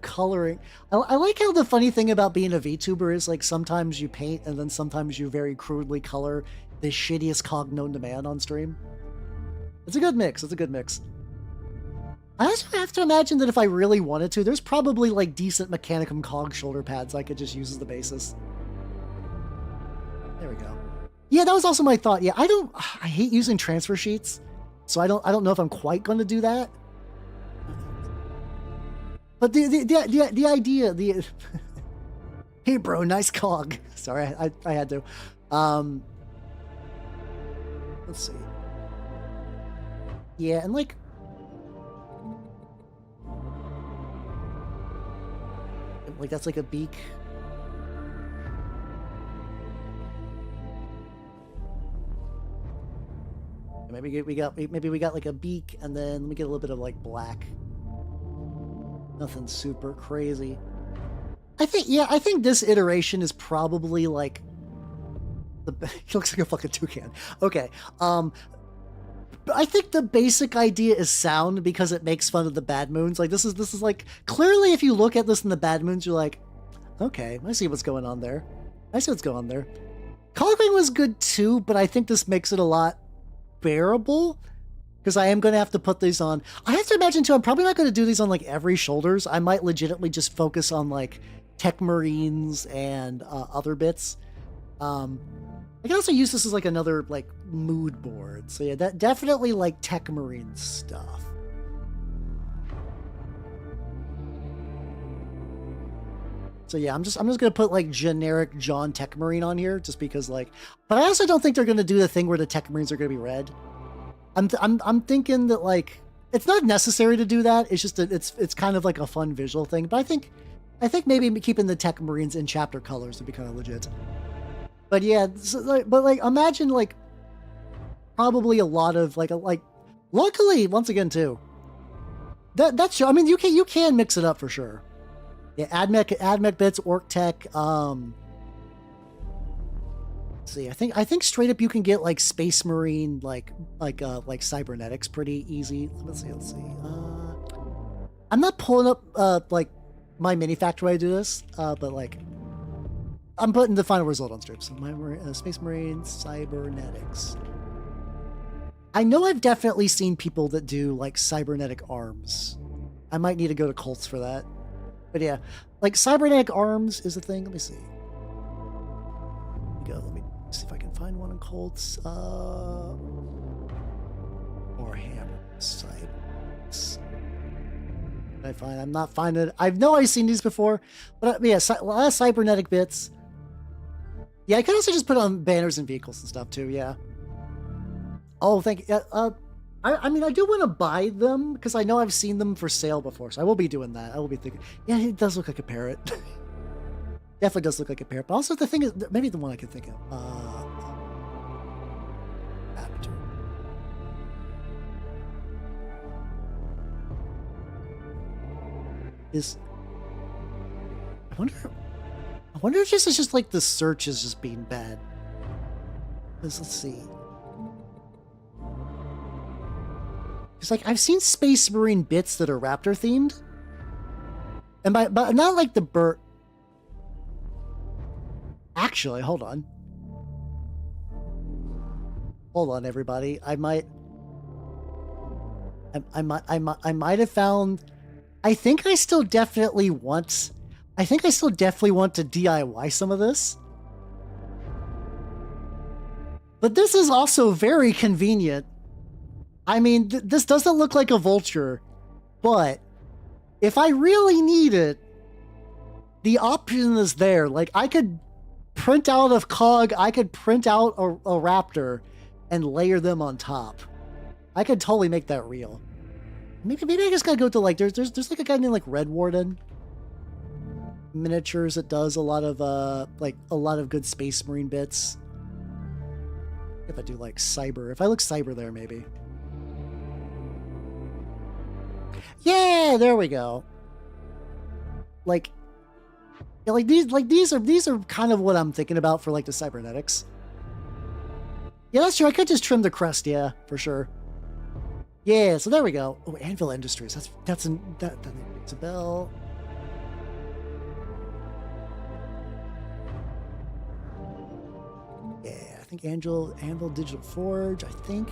Coloring. I like how the funny thing about being a VTuber is, like, sometimes you paint and then sometimes you very crudely color the shittiest cog known to man on stream. It's a good mix. I also have to imagine that if I really wanted to, there's probably, like, decent Mechanicum cog shoulder pads I could just use as the basis. There we go. Yeah, that was also my thought. Yeah, I hate using transfer sheets, so I don't know if I'm quite going to do that. But the idea, hey bro, nice cog. Sorry, I had to. Let's see. Yeah, and like that's like a beak. Maybe we got like a beak, and then let me get a little bit of like black. Nothing super crazy. I think this iteration is probably like he looks like a fucking toucan. Okay. I think the basic idea is sound because it makes fun of the bad moons. Like this is like clearly if you look at this in the bad moons, you're like, okay, I see what's going on there. Coloring was good too, but I think this makes it a lot bearable because I am going to have to put these on. I have to imagine too, I'm probably not going to do these on like every shoulders. I might legitimately just focus on like tech marines and other bits. I can also use this as like another like mood board. So yeah, that definitely like tech marine stuff. So yeah, I'm just gonna put like generic John Tech Marine on here just because like, but I also don't think they're gonna do the thing where the Tech Marines are gonna be red. I'm thinking that like it's not necessary to do that. It's just it's kind of like a fun visual thing. But I think maybe keeping the Tech Marines in chapter colors would be kind of legit. But yeah, so like imagine like probably a lot of like luckily once again too. That's I mean you can mix it up for sure. Yeah, AdMech bits, Orc Tech. Let's see, I think straight up you can get like Space Marine, like cybernetics pretty easy. Let's see. I'm not pulling up like my mini factor when I do this, but like I'm putting the final result on strips. My Space Marine cybernetics. I know I've definitely seen people that do like cybernetic arms. I might need to go to cults for that. But yeah, like cybernetic arms is a thing. Let me see. Let me see if I can find one in cults. Or hammer cybernetics. I find I'm not finding it. I know I've seen these before, but yeah, a lot of cybernetic bits. Yeah, I could also just put on banners and vehicles and stuff too. Yeah. Oh, thank you. I mean, I do want to buy them because I know I've seen them for sale before, so I will be doing that. I will be thinking, yeah, it does look like a parrot. Definitely does look like a parrot. But also the thing is, maybe the one I can think of. Aperture. I wonder if this is just like the search is just being bad. Let's see. It's like I've seen Space Marine bits that are raptor themed, and but not like the bird. Actually, hold on, everybody. I might have found. I think I still definitely want to DIY some of this. But this is also very convenient. I mean, this doesn't look like a vulture, but if I really need it, the option is there. Like, I could print out a cog, I could print out a raptor and layer them on top. I could totally make that real. Maybe I just gotta go to like, there's like a guy named like Red Warden Miniatures that does a lot of good Space Marine bits. If I do like cyber, if I look cyber there, maybe. Yeah, there we go. Like these are kind of what I'm thinking about for like the cybernetics. Yeah, that's true. I could just trim the crest, yeah, for sure. Yeah, so there we go. Oh, Anvil Industries. That rings a bell. Yeah, I think Anvil Digital Forge. I think.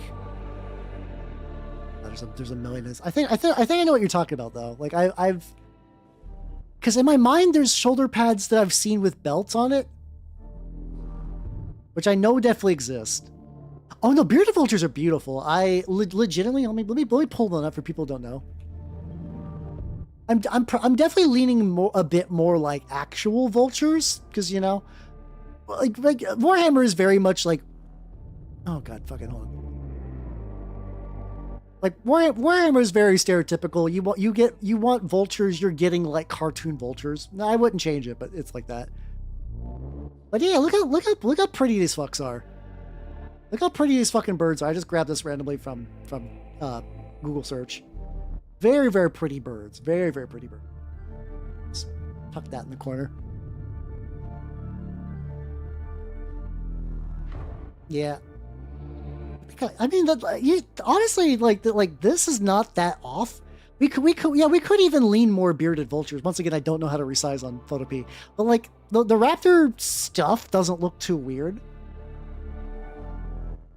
Oh, there's a million. I think I know what you're talking about though. Like I've, because in my mind there's shoulder pads that I've seen with belts on it, which I know definitely exist. Oh no, bearded vultures are beautiful. I legitimately let me pull one up for people who don't know. I'm definitely leaning a bit more like actual vultures because, you know, like Warhammer is very much like, oh god, fucking hold on. Like Warhammer is very stereotypical. You want vultures, you're getting like cartoon vultures. No, I wouldn't change it, but it's like that. But yeah, look how pretty these fucks are. Look how pretty these fucking birds are. I just grabbed this randomly from Google search. Very, very pretty birds. Very, very pretty birds. Just tuck that in the corner. Yeah. I mean, honestly, like this is not that off. We could even lean more bearded vultures. Once again, I don't know how to resize on Photopea, but like the raptor stuff doesn't look too weird.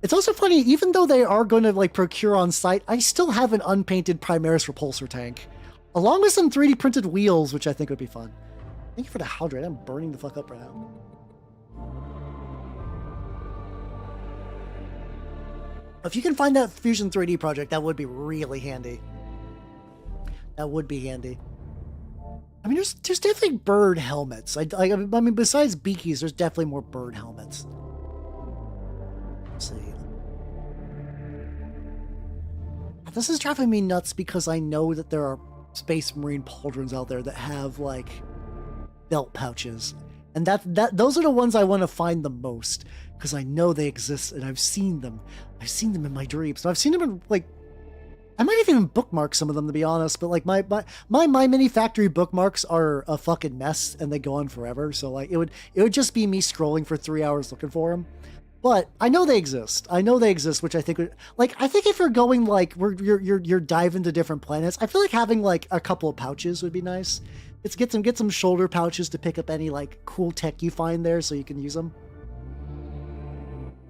It's also funny, even though they are going to like procure on site, I still have an unpainted Primaris repulsor tank, along with some 3D printed wheels, which I think would be fun. Thank you for the hydrate. I'm burning the fuck up right now. If you can find that Fusion 3D project, that would be really handy. That would be handy. I mean, there's definitely bird helmets. I mean, besides beakies, there's definitely more bird helmets. Let's see. This is driving me nuts because I know that there are Space Marine pauldrons out there that have like belt pouches, and those are the ones I want to find the most because I know they exist and I've seen them. I've seen them in my dreams. So I've seen them in like, I might even bookmark some of them to be honest. But like my mini factory bookmarks are a fucking mess and they go on forever. So like it would just be me scrolling for 3 hours looking for them. But I know they exist. I know they exist, which I think would, like, I think if you're going like you're diving to different planets, I feel like having like a couple of pouches would be nice. It's get some shoulder pouches to pick up any like cool tech you find there, so you can use them.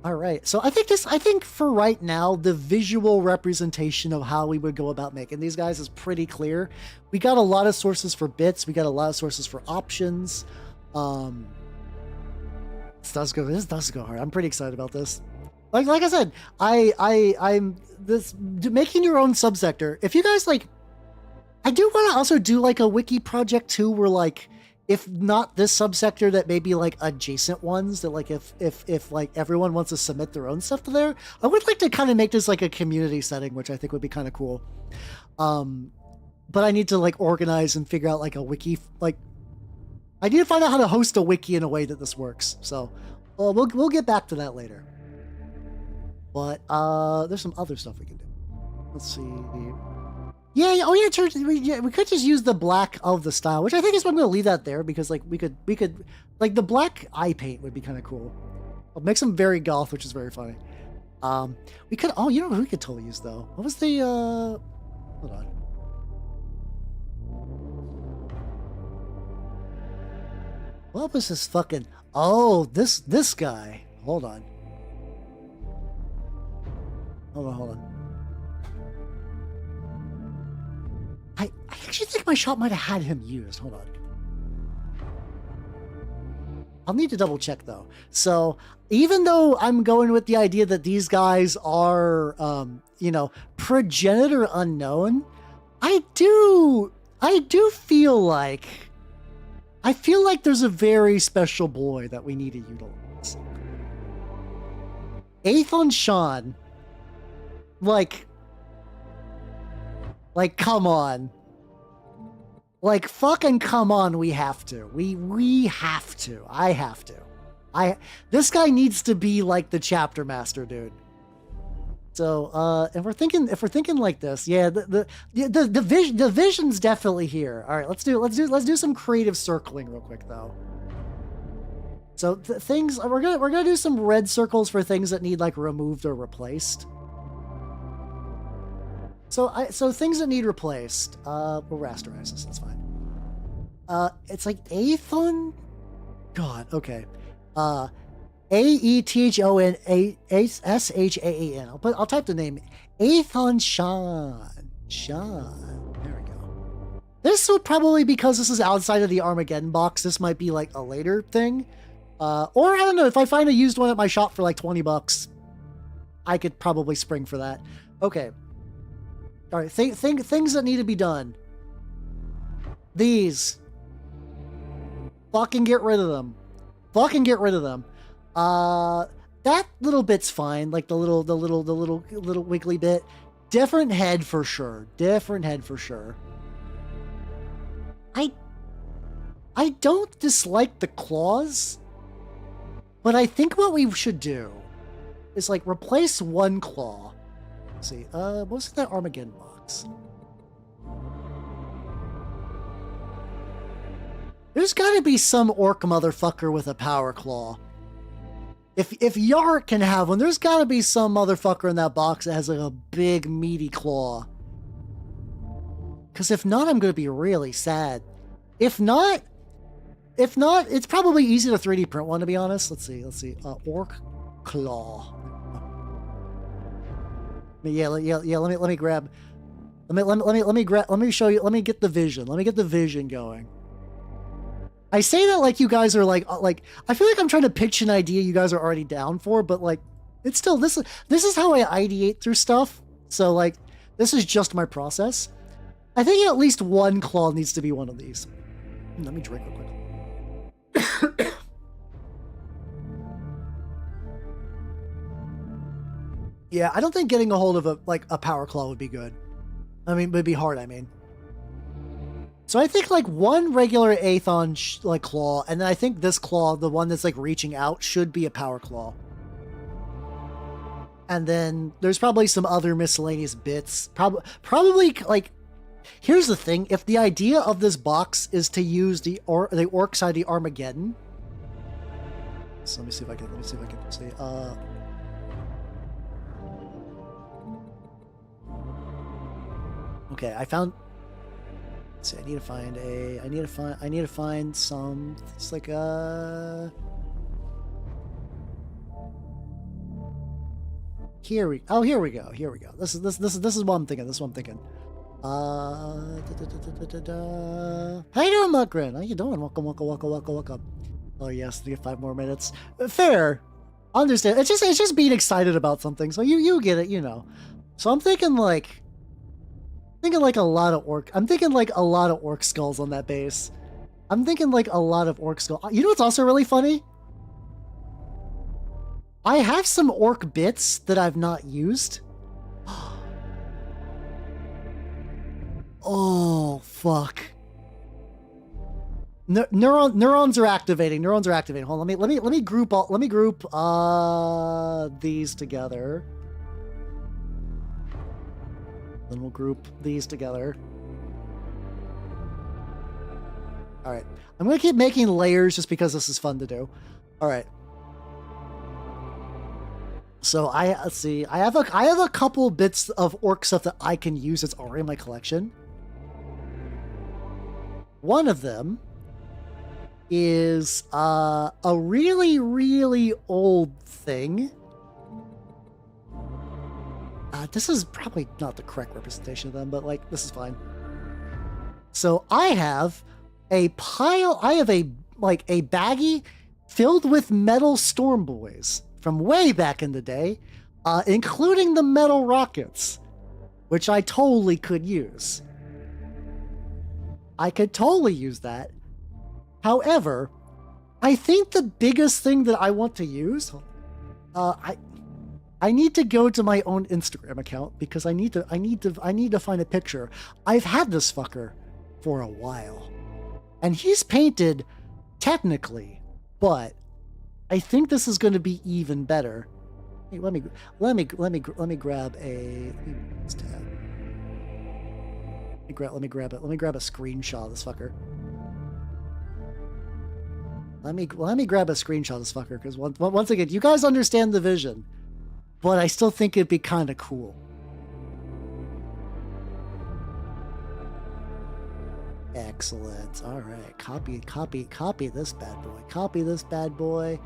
All right, so I think for right now the visual representation of how we would go about making these guys is pretty clear. We got a lot of sources for bits. We got a lot of sources for options. This does go hard. I'm pretty excited about this. Like I said, I'm making your own subsector. If you guys like, I do want to also do like a wiki project too, where like, if not this subsector, that maybe like adjacent ones that like if like everyone wants to submit their own stuff to there, I would like to kind of make this like a community setting, which I think would be kind of cool. But I need to like organize and figure out like a wiki, like I need to find out how to host a wiki in a way that this works. So we'll get back to that later. But there's some other stuff we can do. Let's see. Yeah, oh yeah, we could just use the black of the style, which I think is what I'm going to leave that there because like we could like the black eye paint would be kind of cool. I'll make some very goth, which is very funny. We could, oh, you know who we could totally use though? What was the hold on. What was this fucking, oh, this guy. Hold on. Hold on. I actually think my shop might have had him used. Hold on. I'll need to double check though. So even though I'm going with the idea that these guys are, you know, progenitor unknown, I do feel like there's a very special boy that we need to utilize. Aethon Sean, like, come on. Like, fucking come on, we have to. We have to. I have to. This guy needs to be like the chapter master, dude. So, if we're thinking like this, yeah, the vision's definitely here. All right, let's do some creative circling real quick though. So things we're gonna do some red circles for things that need like removed or replaced. So things that need replaced, we'll rasterize this. That's fine. It's like Aethon. God, okay. Aethon I'll type the name. Aethon Sean. There we go. This would probably, because this is outside of the Armageddon box, this might be like a later thing. Or I don't know, if I find a used one at my shop for like $20, I could probably spring for that. Okay. All right, things that need to be done. These. Fucking get rid of them. Fucking get rid of them. That little bit's fine. Like the little wiggly bit. Different head for sure. Different head for sure. I don't dislike the claws, but I think what we should do is like replace one claw. Let's see. What's that Armageddon box? There's gotta be some orc motherfucker with a power claw. If Yark can have one, there's gotta be some motherfucker in that box that has like a big meaty claw. Because if not, I'm gonna be really sad. If not, it's probably easy to 3D print one, to be honest. Let's see. Orc claw. Yeah. Let me grab. Let me show you. Let me get the vision. Let me get the vision going. I say that like you guys are like I feel like I'm trying to pitch an idea you guys are already down for, but like it's still this is how I ideate through stuff. So like this is just my process. I think at least one claw needs to be one of these. Let me drink real quick. Yeah, I don't think getting a hold of a power claw would be good. I mean, would be hard. I mean. So I think like one regular Aethon like claw, and then I think this claw, the one that's like reaching out, should be a power claw. And then there's probably some other miscellaneous bits. Probably like, here's the thing: if the idea of this box is to use the orc side of the Armageddon, so let me see if I can see. Okay, I found. See, I need to find some. It's like here we go. Here we go. This is what I'm thinking. How you doing, Mugrin? How you doing? Welcome. Oh yes, we get 5 more minutes. Fair. Understand. It's just being excited about something. So you get it, you know. So I'm thinking like a lot of orc. I'm thinking like a lot of orc skulls on that base. I'm thinking like a lot of orc skull. You know what's also really funny? I have some orc bits that I've not used. Oh fuck! Neurons are activating. Hold on, let me group these together. Then we'll group these together. All right, I'm gonna keep making layers just because this is fun to do. All right. So let's see. I have a couple bits of orc stuff that I can use that's already in my collection. One of them is a really, really old thing. This is probably not the correct representation of them, but like this is fine. So I have a pile. I have a baggie filled with metal storm boys from way back in the day, including the metal rockets, which I totally could use. I could totally use that. However, I think the biggest thing that I want to use, I need to go to my own Instagram account because I need to find a picture. I've had this fucker for a while, and he's painted technically, but I think this is going to be even better. Hey, let me grab a tab. Let me grab a screenshot of this fucker. Let me grab a screenshot of this fucker because once again, you guys understand the vision, but I still think it'd be kind of cool. Excellent. All right, copy this bad boy. Copy this bad boy.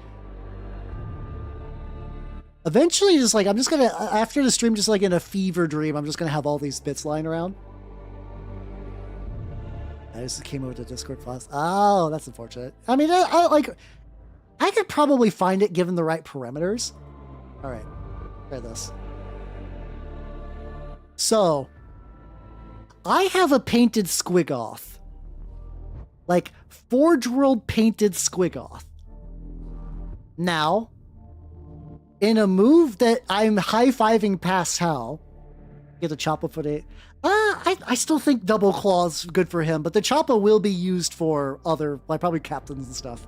Eventually, just like I'm just gonna after the stream, just like in a fever dream, I'm just gonna have all these bits lying around. I just came over to Discord class. Oh, that's unfortunate. I mean, I could probably find it given the right parameters. All right, try this. So, I have a painted Squigoth. Like, Forge World painted Squigoth. Now, in a move that I'm high-fiving past Hal, get a Choppa for it. I still think Double Claw's good for him, but the Choppa will be used for other, like probably captains and stuff.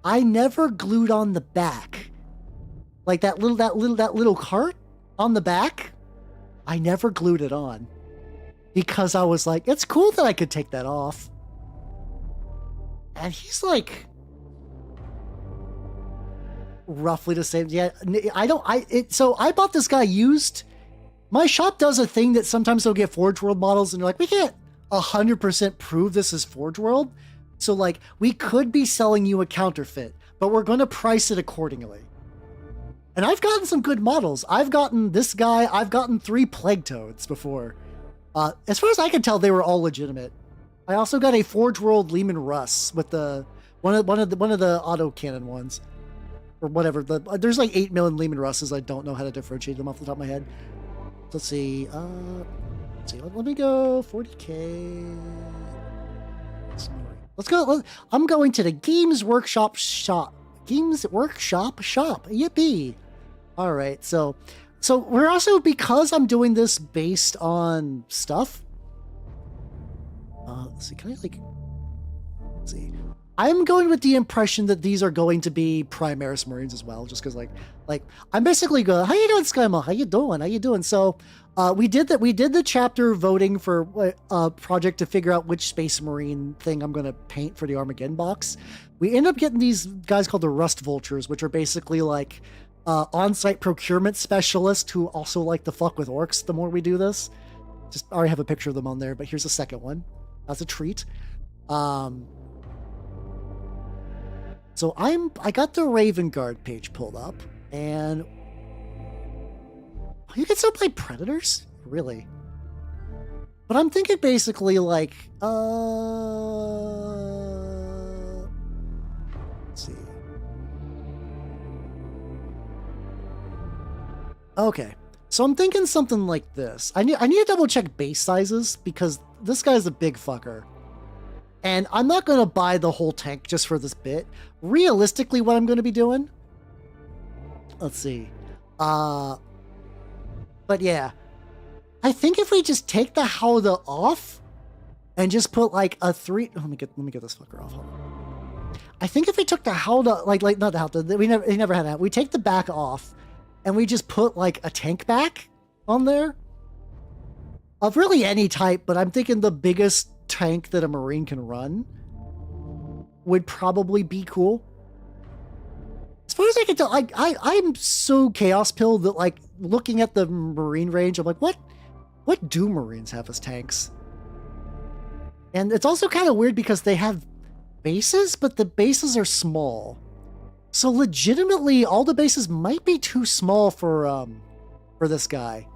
I never glued on the back, like that little cart on the back. I never glued it on because I was like, it's cool that I could take that off. And he's like roughly the same. Yeah, so I bought this guy used. My shop does a thing that sometimes they'll get Forge World models and they're like, we can't 100% prove this is Forge World. So like, we could be selling you a counterfeit, but we're going to price it accordingly. And I've gotten some good models. I've gotten this guy. I've gotten 3 Plague Toads before. As far as I can tell, they were all legitimate. I also got a Forge World Lehman Russ with the one of the autocannon ones, or whatever. There's like 8 million Lehman Russes. I don't know how to differentiate them off the top of my head. Let's see. Let me go 40K. Let's go. I'm going to the Games Workshop shop. Yippee! All right. So we're also, because I'm doing this based on stuff. Let's see. Can I let's see. I'm going with the impression that these are going to be Primaris Marines as well, just because like I'm basically going, how you doing, Skymo? How you doing? So we did the chapter voting for a project to figure out which Space Marine thing I'm going to paint for the Armageddon box. We end up getting these guys called the Rust Vultures, which are basically like on-site procurement specialists who also like to fuck with orcs the more we do this. Just I already have a picture of them on there, but here's a second one. That's a treat. So I got the Raven Guard page pulled up, and you can still play Predators? Really? But I'm thinking basically like, let's see. Okay, so I'm thinking something like this. I need to double check base sizes because this guy's a big fucker. And I'm not going to buy the whole tank just for this bit. Realistically, what I'm going to be doing... Let's see. But yeah. I think if we just take the Howdah off and just put like a 3... Let me get this fucker off. Hold on. I think if we took the Howdah... Like not the Howdah. He never had that. We take the back off and we just put like a tank back on there. Of really any type, but I'm thinking the biggest tank that a Marine can run would probably be cool. As far as I can tell, I'm so chaos pilled that like looking at the Marine range, I'm like, what do Marines have as tanks? And it's also kind of weird because they have bases, but the bases are small. So legitimately, all the bases might be too small for this guy.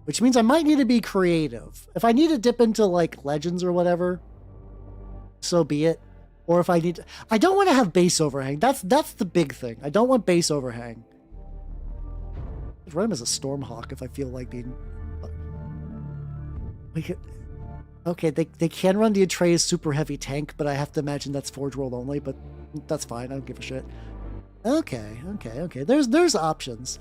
Which means I might need to be creative. If I need to dip into like Legends or whatever, so be it. Or if I need to, I don't want to have base overhang. That's the big thing. I don't want base overhang. I'd run him as a Stormhawk if I feel like being... We could... Okay, they can run the Atreus super heavy tank, but I have to imagine that's Forge World only, but that's fine. I don't give a shit. Okay. There's options.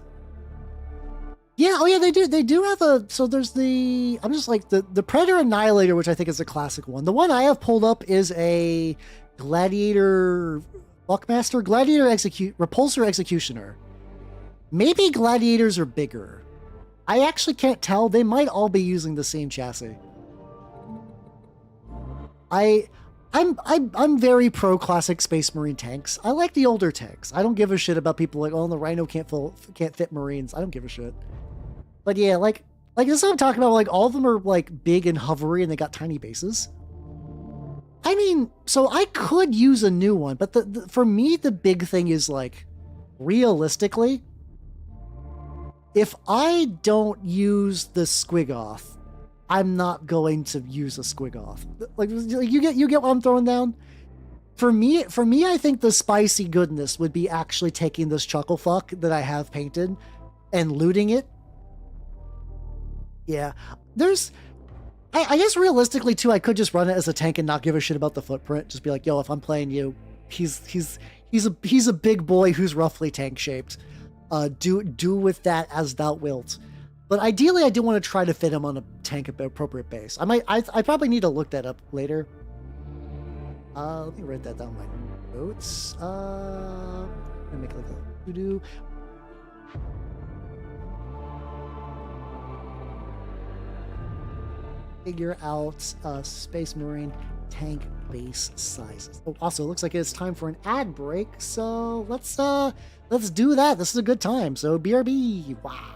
Yeah, oh yeah, they do have a... So there's the... I'm just like, the Predator Annihilator, which I think is a classic one. The one I have pulled up is a Gladiator... Buckmaster? Gladiator Repulsor Executioner. Maybe Gladiators are bigger. I actually can't tell. They might all be using the same chassis. I'm very pro classic Space Marine tanks. I like the older tanks. I don't give a shit about people like, oh, the Rhino can't fit Marines. I don't give a shit. But yeah, like this is what I'm talking about. Like, all of them are like big and hovery, and they got tiny bases. I mean, so I could use a new one, but for me, the big thing is like, realistically, if I don't use the Squigoth, I'm not going to use a Squigoth. Like, you get what I'm throwing down? For me, I think the spicy goodness would be actually taking this Chucklefuck that I have painted and looting it. Yeah, I guess realistically too, I could just run it as a tank and not give a shit about the footprint. Just be like, yo, if I'm playing you, he's a big boy who's roughly tank shaped. Do with that as thou wilt. But ideally, I do want to try to fit him on a tank appropriate base. I probably need to look that up later. Let me write that down in my notes. I'm gonna make like a to-do. Figure out Space Marine tank base sizes. Oh, also, it looks like it's time for an ad break, so let's do that. This is a good time. So BRB. Wow.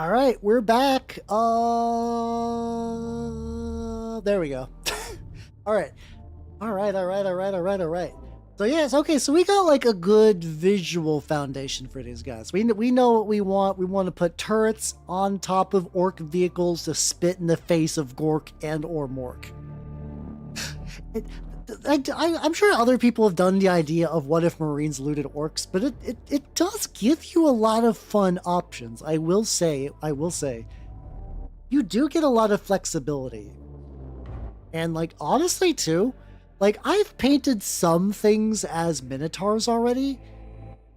All right, we're back. There we go. All right. All right. So yes, okay, so we got like a good visual foundation for these guys. We know what we want. We want to put turrets on top of orc vehicles to spit in the face of Gork and or Mork. I'm sure other people have done the idea of what if Marines looted orcs, but it does give you a lot of fun options. I will say, you do get a lot of flexibility. And like, honestly too, like I've painted some things as Minotaurs already,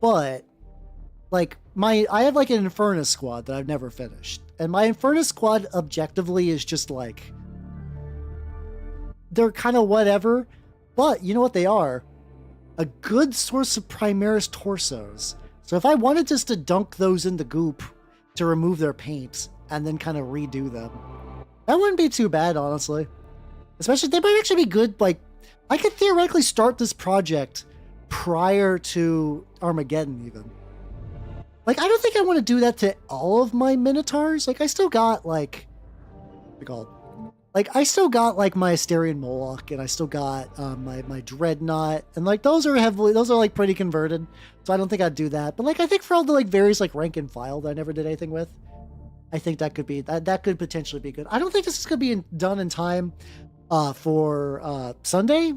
but like I have like an Infernus squad that I've never finished. And my Infernus squad objectively is just like, they're kind of whatever, but you know what they are? A good source of Primaris torsos. So if I wanted just to dunk those in the goop to remove their paint and then kind of redo them, that wouldn't be too bad, honestly. Especially, they might actually be good, like, I could theoretically start this project prior to Armageddon, even. Like, I don't think I want to do that to all of my Minotaurs. Like, I still got, like, what's it called? Like, I still got, like, my Asterian Moloch, and I still got my Dreadnought, and, like, those are, like, pretty converted, so I don't think I'd do that. But, like, I think for all the, like, various, like, rank and file that I never did anything with, I think that could be, that could potentially be good. I don't think this is going to be done in time for Sunday,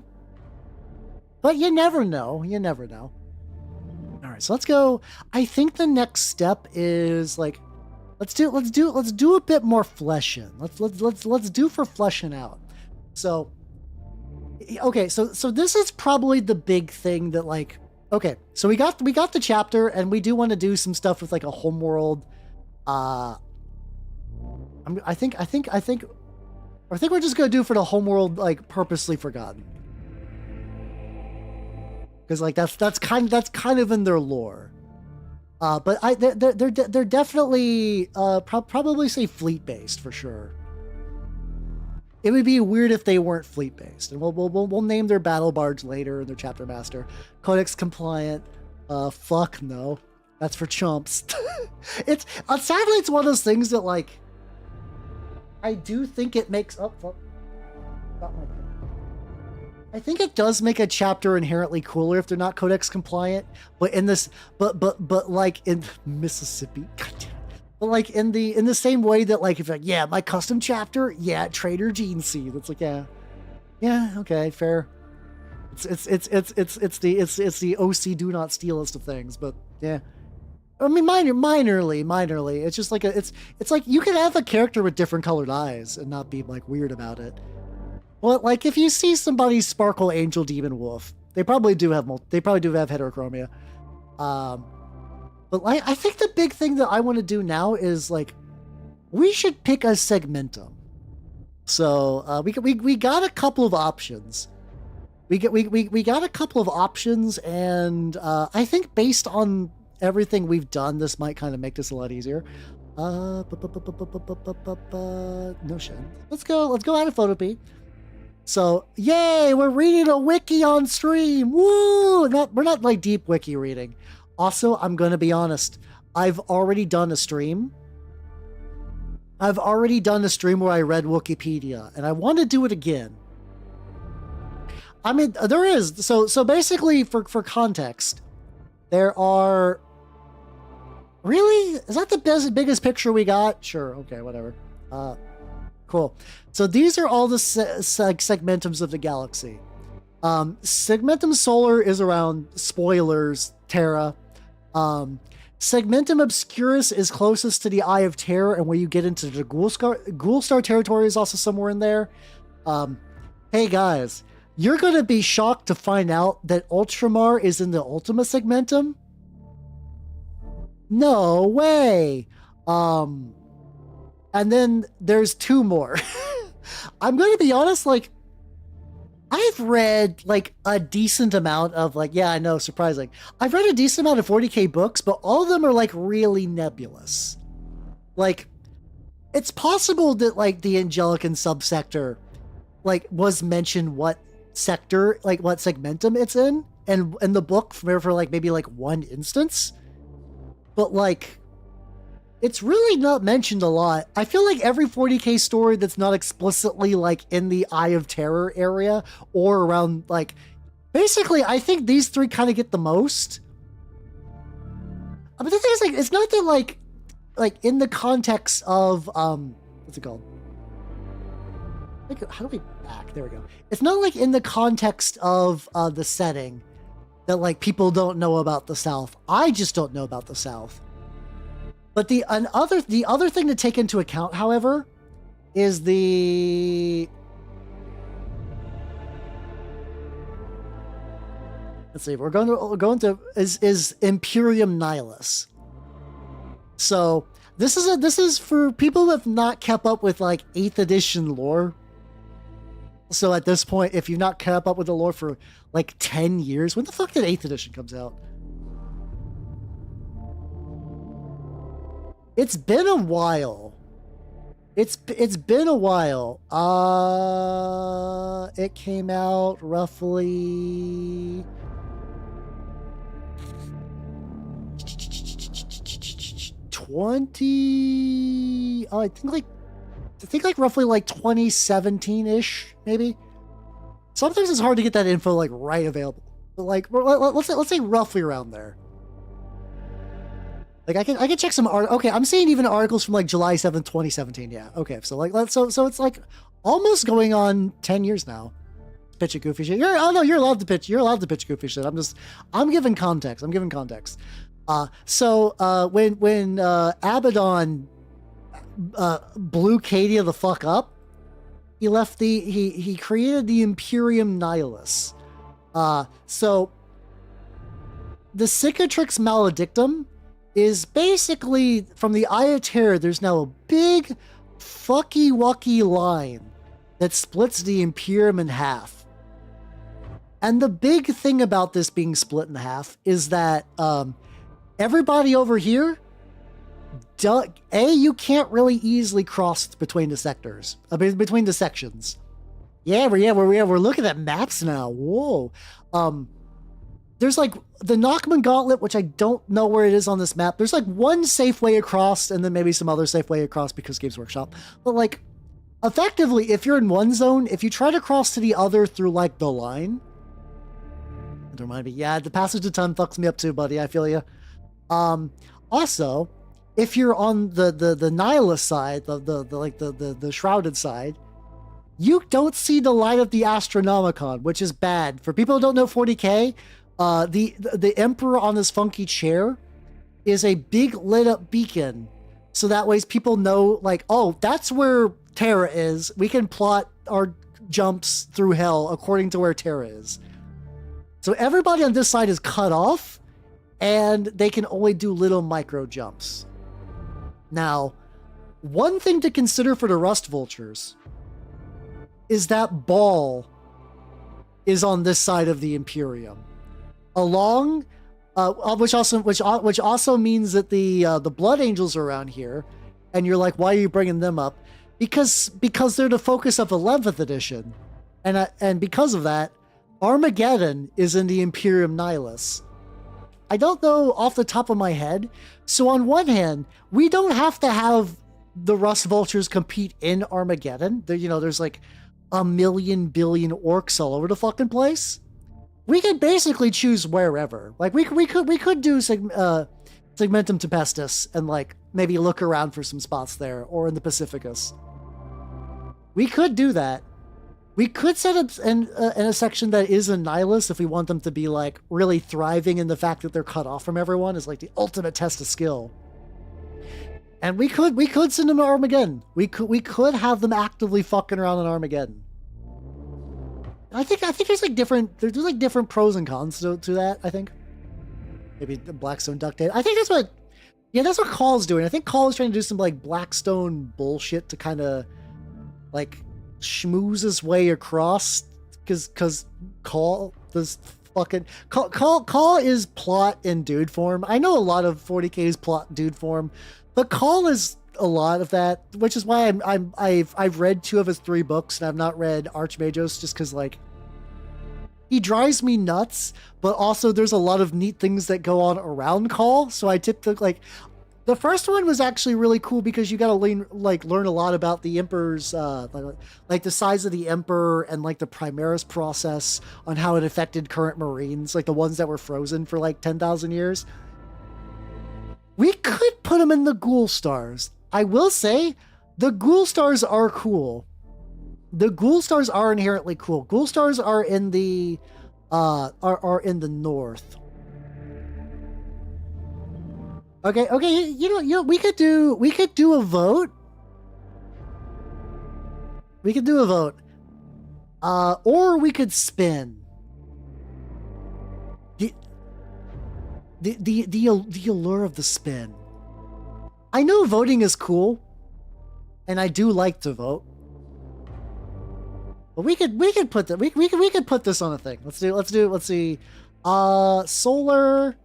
but you never know. You never know. All right, so let's go. I think the next step is, like, let's do a bit more fleshing. Let's do for fleshing out. So, okay, so this is probably the big thing that, like, okay, so we got the chapter, and we do want to do some stuff with like a homeworld. I think we're just gonna do for the homeworld, like, Purposely Forgotten, because like that's kind of in their lore. But they're definitely probably say fleet based for sure. It would be weird if they weren't fleet based, and we'll name their battle barge later and their chapter master. Codex compliant. Fuck no, that's for chumps. It's sadly it's one of those things that, like, I do think it makes up. Oh, I think it does make a chapter inherently cooler if they're not Codex compliant, but in this, but like in Mississippi, but like in the same way that, like, if like, yeah, my custom chapter, yeah, Trader Gene Seed, it's like, yeah, okay, fair. It's the OC do not steal list of things, but yeah. I mean, minorly. It's just like it's like you could have a character with different colored eyes and not be like weird about it. Well, like if you see somebody sparkle Angel Demon Wolf, they probably do have heterochromia. But like, I think the big thing that I want to do now is, like, we should pick a segmentum. So we got a couple of options. We got a couple of options, and I think based on everything we've done, this might kind of make this a lot easier. No shit. Let's go out of Photopea. So, yay, we're reading a wiki on stream. Woo! We're not like deep wiki reading. Also, I'm going to be honest. I've already done a stream. where I read Wikipedia, and I want to do it again. I mean, there is. So basically, for context, there are... Really? Is that the biggest picture we got? Sure. Okay, whatever. Cool. So these are all the segmentums of the galaxy. Segmentum Solar is around, spoilers, Terra. Segmentum Obscurus is closest to the Eye of Terror, and where you get into the Ghoulstar territory is also somewhere in there. Hey guys, you're going to be shocked to find out that Ultramar is in the Ultima Segmentum. No way. And then there's two more. I'm going to be honest, like, I've read like a decent amount of, like, yeah, I know, surprising. I've read a decent amount of 40k books, but all of them are like really nebulous. Like, it's possible that like the Angelican subsector like was mentioned what sector, like what segmentum it's in the book for like maybe like one instance. But like, It's really not mentioned a lot. I feel like every 40k story that's not explicitly like in the Eye of Terror area or around like basically I think these three kind of get the most. But the thing is like it's not that like in the context of what's it called? Like how do we back? There we go. It's not like in the context of the setting that like people don't know about the South. I just don't know about the South. But the other thing to take into account, however, is the let's see, we're going to is Imperium Nihilus. So this is for people who have not kept up with like 8th edition lore. So at this point, if you've not kept up with the lore for like 10 years, when the fuck did 8th edition comes out? It's been a while. It's been a while. It came out roughly 20. I think like roughly like 2017-ish, maybe. Sometimes it's hard to get that info like right available. But like let's say roughly around there. Like I can check some art. Okay, I'm seeing even articles from like July 7th, 2017. Yeah. Okay. So like so it's like almost going on 10 years now. Pitch a goofy shit. You're allowed to pitch. You're allowed to pitch goofy shit. I'm giving context. So when Abaddon blew Cadia the fuck up, he created the Imperium Nihilus. So the Cicatrix Maledictum is basically from the Eye of Terror. There's now a big fucky wucky line that splits the Imperium in half. And the big thing about this being split in half is that everybody over here, you can't really easily cross between the sectors, between the sections. We're looking at maps now. Whoa. There's like the Nachman Gauntlet, which I don't know where it is on this map. There's like one safe way across and then maybe some other safe way across because Games Workshop. But like effectively, if you're in one zone, if you try to cross to the other through like the line, don't remind me. Yeah, the passage of time fucks me up too, buddy. I feel you. Also, if you're on the Nihilus side, the shrouded side, you don't see the light of the Astronomicon, which is bad. For people who don't know 40k, the Emperor on this funky chair is a big lit up beacon. So that way people know like, oh, that's where Terra is. We can plot our jumps through hell according to where Terra is. So everybody on this side is cut off and they can only do little micro jumps. Now, one thing to consider for the Rust Vultures is that ball is on this side of the Imperium. Along, which also means that the Blood Angels are around here, and you're like, why are you bringing them up? Because they're the focus of 11th edition, and because of that, Armageddon is in the Imperium Nihilus. I don't know off the top of my head. So on one hand, we don't have to have the Rust Vultures compete in Armageddon. There's like a million billion orcs all over the fucking place. We could basically choose wherever. Like we could do Segmentum Tempestus and like maybe look around for some spots there or in the Pacificus. We could do that. We could set up in a section that is a Nihilus if we want them to be like really thriving in the fact that they're cut off from everyone is like the ultimate test of skill. And we could send them to Armageddon. We could have them actively fucking around in Armageddon. I think there's different pros and cons to that. I think maybe the Blackstone duct tape. I think that's what Call's doing. I think Call is trying to do some like Blackstone bullshit to kind of like schmooze his way across because Call is plot in dude form. I know a lot of 40k's plot dude form, but Call is a lot of that, which is why I've read 2 of his 3 books and I've not read Archmagos just because like he drives me nuts, but also there's a lot of neat things that go on around Call. So I tip the like The first one was actually really cool because you got to learn a lot about the Emperor's, like the size of the Emperor and like the Primaris process on how it affected current Marines, like the ones that were frozen for like 10,000 years. We could put them in the Ghoul Stars. I will say, the Ghoul Stars are cool. The Ghoul Stars are inherently cool. Ghoul Stars are in the, are in the north. Okay, you know, we could do a vote. We could do a vote. Or we could spin. The allure of the spin. I know voting is cool, and I do like to vote. But we could put that we could put this on a thing. Let's see. Solar.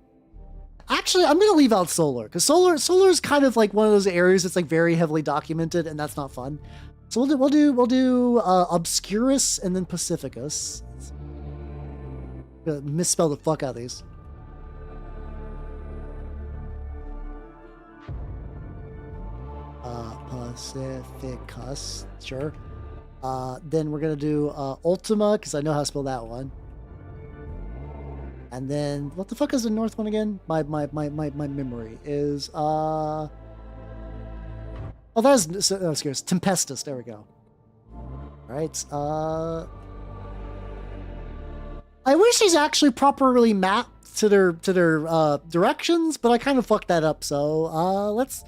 Actually, I'm gonna leave out solar because solar is kind of like one of those areas that's like very heavily documented, and that's not fun. So we'll do Obscurus and then Pacificus. Gonna misspell the fuck out of these. Pacificus, sure. Then we're gonna do Ultima because I know how to spell that one. And then what the fuck is the north one again? My memory is oh, that is Tempestus. There we go. All right. I wish these actually properly mapped to their directions, but I kind of fucked that up. So let's.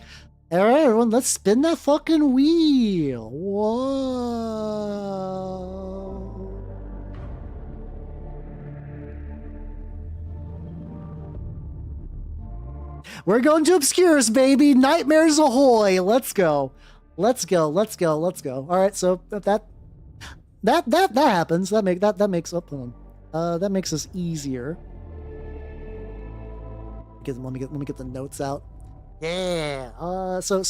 All right, everyone, let's spin that fucking wheel. Whoa. We're going to Obscurus, baby. Nightmares ahoy. Let's go. Let's go. All right, so that happens. That makes that makes us easier. Let me get the notes out. Yeah. So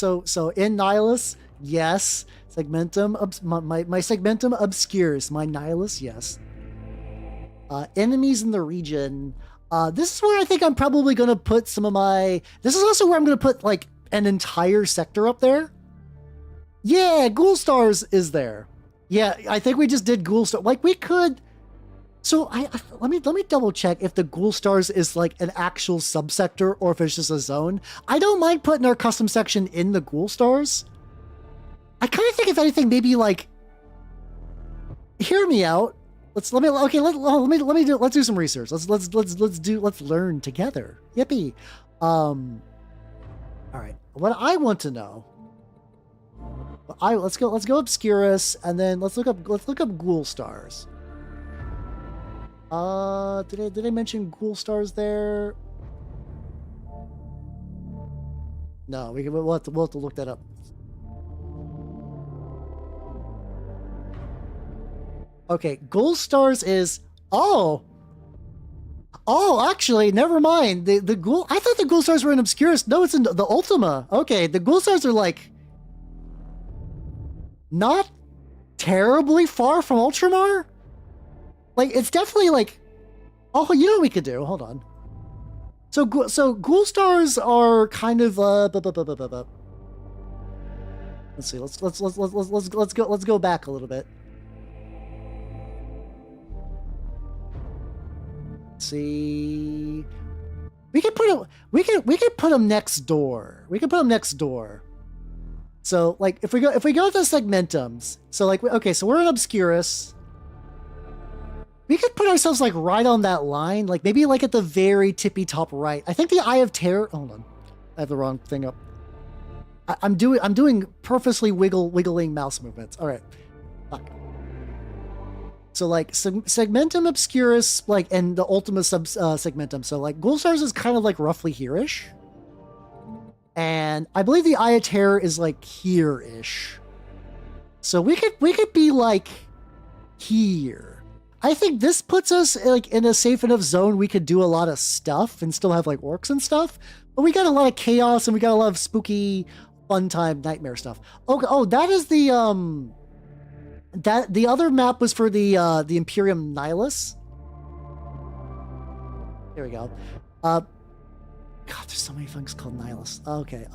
in Nihilus, yes. Segmentum. My Segmentum Obscurus. My Nihilus, yes. Enemies in the region. This is where I think I'm probably going to put some of my... This is also where I'm going to put, like, an entire sector up there. Yeah, Ghoul Stars is there. Yeah, I think we just did Ghoul Stars. Like, we could... So, let me double check if the Ghoul Stars is, like, an actual subsector or if it's just a zone. I don't mind putting our custom section in the Ghoul Stars. I kind of think, if anything, maybe, like... Hear me out. Let's do some research. Let's learn together. Yippee. All right. What I want to know. Let's go Obscurus and then let's look up Ghoul Stars. Did I mention Ghoul Stars there? No, we'll have to look that up. Okay, Ghoul Stars is... Oh, actually, never mind. The Ghoul... I thought the Ghoul Stars were in Obscurus. No, it's in the Ultima. Okay, the Ghoul Stars are, like... not terribly far from Ultramar? Like, it's definitely, like... Oh, you know what we could do? Hold on. So Ghoul Stars are kind of... Let's see. Let's go back a little bit. See, we could put them next door. So like if we go to segmentums, so like okay, so we're in Obscurus. We could put ourselves like right on that line, like maybe like at the very tippy top right. I think the Eye of Terror. Hold on, I have the wrong thing up. I'm doing purposely wiggling mouse movements. All right, fuck. So like Segmentum Obscurus, like, and the Ultima Segmentum. So like Ghoul Stars is kind of like roughly here-ish. And I believe the Eye of Terror is like here-ish. So we could be like here. I think this puts us like in a safe enough zone we could do a lot of stuff and still have like orcs and stuff. But we got a lot of chaos and we got a lot of spooky fun time nightmare stuff. Okay, oh, that is the that the other map was for the Imperium Nihilus. There we go. God, there's so many things called Nihilus. Okay,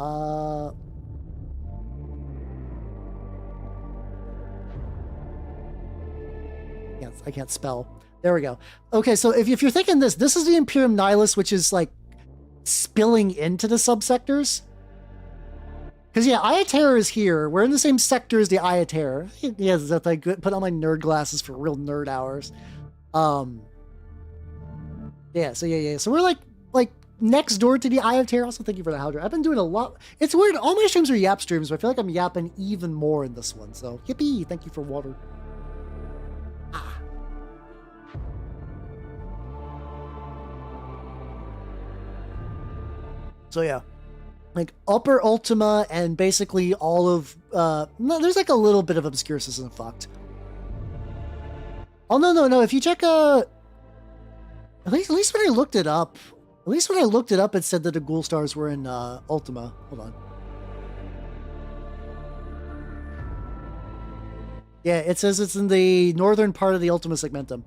yes, I can't spell. There we go. Okay, so if you're thinking this is the Imperium Nihilus, which is like spilling into the subsectors. Because yeah, Eye of Terror is here. We're in the same sector as the Eye of Terror. Yes, that I put on my nerd glasses for real nerd hours. Yeah, so we're like next door to the Eye of Terror. Also, thank you for the Howder. I've been doing a lot. It's weird. All my streams are yap streams, but I feel like I'm yapping even more in this one. So yippee! Thank you for water. So yeah, like Upper Ultima and basically all of no, there's like a little bit of Obscure System fucked. Oh no! If you check at least when I looked it up, it said that the Ghoul Stars were in Ultima. Hold on. Yeah, it says it's in the northern part of the Ultima Segmentum.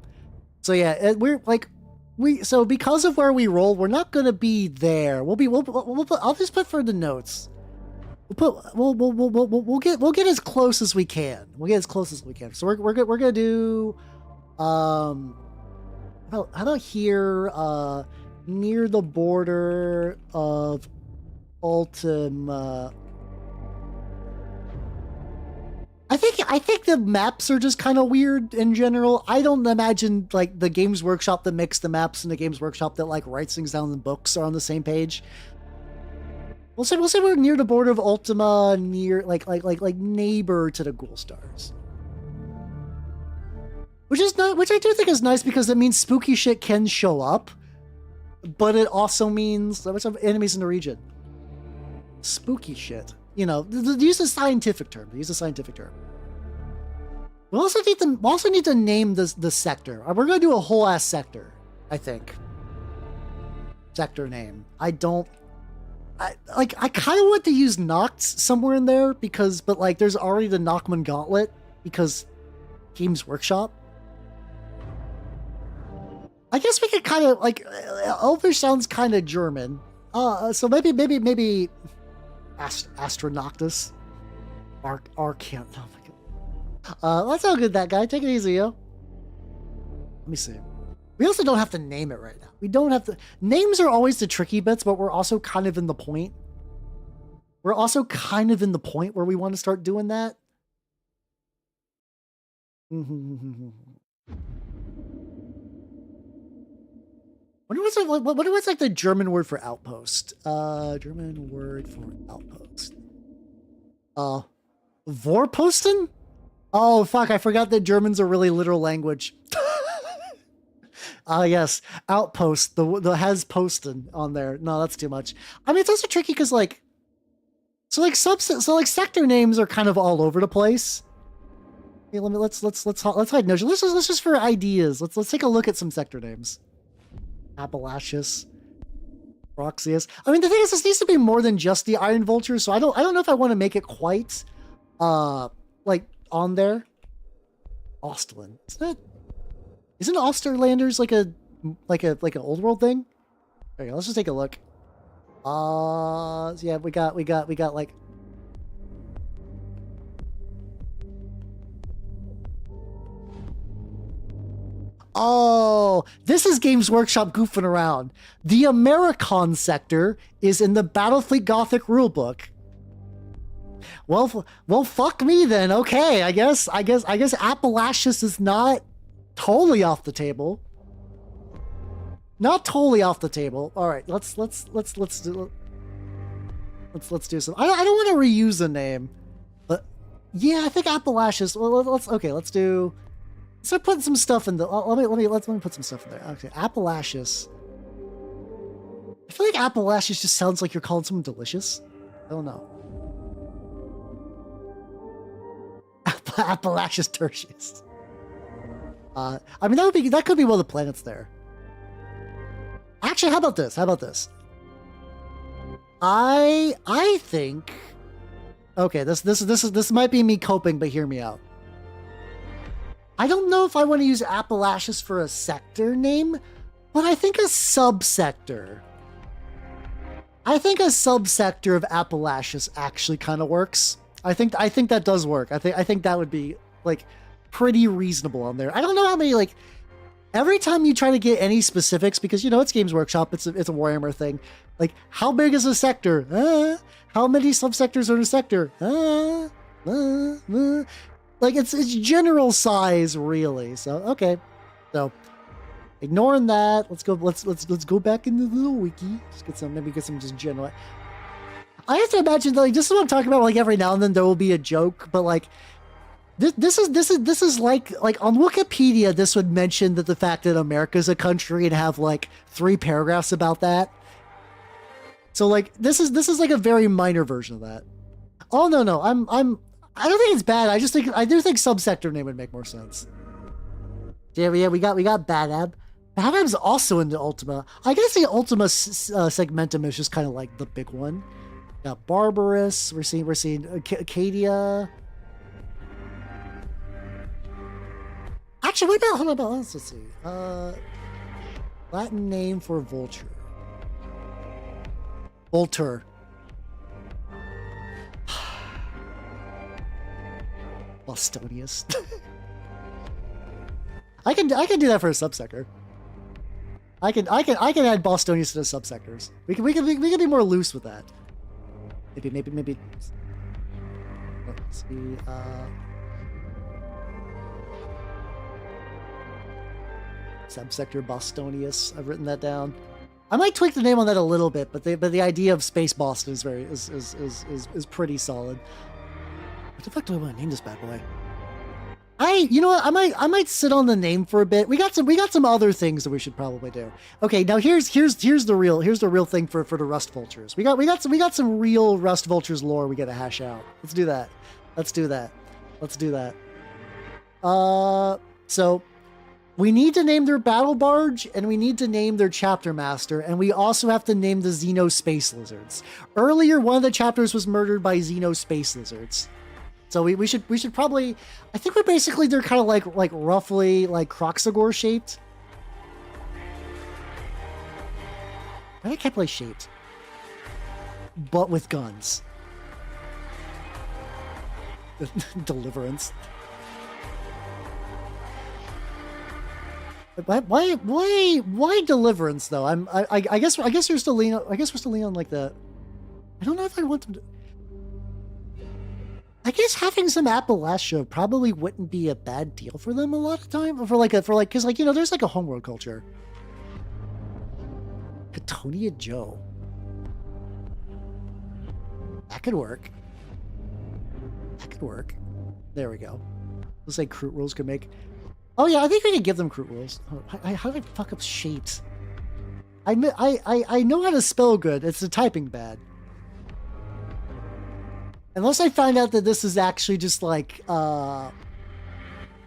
So yeah, so because of where we roll, we're not gonna be there. We'll put, I'll just put for the notes. We'll get as close as we can. So we're gonna do how about here near the border of Ultima. I think the maps are just kind of weird in general. I don't imagine like the Games Workshop that makes the maps and the Games Workshop that like writes things down in books are on the same page. We'll say we're near the border of Ultima, near like neighbor to the Ghoul Stars. Which I do think is nice because it means spooky shit can show up, but it also means what's up enemies in the region. Spooky shit. You know, use a scientific term. We also need to name the sector. We're gonna do a whole ass sector, I think. Sector name. I kind of want to use Noct somewhere in there but like there's already the Nockman Gauntlet because Games Workshop. I guess we could kind of like Elvish sounds kind of German. So maybe Astronoctus. Arcant. Oh my god. That's how good that guy. Take it easy, yo. Let me see. We also don't have to name it right now. We don't have to. Names are always the tricky bits, but we're also kind of in the point. Where we want to start doing that. Wonder what's like the German word for outpost. German word for outpost. Vorposten? Oh fuck, I forgot that German's a really literal language. Yes, outpost. The has posten on there. No, that's too much. I mean, it's also tricky because like, so sector names are kind of all over the place. Hey, let's hide notion. Let's just for ideas. Let's take a look at some sector names. Appalachius, Roxius. I mean, the thing is, this needs to be more than just the Iron Vulture. So I don't know if I want to make it quite, like on there. Ostlin. Isn't Osterlanders like an old world thing? There you go. Let's just take a look. Yeah, we got like. Oh, this is Games Workshop goofing around. The Americon sector is in the Battlefleet Gothic rulebook. Well, fuck me then. Okay, I guess Appalachius is not totally off the table. Not totally off the table. All right, let's do some. I don't want to reuse a name, but yeah, I think Appalachius. Well, let's do. Start putting some stuff in the. Let me put some stuff in there. Okay, Appalachius. I feel like Appalachius just sounds like you're calling someone delicious. I don't know. Appalachius Tertius. I mean that could be one of the planets there. Actually, how about this? I think. Okay, this might be me coping, but hear me out. I don't know if I want to use Appalachius for a sector name, but I think a subsector. I think a subsector of Appalachia's actually kind of works. I think that does work. I think that would be like pretty reasonable on there. I don't know how many like every time you try to get any specifics, because you know it's Games Workshop, it's a Warhammer thing. Like how big is a sector? How many subsectors are in a sector? Like it's general size really. So okay, so ignoring that, let's go back into the little wiki. Just get some just general. I have to imagine that, like, this is what I'm talking about. Like every now and then there will be a joke, but like this is like on Wikipedia this would mention that the fact that America's a country and have like 3 paragraphs about that. So like this is like a very minor version of that. Oh no, I don't think it's bad. I do think subsector name would make more sense. Yeah, we got Badab. Badab's also in the Ultima. I guess the Ultima segmentum is just kind of like the big one. Got Barbarous. We're seeing Acadia. Actually, what about let's see. Latin name for vulture. Vulture. Bostonius. I can do that for a subsector. I can add Bostonius to the subsectors. We can be more loose with that. Maybe. Let's see. Subsector Bostonius. I've written that down. I might tweak the name on that a little bit, but the idea of Space Boston is pretty solid. What the fuck do I want to name this bad boy? You know what? I might sit on the name for a bit. We got some other things that we should probably do. Okay, now here's the real thing for the Rust Vultures. We got some real Rust Vultures lore we gotta hash out. Let's do that. So we need to name their battle barge, and we need to name their chapter master, and we also have to name the Xeno Space Lizards. Earlier, one of the chapters was murdered by Xeno Space Lizards. So we should probably, I think they're kind of like roughly like Croxagore shaped. I can't play shaped, but with guns. Deliverance. Why Deliverance though? I guess we're still leaning on like the. I don't know if I want them to. I guess having some Appalachia probably wouldn't be a bad deal for them a lot of time. Because like, you know, there's like a homeworld culture. Catonia Joe. That could work. There we go. Looks like Crute Rules could make. Oh yeah, I think we could give them Crute Rules. How did I fuck up shapes? I know how to spell good. It's the typing bad. Unless I find out that this is actually just like a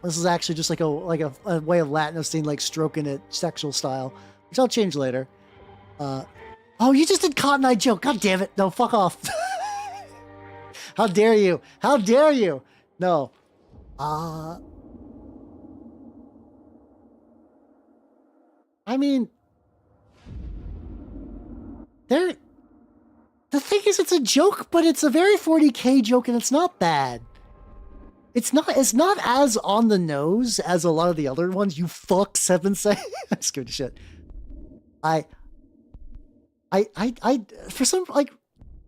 way of Latin of saying like stroking it sexual style, which I'll change later. Oh, you just did Cotton Eye Joe. God damn it. No, fuck off. How dare you? How dare you? No. I mean, the thing is, it's a joke, but it's a very 40k joke, and it's not bad. It's not as on the nose as a lot of the other ones. You fuck 7 say. I'm scared to shit. I for some like,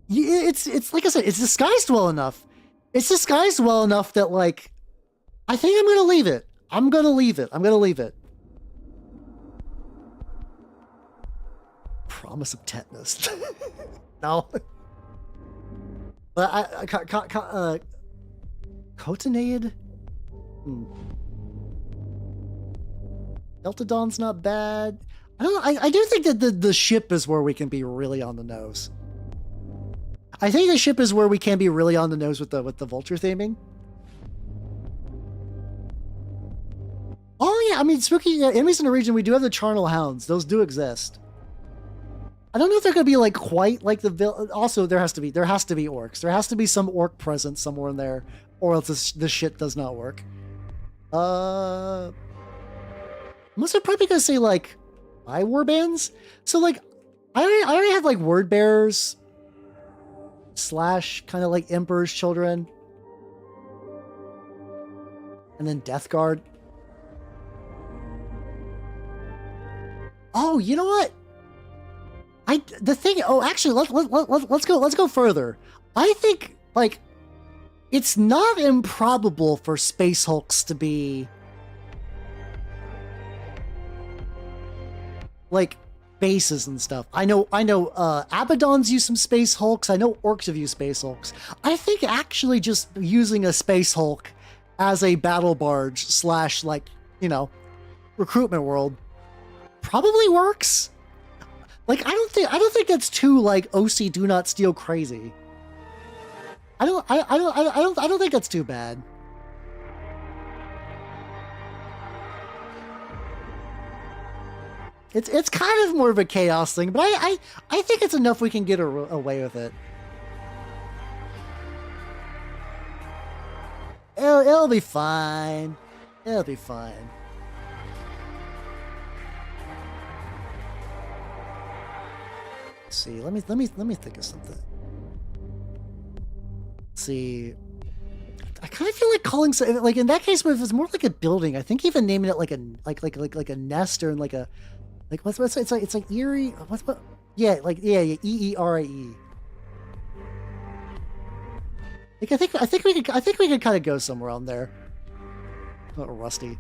it's like I said, it's disguised well enough. It's disguised well enough that like, I think I'm gonna leave it. I'm gonna leave it. Promise of tetanus. No. But Cotonaid? Deltadon's not bad. I do think that the ship is where we can be really on the nose. I think the ship is where we can be really on the nose with the vulture theming. Oh yeah, I mean, spooky enemies in the region. We do have the charnel hounds. Those do exist. I don't know if they're gonna be like quite like the also there has to be orcs. There has to be some orc presence somewhere in there, or else this shit does not work. I'm also probably gonna say like 5 warbands. So like I already have like word bearers / kind of like Emperor's Children. And then Death Guard. Oh, you know what? Actually, let's go further. I think like it's not improbable for Space Hulks to be like bases and stuff. I know Abaddon's used some Space Hulks. I know Orcs have used Space Hulks. I think actually just using a Space Hulk as a battle barge / like, you know, recruitment world probably works. Like I don't think that's too like OC do not steal crazy. I don't think that's too bad. It's kind of more of a chaos thing, but I think it's enough we can get away with it. It'll be fine. It'll be fine. Let's see. Let me think of something. Let's see. I kind of feel like calling like in that case, if it's more like a building, I think even naming it like a nest or like a what's it's like eerie. What? Yeah, EERIE. Like I think we could kind of go somewhere on there. A little rusty.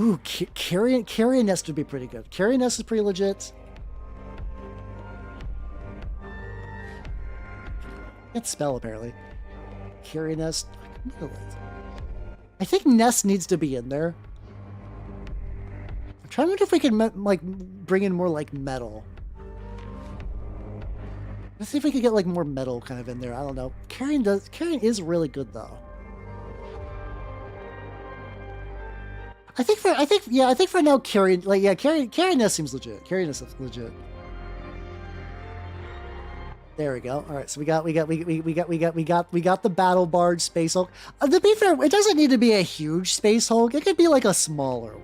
Ooh, carrion nest would be pretty good. Carrion nest is pretty legit. Can't spell apparently. Carrion nest. I think nest needs to be in there. I'm trying to wonder if we can like bring in more like metal. Let's see if we can get like more metal kind of in there. I don't know. Carrion is really good though. I think for now carrion nest seems legit. Carrion nest is legit. There we go. All right, so we got the battle barge Space Hulk. To be fair, it doesn't need to be a huge Space Hulk. It could be like a smaller one.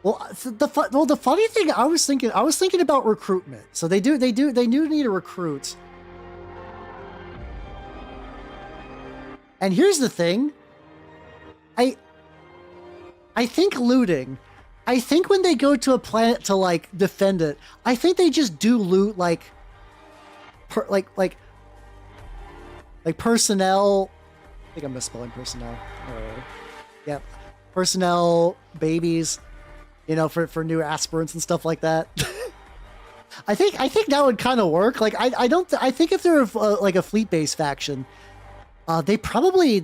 Well, the funny thing I was thinking about recruitment. So they do need a recruit. And here's the thing. I think looting. I think when they go to a planet to like defend it, I think they just do loot like personnel. I think I'm misspelling personnel. Yeah, personnel, babies. You know, for new aspirants and stuff like that. I think that would kind of work. Like I think if they're like a fleet-based faction. They probably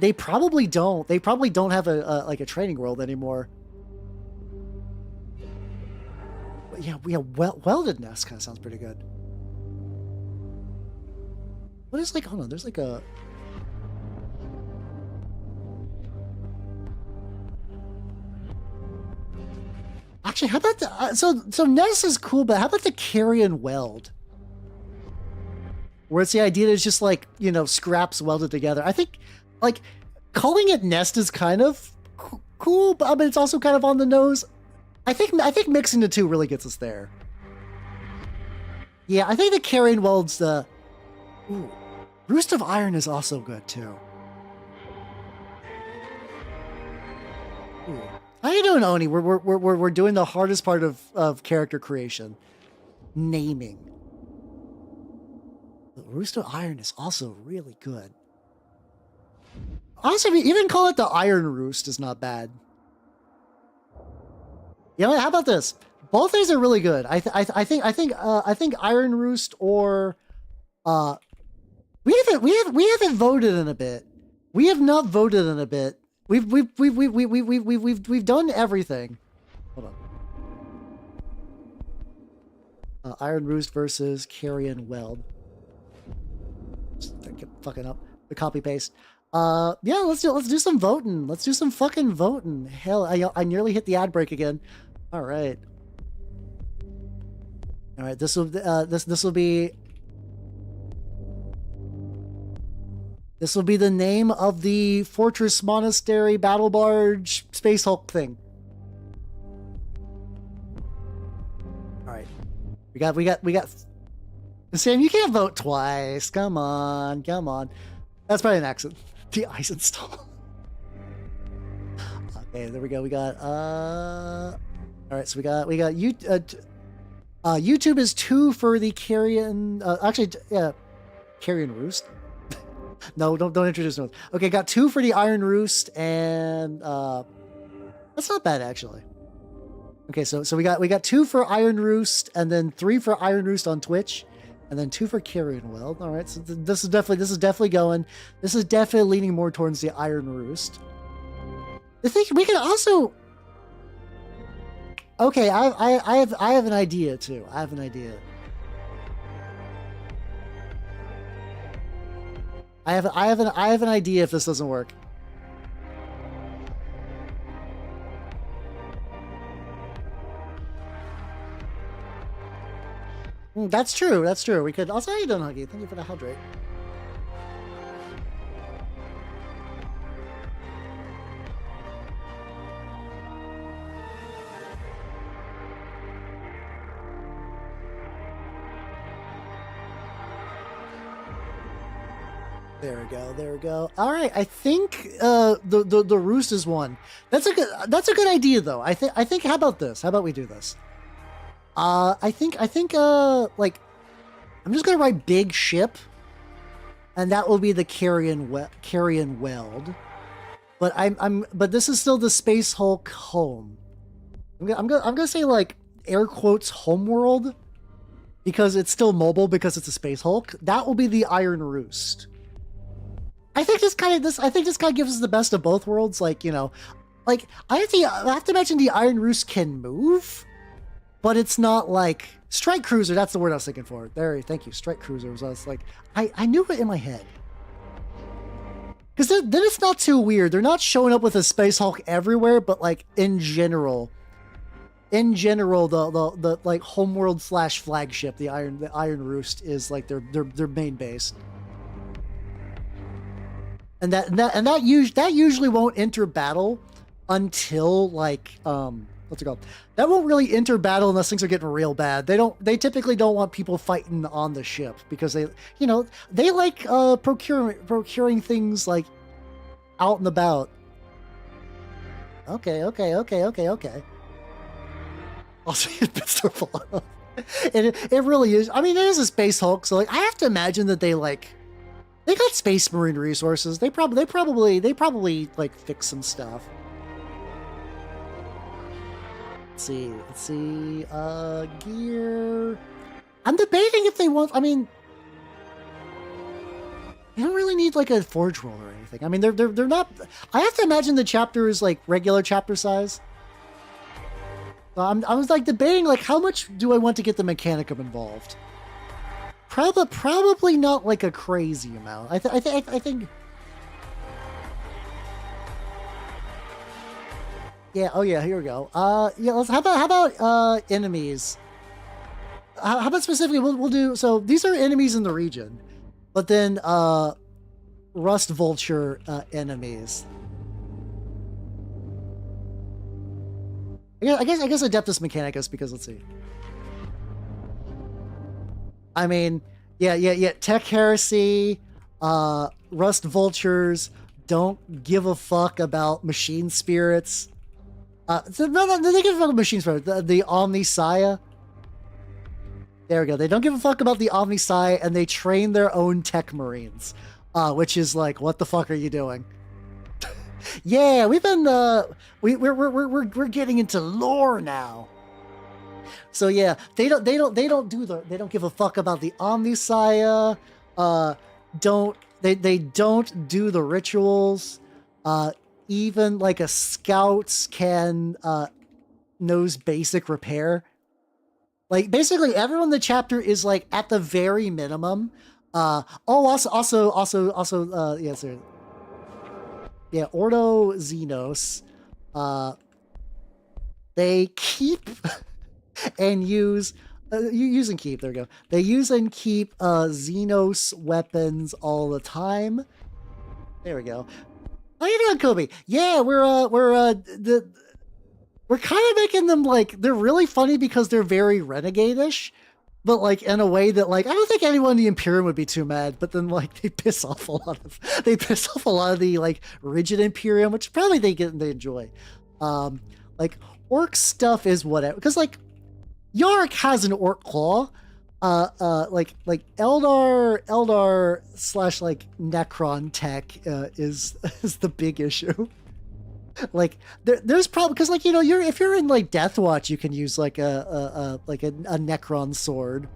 don't. They probably don't have a training world anymore. But yeah, welded nest kind of sounds pretty good. What is like? Hold on, there's like a. Actually, how about the so nest is cool, but how about the carrion weld? Where it's the idea that it's just like, you know, scraps welded together. I think, like, calling it nest is kind of cool, but it's also kind of on the nose. I think mixing the two really gets us there. Yeah, I think the carrion welds the. Ooh, Roost of Iron is also good too. Ooh. How you doing, Oni? We're doing the hardest part of character creation, naming. The Roost of Iron is also really good. Honestly, even call it the Iron Roost is not bad. You know, how about this? Both these are really good. I think Iron Roost or we haven't voted in a bit. We have not voted in a bit. We've done everything. Hold on. Iron Roost versus Carrion Weld. I keep fucking up the copy paste. Yeah, let's do some voting. Let's do some fucking voting. Hell, I nearly hit the ad break again. All right. All right. This will be. This will be the name of the Fortress Monastery Battle Barge Space Hulk thing. All right. We got. Sam, you can't vote twice. Come on. That's probably an accident. The ice install. Okay, there we go. We got all right, so we got you YouTube is 2 for the Carrion Carrion Roost. No, don't introduce no. Okay, got 2 for the Iron Roost, and that's not bad actually. Okay, so we got 2 for Iron Roost, and then 3 for Iron Roost on Twitch, and then 2 for Carrion Weld. All right, so this is definitely going. This is definitely leaning more towards the Iron Roost. I think we can also. Okay, I have an idea too. I have an idea. I have an idea if this doesn't work. That's true. That's true. We could also. How you doing, Huggy? Thank you for the hydrate. There we go. All right, I think the roost is one. That's a good idea though. I think how about this? How about we do this? I think like I'm just gonna write big ship, and that will be the Carrion Weld. But this is still the Space Hulk home. I'm gonna say like air quotes homeworld, because it's still mobile because it's a Space Hulk. That will be the Iron Roost. I think this kind of gives us the best of both worlds. Like, you know, like I have to imagine the Iron Roost can move, but it's not like Strike Cruiser. That's the word I was thinking for. There, thank you. Strike Cruiser was. I was like, I knew it in my head. Because then it's not too weird. They're not showing up with a Space Hulk everywhere, but like in general, the like homeworld / flagship, the Iron Roost is like their main base. And that usually won't enter battle until like what's it called? That won't really enter battle unless things are getting real bad. They typically don't want people fighting on the ship because they like procuring things like out and about. Okay. Also, it's falling. It really is. I mean, it is a Space Hulk, so like I have to imagine that they got Space Marine resources. They probably like fix some stuff. Let's see. Gear. I'm debating if they want. I mean, you don't really need like a forge roll or anything. I mean, they're not. I have to imagine the chapter is like regular chapter size. I was like debating like how much do I want to get the Mechanicum involved. Probably not like a crazy amount. I think. Yeah. Oh yeah. Here we go. Yeah. How about enemies? How about specifically? We'll do. So these are enemies in the region, but then Rust Vulture enemies. I guess Adeptus Mechanicus, because let's see. I mean, yeah. Tech Heresy, Rust Vultures don't give a fuck about machine spirits. No, they give a fuck about machine spirits. The Omni Saya. There we go. They don't give a fuck about the Omni Saya, and they train their own Tech Marines, which is like, what the fuck are you doing? Yeah, we've been we're getting into lore now. So yeah, they don't give a fuck about the Omnisaya. They don't do the rituals. Even like a scout can knows basic repair. Like basically everyone in the chapter is like at the very minimum. Yes, sir. Yeah, Ordo Xenos. They keep and use use and keep. There we go. They use and keep Xenos weapons all the time. There we go. How you doing, Kobe? Yeah, we're kind of making them like they're really funny because they're very renegade-ish, but like in a way that like I don't think anyone in the Imperium would be too mad. But then like they piss off a lot of the like rigid Imperium, which probably they enjoy. Like orc stuff is whatever because like Yark has an orc claw. Like Eldar slash like Necron tech is the big issue. Like there's probably because like if you're in like Deathwatch you can use like a Necron sword,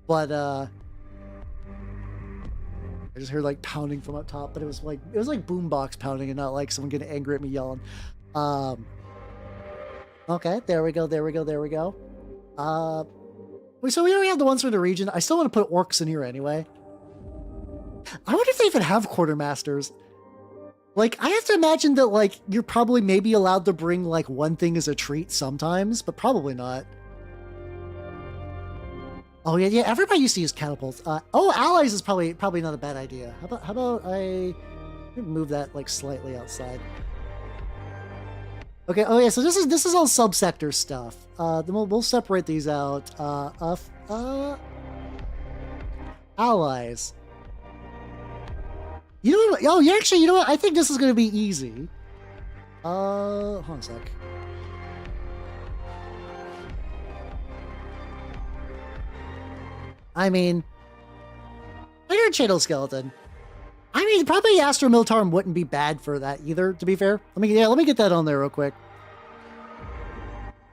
but I just heard like pounding from up top, but it was like boombox pounding and not like someone getting angry at me yelling. Okay, there we go. So we already have the ones from the region. I still want to put orcs in here anyway. I wonder if they even have quartermasters. Like, I have to imagine that, like, you're probably maybe allowed to bring, like, one thing as a treat sometimes, but probably not. Oh, yeah, everybody used to use catapults. Allies is probably not a bad idea. How about I move that, like, slightly outside? Okay, oh, yeah, so this is all subsector stuff. Then we'll separate these out. Allies. You know what? Oh, yeah, actually, you know what? I think this is going to be easy. Hold on a sec. I mean, Iron Channel Skeleton. I mean, probably Astro Militarum wouldn't be bad for that either, to be fair. Let me get that on there real quick.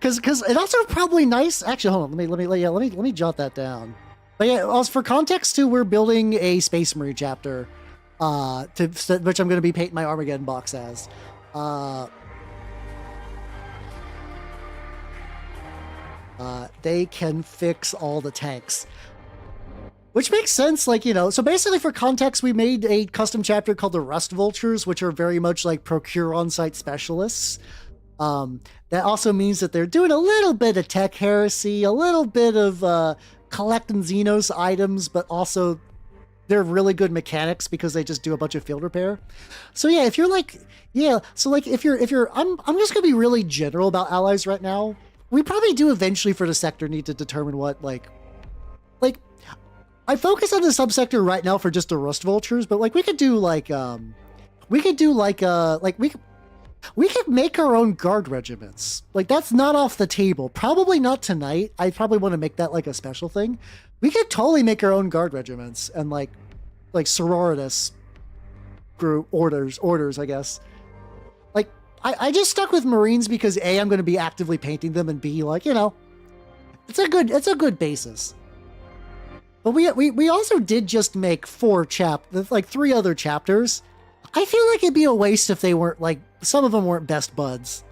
Cause it also probably nice. Actually, hold on. Let me jot that down. But yeah, also for context too, we're building a Space Marine chapter. Which I'm going to be painting my Armageddon box as. They can fix all the tanks. Which makes sense, like, so basically for context, we made a custom chapter called the Rust Vultures, which are very much like procure on-site specialists. That also means that they're doing a little bit of tech heresy, a little bit of collecting Xenos items, but also they're really good mechanics because they just do a bunch of field repair. So yeah, if you're like, I'm just gonna be really general about allies right now. We probably do eventually for the sector need to determine what like I focus on the subsector right now for just the Rust Vultures, but like we could make our own guard regiments. Like that's not off the table. Probably not tonight. I probably want to make that like a special thing. We could totally make our own guard regiments and like sororitas group orders, I guess. Like I just stuck with Marines because A, I'm going to be actively painting them, and B, like, it's a good basis. But we also did just make 3 other chapters. I feel like it'd be a waste if they weren't like some of them weren't best buds.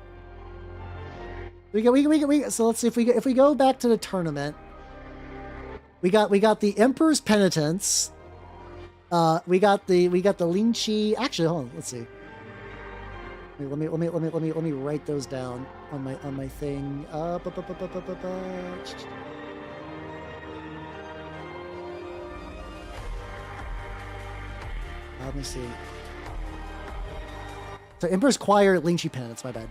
So let's see if we go back to the tournament. We got the Emperor's Penitence. We got the Linchi. Actually, hold on. Let's see. Let me write those down on my thing. Let me see. So Emperor's Choir, Linchi Penitence. My bad.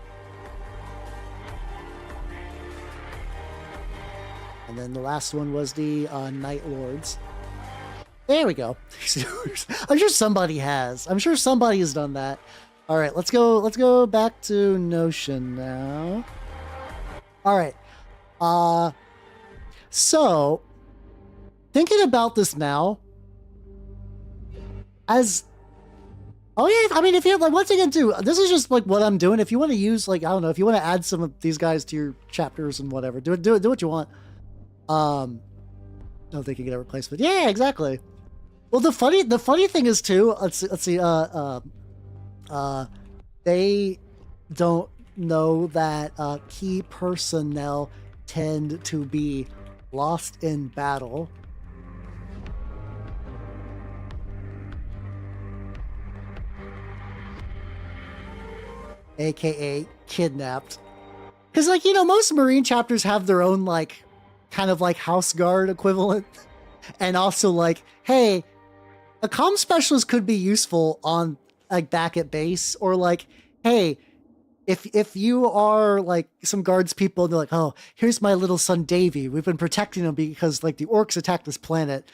And then the last one was the Night Lords. There we go. I'm sure somebody has. I'm sure somebody has done that. All right, let's go back to Notion now. All right. So thinking about this now, oh yeah, I mean, if you have like, once again too, this is just like what I'm doing. If you want to use like, I don't know, if you want to add some of these guys to your chapters and whatever, do what you want. Don't think you get a replacement. Yeah, exactly. Well, the funny thing is too. Let's see. They don't know that key personnel tend to be lost in battle. AKA kidnapped. Because, like, most Marine chapters have their own, like, kind of like house guard equivalent. And also, like, hey, a comm specialist could be useful on like back at base, or like, hey, if you are like some guards people, they're like, oh, here's my little son Davy. We've been protecting him because like the orcs attacked this planet.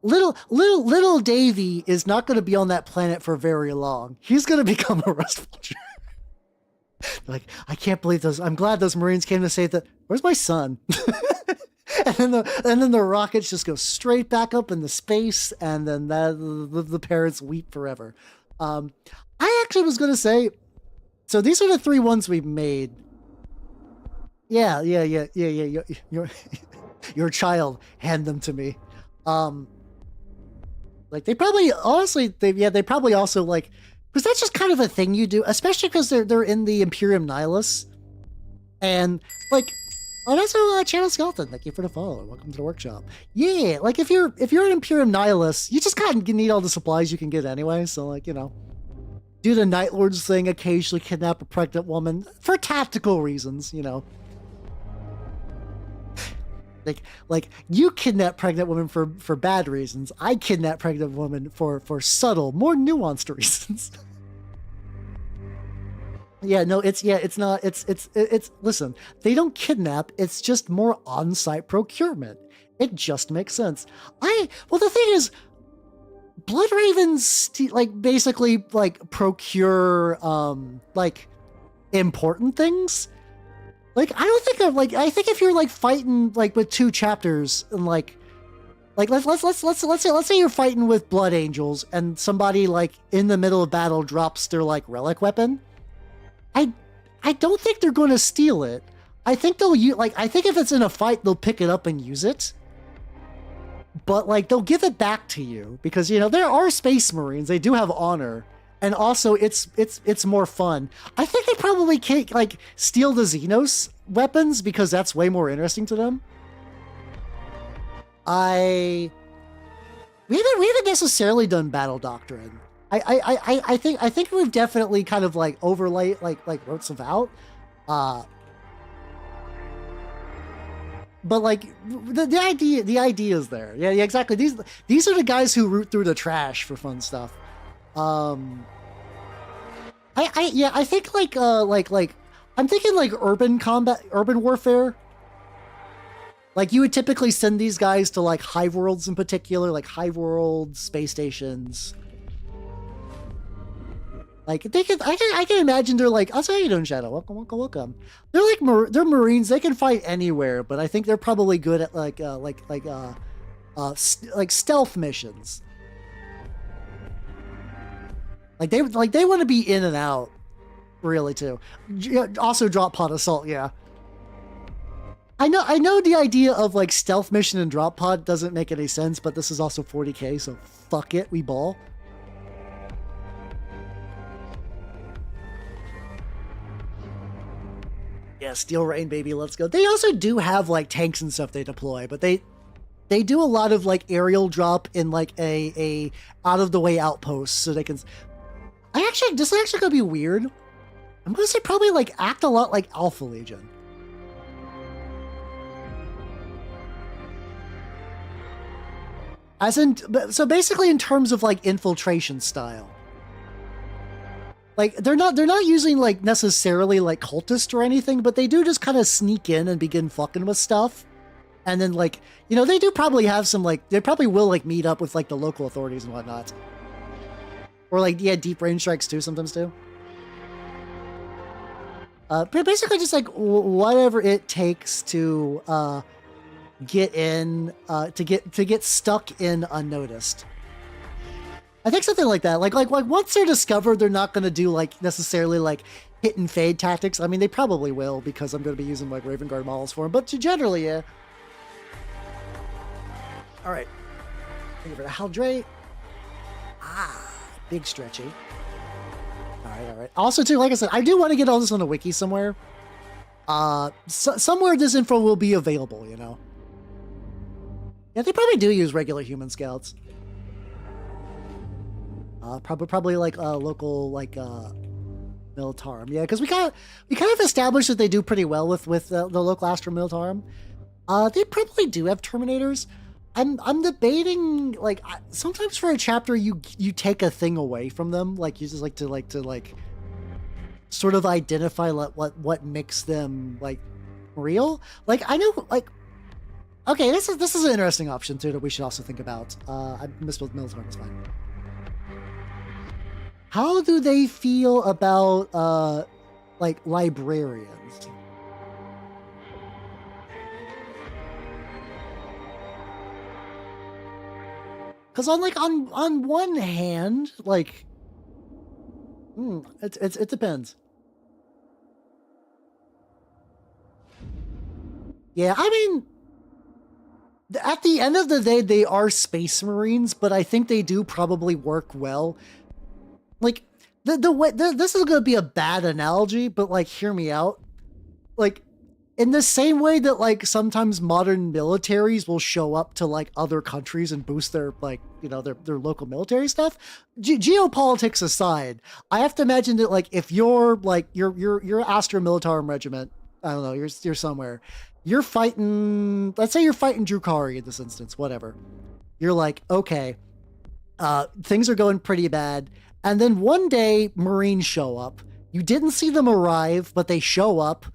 Little Davy is not going to be on that planet for very long. He's going to become a rust vulture. Like, I can't believe those. I'm glad those Marines came to say that. Where's my son? and then the rockets just go straight back up into space, and then the parents weep forever. I actually was going to say, so these are the 3 ones we've made. Yeah. Your child, hand them to me. Like they probably, honestly, they probably also like, because that's just kind of a thing you do, especially because they're in the Imperium Nihilus, and like, oh, that's a Channel Skeleton. Thank you for the follow. Welcome to the workshop. Yeah, like if you're an Imperium Nihilus, you just kind of need all the supplies you can get anyway. So like, you know, do the Night Lords thing, occasionally kidnap a pregnant woman for tactical reasons, you know. Like you kidnap pregnant women for bad reasons. I kidnap pregnant women for subtle, more nuanced reasons. Yeah, no, it's not, it's, listen, they don't kidnap, it's just more on-site procurement. It just makes sense. Well, the thing is, Blood Ravens, like, basically, like, procure, like, important things. Like, I don't think of, like, I think if you're, like, fighting, like, with 2 chapters, and, like, let's say you're fighting with Blood Angels, and somebody, like, in the middle of battle drops their, like, relic weapon. I don't think they're going to steal it. I think they'll I think if it's in a fight, they'll pick it up and use it. But like they'll give it back to you because, you know, there are Space Marines. They do have honor, and also it's more fun. I think they probably can't like steal the Xenos weapons because that's way more interesting to them. We haven't necessarily done Battle Doctrine. I think we've definitely kind of like overlaid like wrote some out, but like the idea is there. Yeah, exactly. These are the guys who root through the trash for fun stuff. I think like I'm thinking like urban combat, urban warfare. Like you would typically send these guys to like hive worlds in particular, like hive worlds, space stations. Like they can, I can imagine they're like, I'll say you doing, Shadow. Welcome. They're like they're Marines. They can fight anywhere, but I think they're probably good at like stealth missions. Like they want to be in and out, really too. Also, drop pod assault. Yeah. I know the idea of like stealth mission and drop pod doesn't make any sense, but this is also 40k, so fuck it, we ball. Yeah, Steel Rain, baby, let's go. They also do have like tanks and stuff they deploy, but they do a lot of like aerial drop in like a out of the way outpost, so they can. This is actually gonna be weird. I'm gonna say probably like act a lot like Alpha Legion. As in, so basically in terms of like infiltration style. Like they're not using like necessarily like cultists or anything, but they do just kind of sneak in and begin fucking with stuff. And then like, you know, they do probably have some like, they probably will like meet up with like the local authorities and whatnot. Or like, yeah, deep range strikes too sometimes too. But basically just like whatever it takes to get in, to get stuck in unnoticed. I think something like that. Like once they're discovered, they're not going to do like necessarily like hit and fade tactics. I mean, they probably will because I'm going to be using like Raven Guard models for them. But generally, yeah. All right. Thank you for the Haldrate. Big stretchy. All right. Also, too, like I said, I do want to get all this on the wiki somewhere. Somewhere this info will be available, you know. Yeah, they probably do use regular human scouts. Probably like local like Militarum. Yeah, because we kind of established that they do pretty well with the local Astra Militarum. They probably do have Terminators. I'm debating, like, sometimes for a chapter you take a thing away from them, like you just like to sort of identify what makes them like real. Like I know, like, okay, this is an interesting option too that we should also think about. I misspelled Milithorn, it's fine. How do they feel about like librarians? Because on one hand, like, it depends. Yeah, I mean, at the end of the day, they are Space Marines, but I think they do probably work well. Like, the way this is gonna be a bad analogy, but like, hear me out. Like, in the same way that like sometimes modern militaries will show up to like other countries and boost their like, you know, their local military stuff, geopolitics aside, I have to imagine that like if you're like you're Astra Militarum Regiment, I don't know, you're somewhere, you're fighting, let's say you're fighting Drukari in this instance, whatever, you're like, okay, things are going pretty bad, and then one day Marines show up, you didn't see them arrive, but they show up.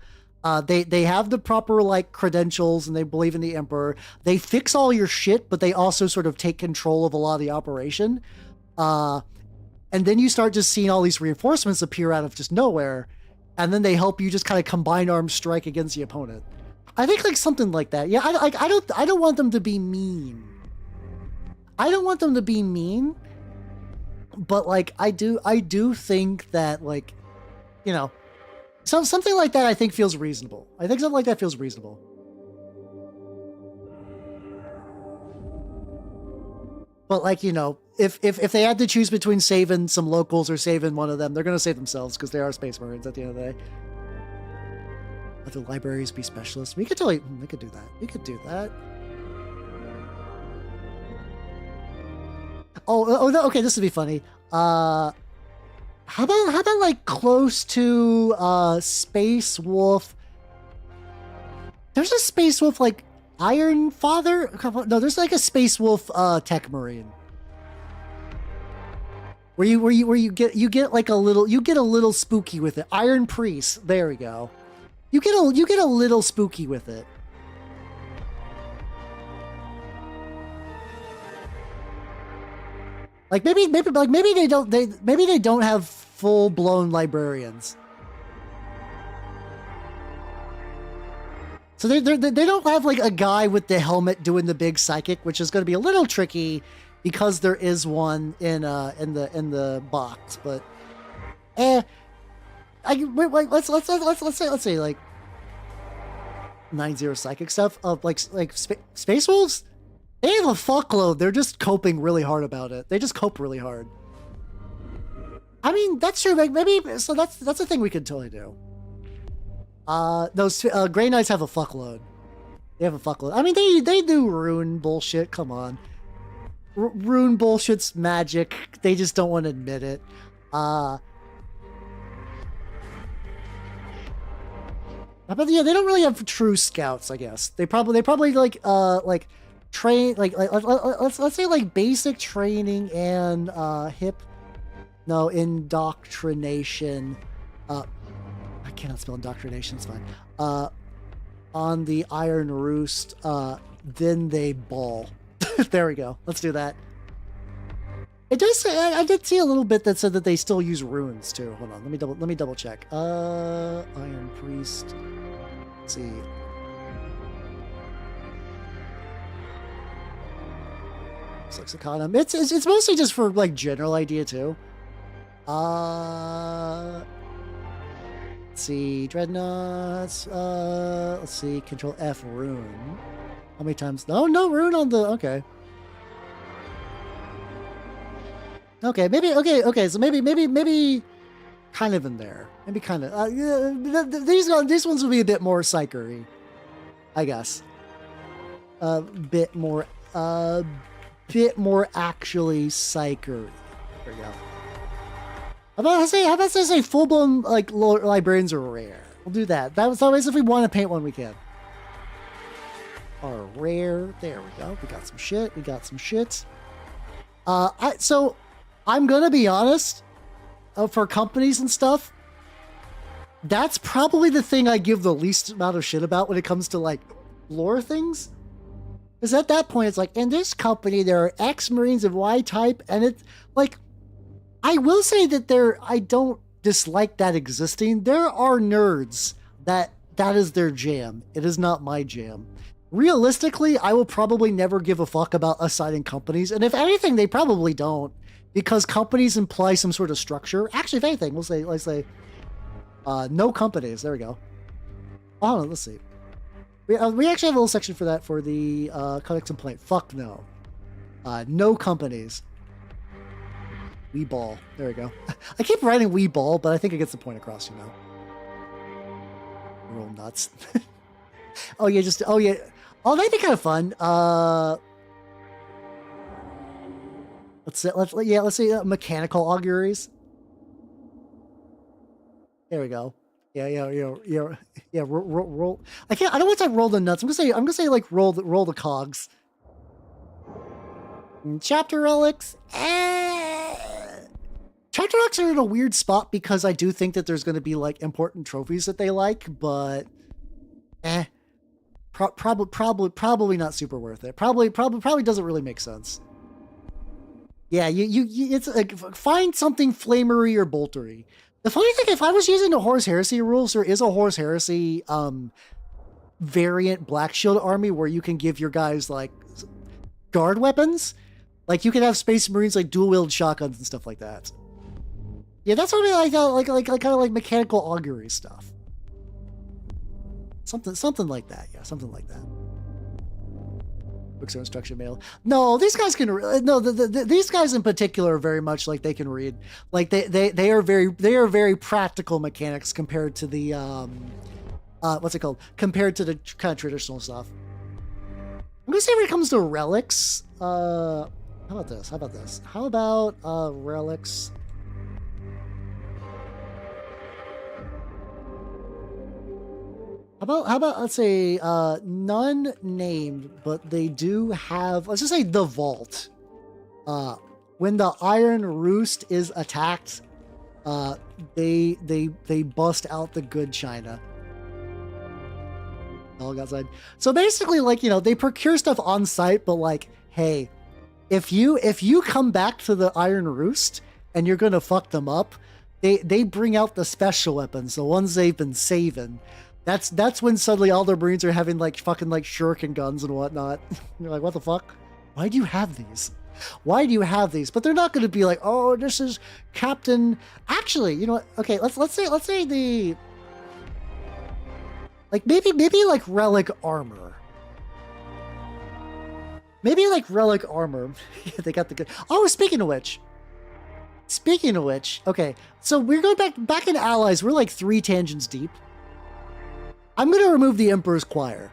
They have the proper like credentials and they believe in the Emperor. They fix all your shit, but they also sort of take control of a lot of the operation. And then you start just seeing all these reinforcements appear out of just nowhere, and then they help you just kind of combine arms strike against the opponent. I think like something like that. Yeah, I don't want them to be mean. I don't want them to be mean, but like I do think that, like, you know, something like that I think feels reasonable. I think something like that feels reasonable. But like, you know, if they had to choose between saving some locals or saving one of them, they're gonna save themselves because they are Space Marines at the end of the day. Let the libraries be specialists. We could do that. We could do that. Okay, this would be funny. How about like close to Space Wolf? There's a Space Wolf like Iron Father? No, there's like a Space Wolf Tech Marine. Where you get like a little spooky with it. Iron Priest. There we go. You get a little spooky with it. Like maybe they don't have full blown librarians. So they don't have like a guy with the helmet doing the big psychic, which is going to be a little tricky because there is one in the box. But let's say like 9-0 psychic stuff of like Space Wolves. They have a fuckload. They're just coping really hard about it. They just cope really hard. I mean, that's true. Like maybe so that's a thing we could totally do. Those Grey Knights have a fuckload. They have a fuckload. I mean, they do rune bullshit. Come on, rune bullshit's magic. They just don't want to admit it. But yeah, they don't really have true scouts. I guess they probably like train like let's say like basic training and indoctrination. I cannot spell indoctrination, it's fine. On the Iron Roost, then they ball. There we go. Let's do that. It does say, I did see a little bit that said that they still use runes too. Hold on, let me double check. Iron Priest. Let's see. Lexicon. It's mostly just for like general idea too. Let's see, dreadnoughts. Let's see, Control F rune. How many times? No rune on the. Okay. Okay, maybe. Okay. So maybe, kind of in there. Maybe kind of. These ones will be a bit more psychery, I guess. A bit more actually psychery. There we go. How about say full blown like librarians are rare. We'll do that. That was always if we want to paint one we can. are rare. There we go. We got some shit. We got some shit. So I'm gonna be honest. For companies and stuff, that's probably the thing I give the least amount of shit about when it comes to like lore things. Because at that point, it's like, in this company, there are X Marines of Y type, and it's like, I will say that I don't dislike that existing. There are nerds that is their jam. It is not my jam. Realistically, I will probably never give a fuck about assigning companies, and if anything, they probably don't, because companies imply some sort of structure. Actually, if anything, let's say, no companies. There we go. Oh, let's see. We actually have a little section for that for the codex complaint. Fuck no. No companies. We ball. There we go. I keep writing we ball, but I think it gets the point across, you know. Roll nuts. Oh yeah, Oh, that'd be kind of fun. Let's say mechanical auguries. There we go. Yeah. Roll. I don't want to roll the nuts. I'm gonna say like roll the cogs. Chapter relics. Chapter relics are in a weird spot because I do think that there's going to be like important trophies that they like, but probably not super worth it. Probably doesn't really make sense. Yeah, it's like, find something flamery or boltery. The funny thing, if I was using the Horus Heresy rules, there is a Horus Heresy variant Black Shield army where you can give your guys like guard weapons. Like you can have Space Marines like dual wield shotguns and stuff like that. Yeah, that's what I like kind of like mechanical augury stuff. Something like that. Yeah, something like that. Books or instruction manual. No, these guys can. No, these guys in particular are very much like they can read. Like they are very practical mechanics compared to the what's it called? Compared to the kind of traditional stuff. I'm gonna say when it comes to relics. How about this? How about relics? How about let's say none named, but they do have, let's just say the vault. When the Iron Roost is attacked, they bust out the good china. All outside. So basically, like, you know, they procure stuff on site, but like, hey, if you come back to the Iron Roost and you're gonna fuck them up, they bring out the special weapons, the ones they've been saving. That's when suddenly all the Marines are having like fucking like shuriken guns and whatnot. You're like, what the fuck? Why do you have these? Why do you have these? But they're not going to be like, oh, this is Captain. Actually, you know what? Okay, let's say the like maybe like relic armor. Maybe like relic armor. Yeah, they got the good. Oh, speaking of which, okay, so we're going back in Allies. We're like 3 tangents deep. I'm going to remove the Emperor's Choir.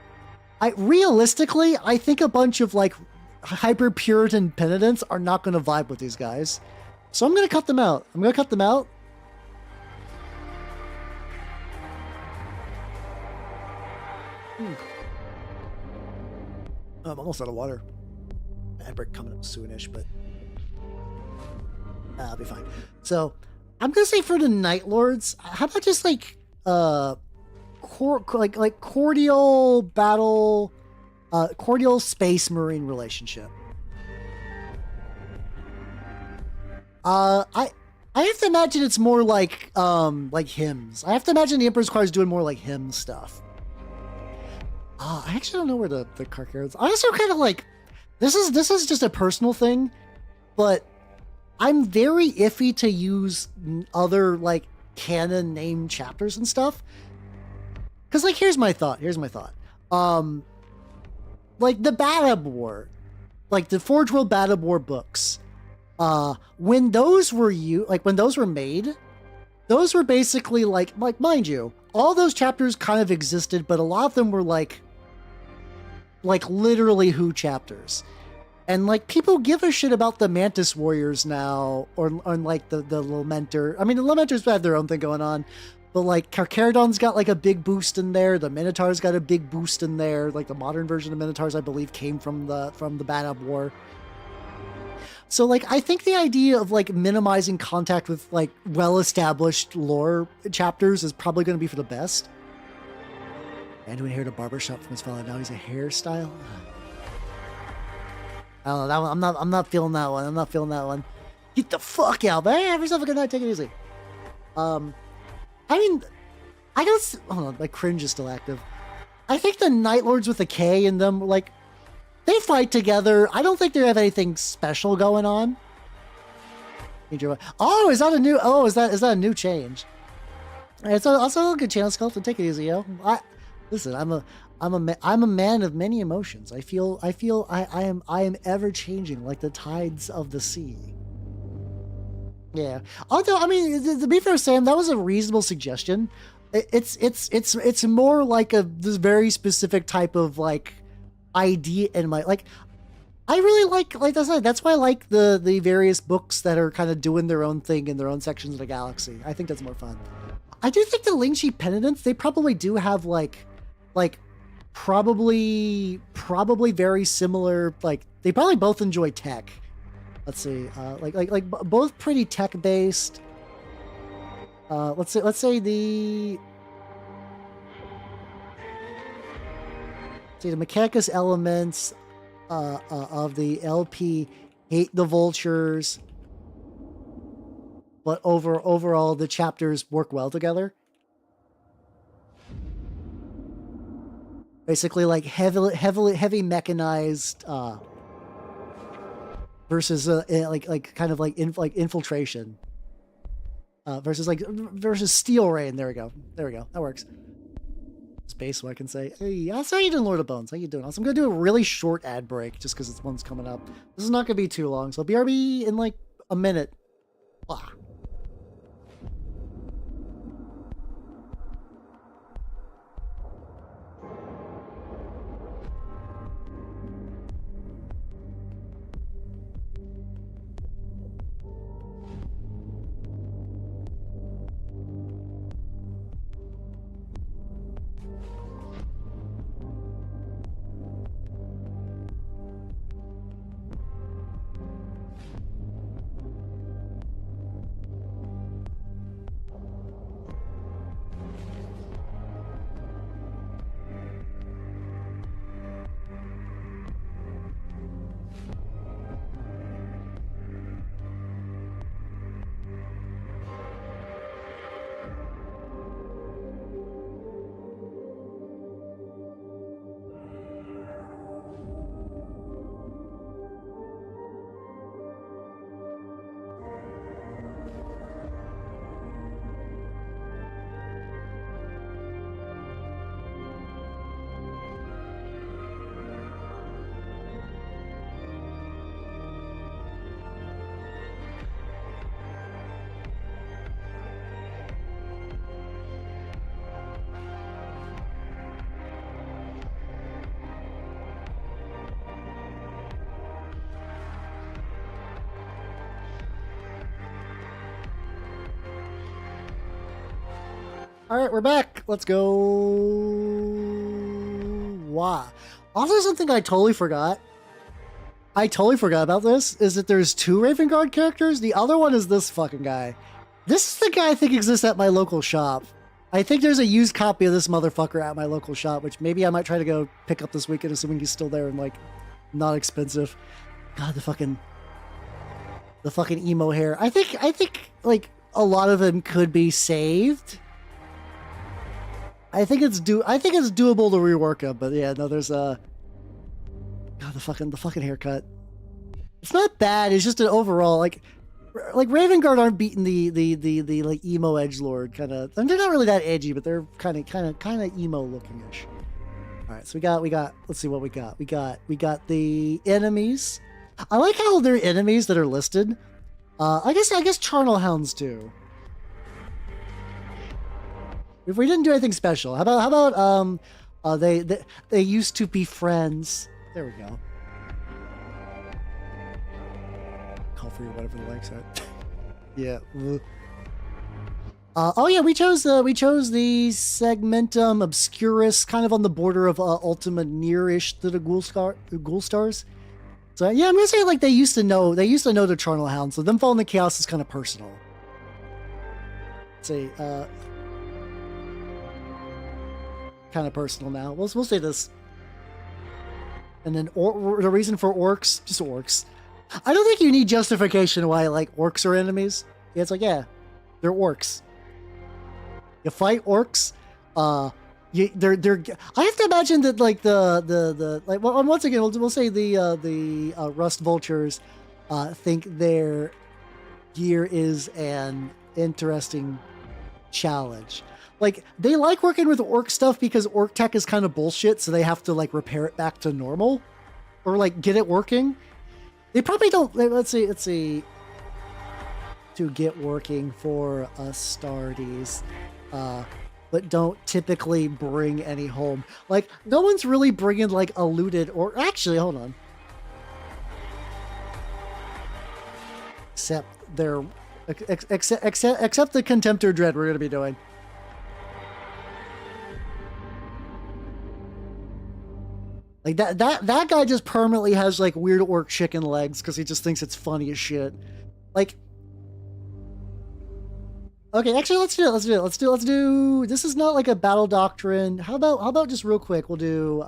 Realistically, I think a bunch of like hyper Puritan penitents are not going to vibe with these guys. So I'm going to cut them out. I'm almost out of water. Emperor coming up soonish, but I'll be fine. So I'm going to say for the Night Lords, how about just like cordial battle, cordial Space Marine relationship. I have to imagine it's more like hymns. I have to imagine the Emperor's Choir is doing more like hymn stuff. I actually don't know where the Karkar is. I also kind of like this is just a personal thing, but I'm very iffy to use other like canon named chapters and stuff. Cause like here's my thought. Like the Badab War, like the Forge World Badab War books, when those were made, those were basically like mind you, all those chapters kind of existed, but a lot of them were like literally Who chapters. And like people give a shit about the Mantis Warriors now, or like the Lamenter. I mean, the Lamenters have their own thing going on, But like Carcharodon's got like a big boost in there. The Minotaur's got a big boost in there. Like the modern version of Minotaurs, I believe, came from the Bad Ab War. So like I think the idea of like minimizing contact with like well-established lore chapters is probably going to be for the best. And we inherited a barbershop from his father. Now he's a hairstyle. I don't know that one. I'm not feeling that one. I'm not feeling that one. Get the fuck out, man. Have yourself a good night. Take it easy. I mean, I don't. Hold on, my cringe is still active. I think the Night Lords with a K in them, like, they fight together. I don't think they have anything special going on. Oh, is that a new? Oh, is that a new change? It's also a good channel, Skeleton. Take it easy, yo. Listen, I'm a man of many emotions. I am ever changing like the tides of the sea. Yeah. Although, I mean, to be fair, Sam, that was a reasonable suggestion. It's more like this very specific type of like idea in my like. I really like that's why I like the various books that are kind of doing their own thing in their own sections of the galaxy. I think that's more fun. I do think the Lingxi Penitents, they probably do have like probably very similar, like they probably both enjoy tech. Let's see, like both pretty tech based. Let's say the Mechanicus elements of the LP hate the vultures, but overall the chapters work well together. Basically, like heavy mechanized versus kind of like infiltration versus steel rain. There we go. That works. Space, so I can say, hey, I saw you doing Lord of Bones. How you doing? Also, I'm gonna do a really short ad break just because this one's coming up. This is not gonna be too long, so BRB in like a minute. Blah. All right, we're back. Let's go. Wow. Also, something I totally forgot. About this is that there's 2 Raven Guard characters. The other one is this fucking guy. This is the guy I think exists at my local shop. I think there's a used copy of this motherfucker at my local shop, which maybe I might try to go pick up this weekend, assuming he's still there and like not expensive. God, the fucking emo hair. I think like a lot of him could be saved. I think it's doable to rework him, but yeah, no, there's God, the fucking haircut. It's not bad. It's just an overall like Raven Guard aren't beating the like emo edgelord kind of. I mean, they're not really that edgy, but they're kind of emo looking ish. All right, so we got. Let's see what we got. We got the enemies. I like how they're enemies that are listed. I guess Charnel Hounds too. If we didn't do anything special, how about they used to be friends. There we go. Call for your whatever the likes are. Yeah. Oh yeah, we chose the Segmentum Obscurus, kind of on the border of Ultima Near-ish to the Ghoul Stars. So yeah, I'm gonna say like they used to know the Charnel Hound, so them falling the chaos is kind of personal. Let's see, kind of personal now. We'll say this, and then the reason for orcs, just orcs. I don't think you need justification why like orcs are enemies. Yeah, it's like yeah, they're orcs. You fight orcs. They're. I have to imagine that like the like. Well, once again, we'll say the rust vultures think their gear is an interesting challenge. Like they like working with orc stuff because orc tech is kind of bullshit, so they have to like repair it back to normal, or like get it working. They probably don't. Let's see. To get working for Astartes. But don't typically bring any home. Like, no one's really bringing, like, a looted or... Actually, hold on. Except their... Except the Contemptor Dread we're going to be doing. Like, that guy just permanently has, like, weird orc chicken legs because he just thinks it's funny as shit. Like... Okay, actually, let's do. This is not like a battle doctrine. How about just real quick? We'll do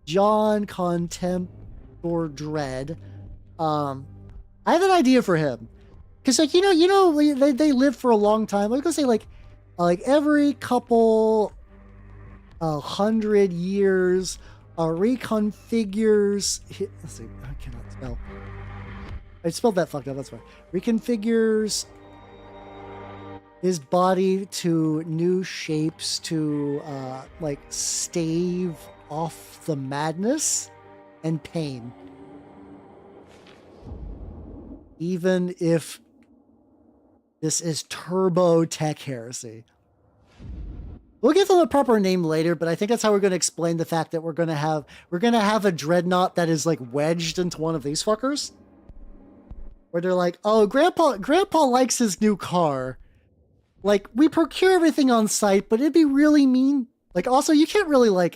John Contemptor Dread. I have an idea for him, because like they live for a long time. I'm gonna say like every couple 100 years, reconfigures. Let's see, I cannot spell. I spelled that fucked up. That's fine. Reconfigures his body to new shapes to like stave off the madness and pain, even if this is turbo tech heresy. We'll give them a proper name later, but I think that's how we're going to explain the fact that we're going to have a dreadnought that is like wedged into one of these fuckers, where they're like, oh, grandpa likes his new car. Like, we procure everything on site, but it'd be really mean. Like, also, you can't really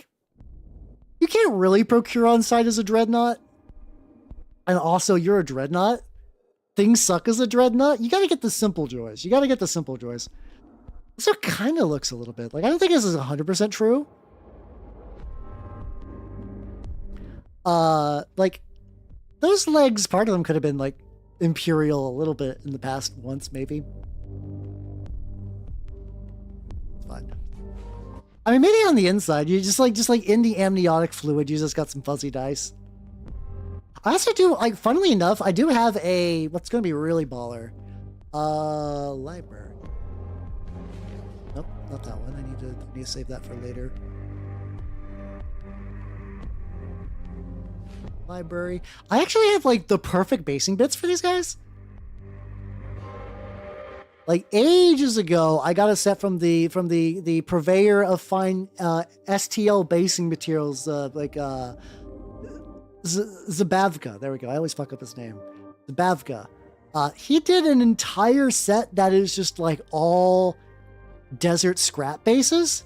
procure on site as a dreadnought. And also, you're a dreadnought. Things suck as a dreadnought. You gotta get the simple joys. So it kind of looks a little bit like, I don't think this is 100% true. Like, those legs, part of them could have been, like, Imperial a little bit in the past once, maybe. Fine. I mean, maybe on the inside, you just like in the amniotic fluid, you just got some fuzzy dice. I also do, like, funnily enough, I do have a, what's going to be really baller, library. Nope, not that one. I need to save that for later. Library. I actually have, like, the perfect basing bits for these guys. Like, ages ago, I got a set from the purveyor of fine STL basing materials, Zabavka. There we go. I always fuck up his name. Zabavka. He did an entire set that is just like all desert scrap bases.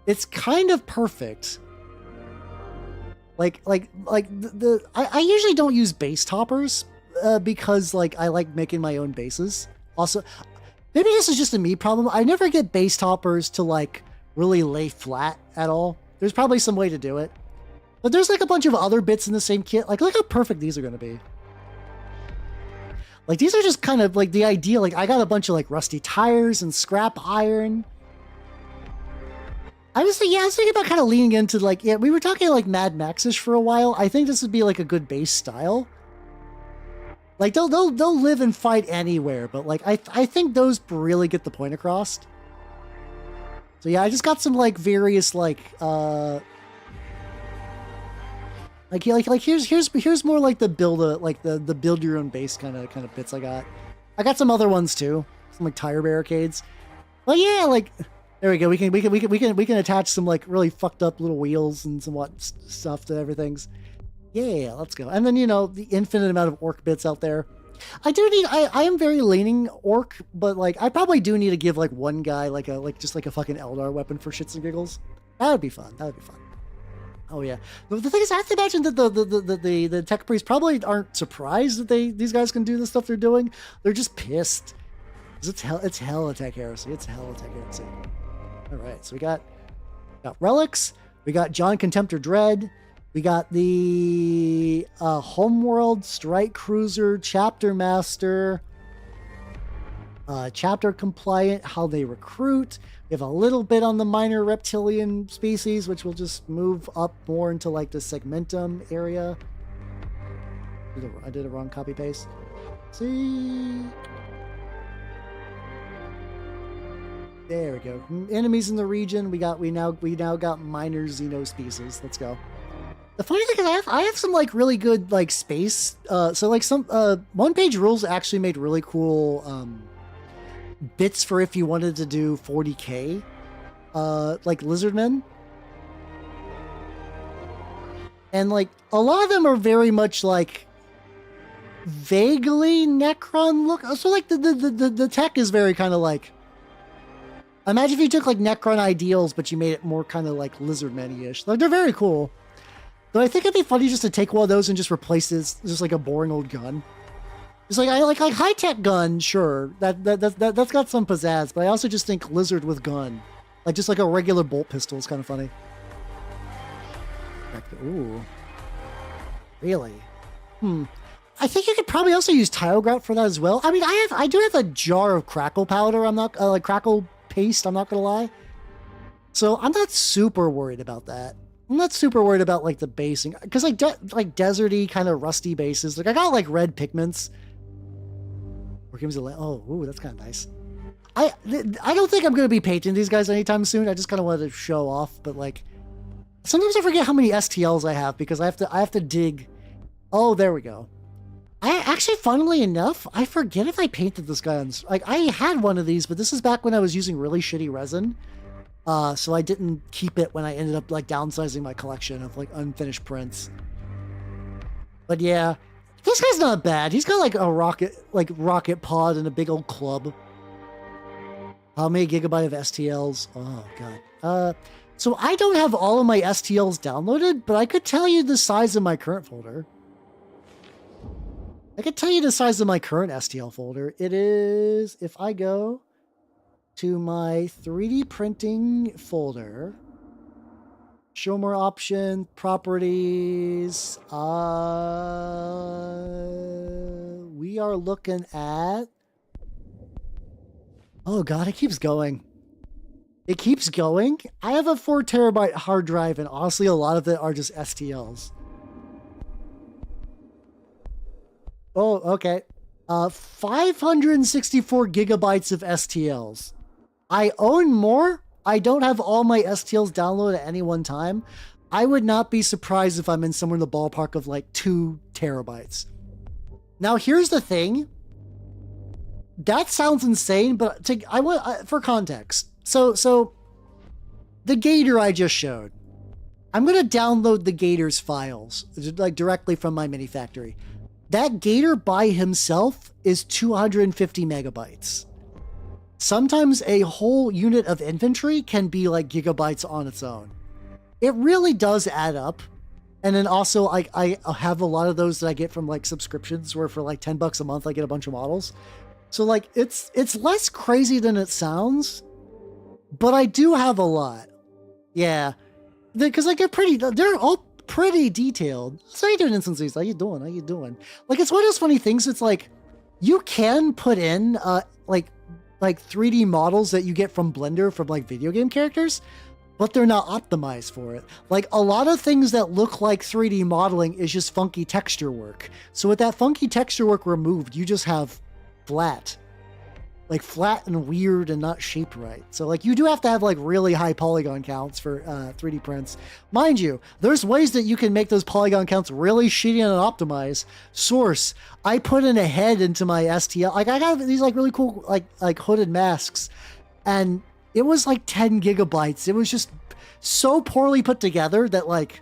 It's kind of perfect. I usually don't use base toppers because like I like making my own bases. Also, maybe this is just a me problem. I never get base toppers to like really lay flat at all. There's probably some way to do it. But there's like a bunch of other bits in the same kit. Like, look how perfect these are going to be. Like, these are just kind of like the idea. Like, I got a bunch of like rusty tires and scrap iron. I was thinking about kind of leaning into like, yeah, we were talking like Mad Max-ish for a while. I think this would be like a good base style. Like, they'll live and fight anywhere, but like, I think those really get the point across. So yeah, I just got some like various like here's more like the build your own base kind of bits I got. I got some other ones too, some like tire barricades. Well, yeah, like there we go. We can attach some like really fucked up little wheels and some stuff to everything's. Yeah, let's go. And then, you know, the infinite amount of orc bits out there. I do need. I am very leaning orc, but like I probably do need to give like one guy just like a fucking Eldar weapon for shits and giggles. That would be fun. That would be fun. Oh yeah. The thing is, I have to imagine that the tech priests probably aren't surprised that these guys can do the stuff they're doing. They're just pissed. It's hella tech heresy. It's hella tech heresy. All right, so we got relics. We got John Contemptor Dread. We got the Homeworld Strike Cruiser Chapter Master. Chapter Compliant, how they recruit. We have a little bit on the minor reptilian species, which will just move up more into like the segmentum area. I did a wrong copy paste. See? There we go. Enemies in the region. We now got minor xeno species. Let's go. The funny thing is I have some like really good like space. So like some one page rules actually made really cool bits for if you wanted to do 40k like lizardmen. And like a lot of them are very much like vaguely Necron look. So like the tech is very kind of like, imagine if you took like Necron ideals, but you made it more kind of like lizardmen-ish. Like they're very cool. Though I think it'd be funny just to take one of those and just replace this just like a boring old gun. It's like I like high-tech gun, sure. That's got some pizzazz, but I also just think lizard with gun. Like just like a regular bolt pistol is kind of funny. Ooh. Really? I think you could probably also use tile grout for that as well. I mean, I do have a jar of crackle powder. I'm not like crackle paste. I'm not gonna lie. So I'm not super worried about that. I'm not super worried about like the basing because like deserty kind of rusty bases. Like I got like red pigments. Or gives a ooh, that's kind of nice. I don't think I'm gonna be painting these guys anytime soon. I just kind of wanted to show off, but like sometimes I forget how many STLs I have because I have to dig. Oh, there we go. I actually, funnily enough, I forget if I painted this guy on... Like, I had one of these, but this is back when I was using really shitty resin. So I didn't keep it when I ended up, like, downsizing my collection of, like, unfinished prints. But yeah, this guy's not bad. He's got, like, a rocket pod and a big old club. How many gigabyte of STLs? Oh, God. So I don't have all of my STLs downloaded, but I could tell you the size of my current folder. I can tell you the size of my current STL folder. It is, if I go to my 3D printing folder, show more option, properties, we are looking at, oh God, it keeps going. It keeps going. I have a 4 terabyte hard drive and honestly a lot of it are just STLs. Oh, okay. 564 gigabytes of STLs. I own more. I don't have all my STLs downloaded at any one time. I would not be surprised if I'm in somewhere in the ballpark of like 2 terabytes. Now, here's the thing. That sounds insane, but for context. So the Gator I just showed. I'm going to download the Gator's files like directly from my mini factory. That Gator by himself is 250 megabytes. Sometimes a whole unit of infantry can be like gigabytes on its own. It really does add up. And then also I have a lot of those that I get from like subscriptions where for like $10 a month I get a bunch of models. So like it's less crazy than it sounds, but I do have a lot. Yeah. Because like they're all pretty detailed. So how you doing, Instances? How you doing? Like, it's one of those funny things. It's like, you can put in, like 3D models that you get from Blender from, like, video game characters, but they're not optimized for it. Like, a lot of things that look like 3D modeling is just funky texture work. So with that funky texture work removed, you just have flat. Like, flat and weird and not shaped right. So, like, you do have to have, like, really high polygon counts for 3D prints. Mind you, there's ways that you can make those polygon counts really shitty and optimize. Source, I put in a head into my STL. Like, I got these, like, really cool, like hooded masks. And it was, like, 10 gigabytes. It was just so poorly put together that, like,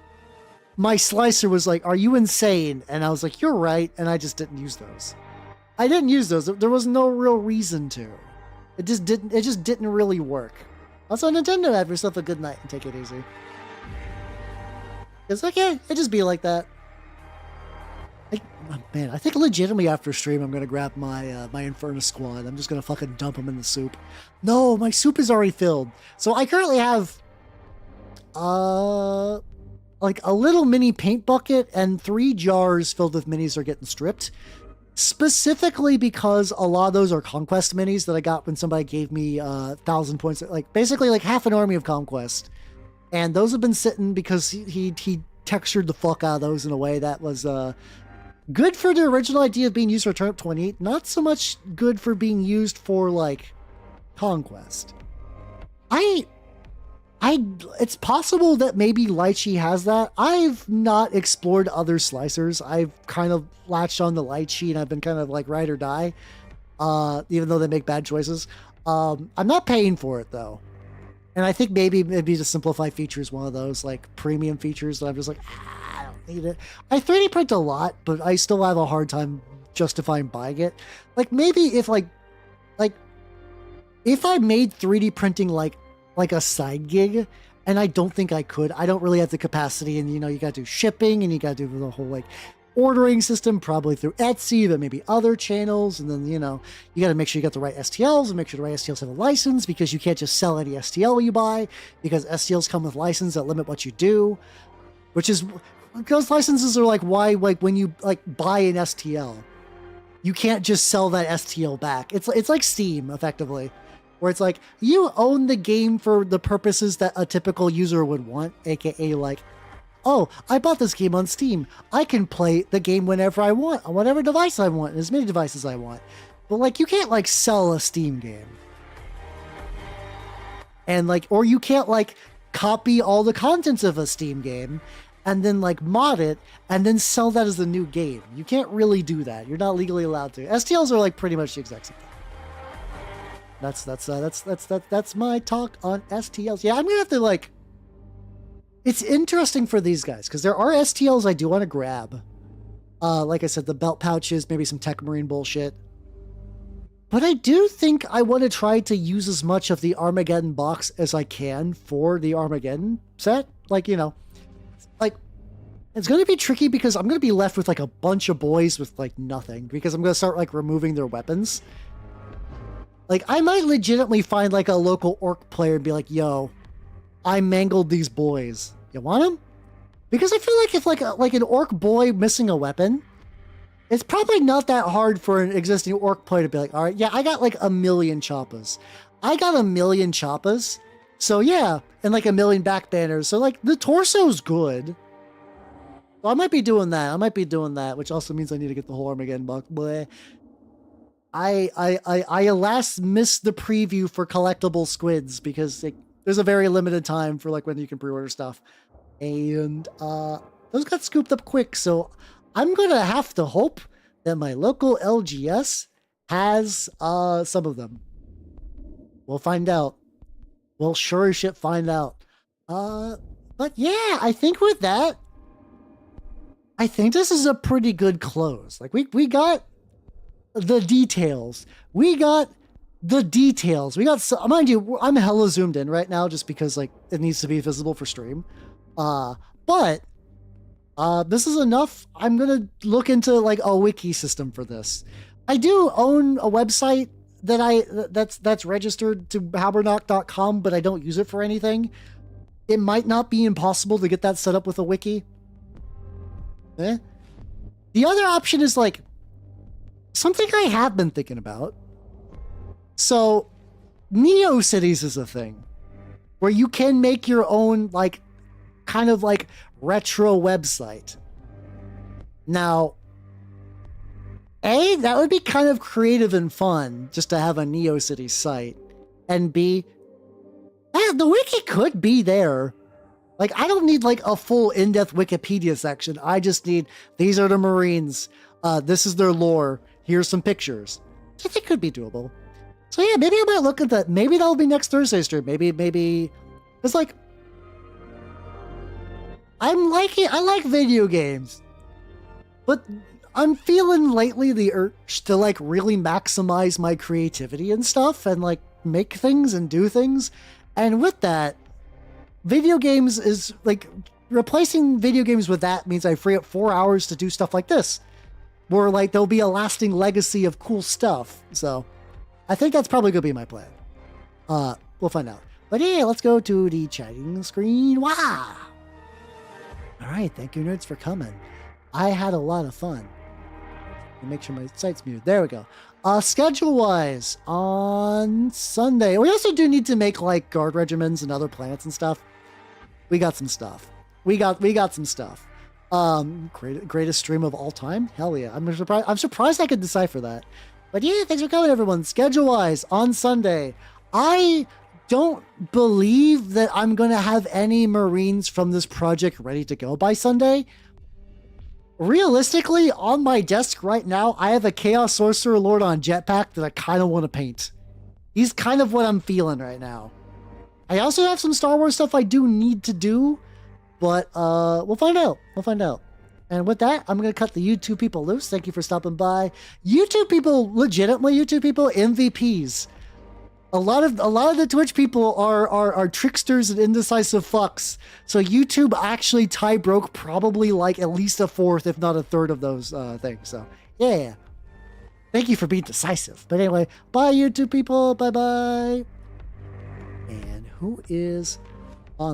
my slicer was like, are you insane? And I was like, you're right. And I just didn't use those. I didn't use those. There was no real reason to. It just didn't really work. Also, Nintendo, have yourself a good night and take it easy. It's okay. It just be like that. Man, I think legitimately after stream, I'm gonna grab my my Infernus squad. I'm just gonna fucking dump them in the soup. No, my soup is already filled. So I currently have, like a little mini paint bucket and 3 jars filled with minis are getting stripped. Specifically because a lot of those are Conquest minis that I got when somebody gave me 1,000 points, like basically like half an army of Conquest. And those have been sitting because he textured the fuck out of those in a way that was good for the original idea of being used for Turnip 28, not so much good for being used for like Conquest. It's possible that maybe Lychee has that. I've not explored other slicers. I've kind of latched on the Lychee and I've been kind of like ride or die, even though they make bad choices. I'm not paying for it though. And I think maybe the Simplify feature is one of those like premium features that I'm just like, I don't need it. I 3D print a lot, but I still have a hard time justifying buying it. Like maybe if if I made 3D printing like a side gig, and I don't think I could. I don't really have the capacity, and you gotta do shipping, and you gotta do the whole like ordering system, probably through Etsy, but maybe other channels, and then you gotta make sure you got the right STLs and make sure the right STLs have a license, because you can't just sell any STL you buy, because STLs come with license that limit what you do, which is because licenses are like why like when you like buy an STL, you can't just sell that STL back. It's like Steam effectively. Where it's like, you own the game for the purposes that a typical user would want, aka like, oh, I bought this game on Steam. I can play the game whenever I want, on whatever device I want, and as many devices I want. But like, you can't like sell a Steam game. And like, or you can't like copy all the contents of a Steam game and then like mod it and then sell that as a new game. You can't really do that. You're not legally allowed to. STLs are like pretty much the exact same thing. That's my talk on STLs. Yeah, I'm gonna have to like. It's interesting for these guys because there are STLs I do want to grab. Like I said, the belt pouches, maybe some Tech Marine bullshit. But I do think I want to try to use as much of the Armageddon box as I can for the Armageddon set. Like like it's gonna be tricky because I'm gonna be left with like a bunch of boys with like nothing because I'm gonna start like removing their weapons. Like, I might legitimately find, like, a local orc player and be like, yo, I mangled these boys. You want them? Because I feel like if, like an orc boy missing a weapon, it's probably not that hard for an existing orc player to be like, all right, yeah, I got, like, 1,000,000 choppas. I got 1,000,000 choppas. So, yeah, and, like, 1,000,000 back banners. So, like, the torso's good. So I might be doing that. Which also means I need to get the whole Armageddon box. Bleh. I alas missed the preview for collectible squids because there's a very limited time for like when you can pre-order stuff, and those got scooped up quick. So I'm gonna have to hope that my local LGS has some of them. We'll find out. We'll sure as shit find out. But yeah, I think with that, I think this is a pretty good close. Like we got the details. We got, mind you, I'm hella zoomed in right now just because like it needs to be visible for stream. But this is enough. I'm gonna look into like a wiki system for this. I do own a website that's registered to halbernock.com, but I don't use it for anything. It might not be impossible to get that set up with a wiki. The other option is like something I have been thinking about. So, NeoCities is a thing where you can make your own, like, kind of like retro website. Now, A, that would be kind of creative and fun just to have a NeoCities site. And B, the wiki could be there. Like, I don't need like a full in-depth Wikipedia section. I just need, these are the Marines. This is their lore. Here's some pictures. I think it could be doable. So yeah, maybe I might look at that. Maybe that'll be next Thursday stream. Maybe it's like I like video games, but I'm feeling lately the urge to like really maximize my creativity and stuff and like make things and do things. And with that, video games is like replacing video games with that means I free up 4 hours to do stuff like this, where like there'll be a lasting legacy of cool stuff. So I think that's probably gonna be my plan. We'll find out. But yeah, let's go to the chatting screen. Wow. All right, thank you, nerds, for coming. I had a lot of fun. Make sure my site's muted. There we go. Schedule-wise, on Sunday, we also do need to make like guard regiments and other planets and stuff. We got some stuff. We got some stuff. Greatest stream of all time? Hell yeah! I'm surprised I could decipher that. But yeah, thanks for coming, everyone. Schedule-wise, on Sunday, I don't believe that I'm going to have any Marines from this project ready to go by Sunday. Realistically, on my desk right now, I have a Chaos Sorcerer Lord on jetpack that I kind of want to paint. He's kind of what I'm feeling right now. I also have some Star Wars stuff I do need to do, but we'll find out. We'll find out. And with that, I'm going to cut the YouTube people loose. Thank you for stopping by. YouTube people, legitimately YouTube people, MVPs. A lot of the Twitch people are tricksters and indecisive fucks. So YouTube actually tie broke probably like at least a fourth, if not a third of those things. So yeah, thank you for being decisive. But anyway, bye YouTube people, bye bye. And who is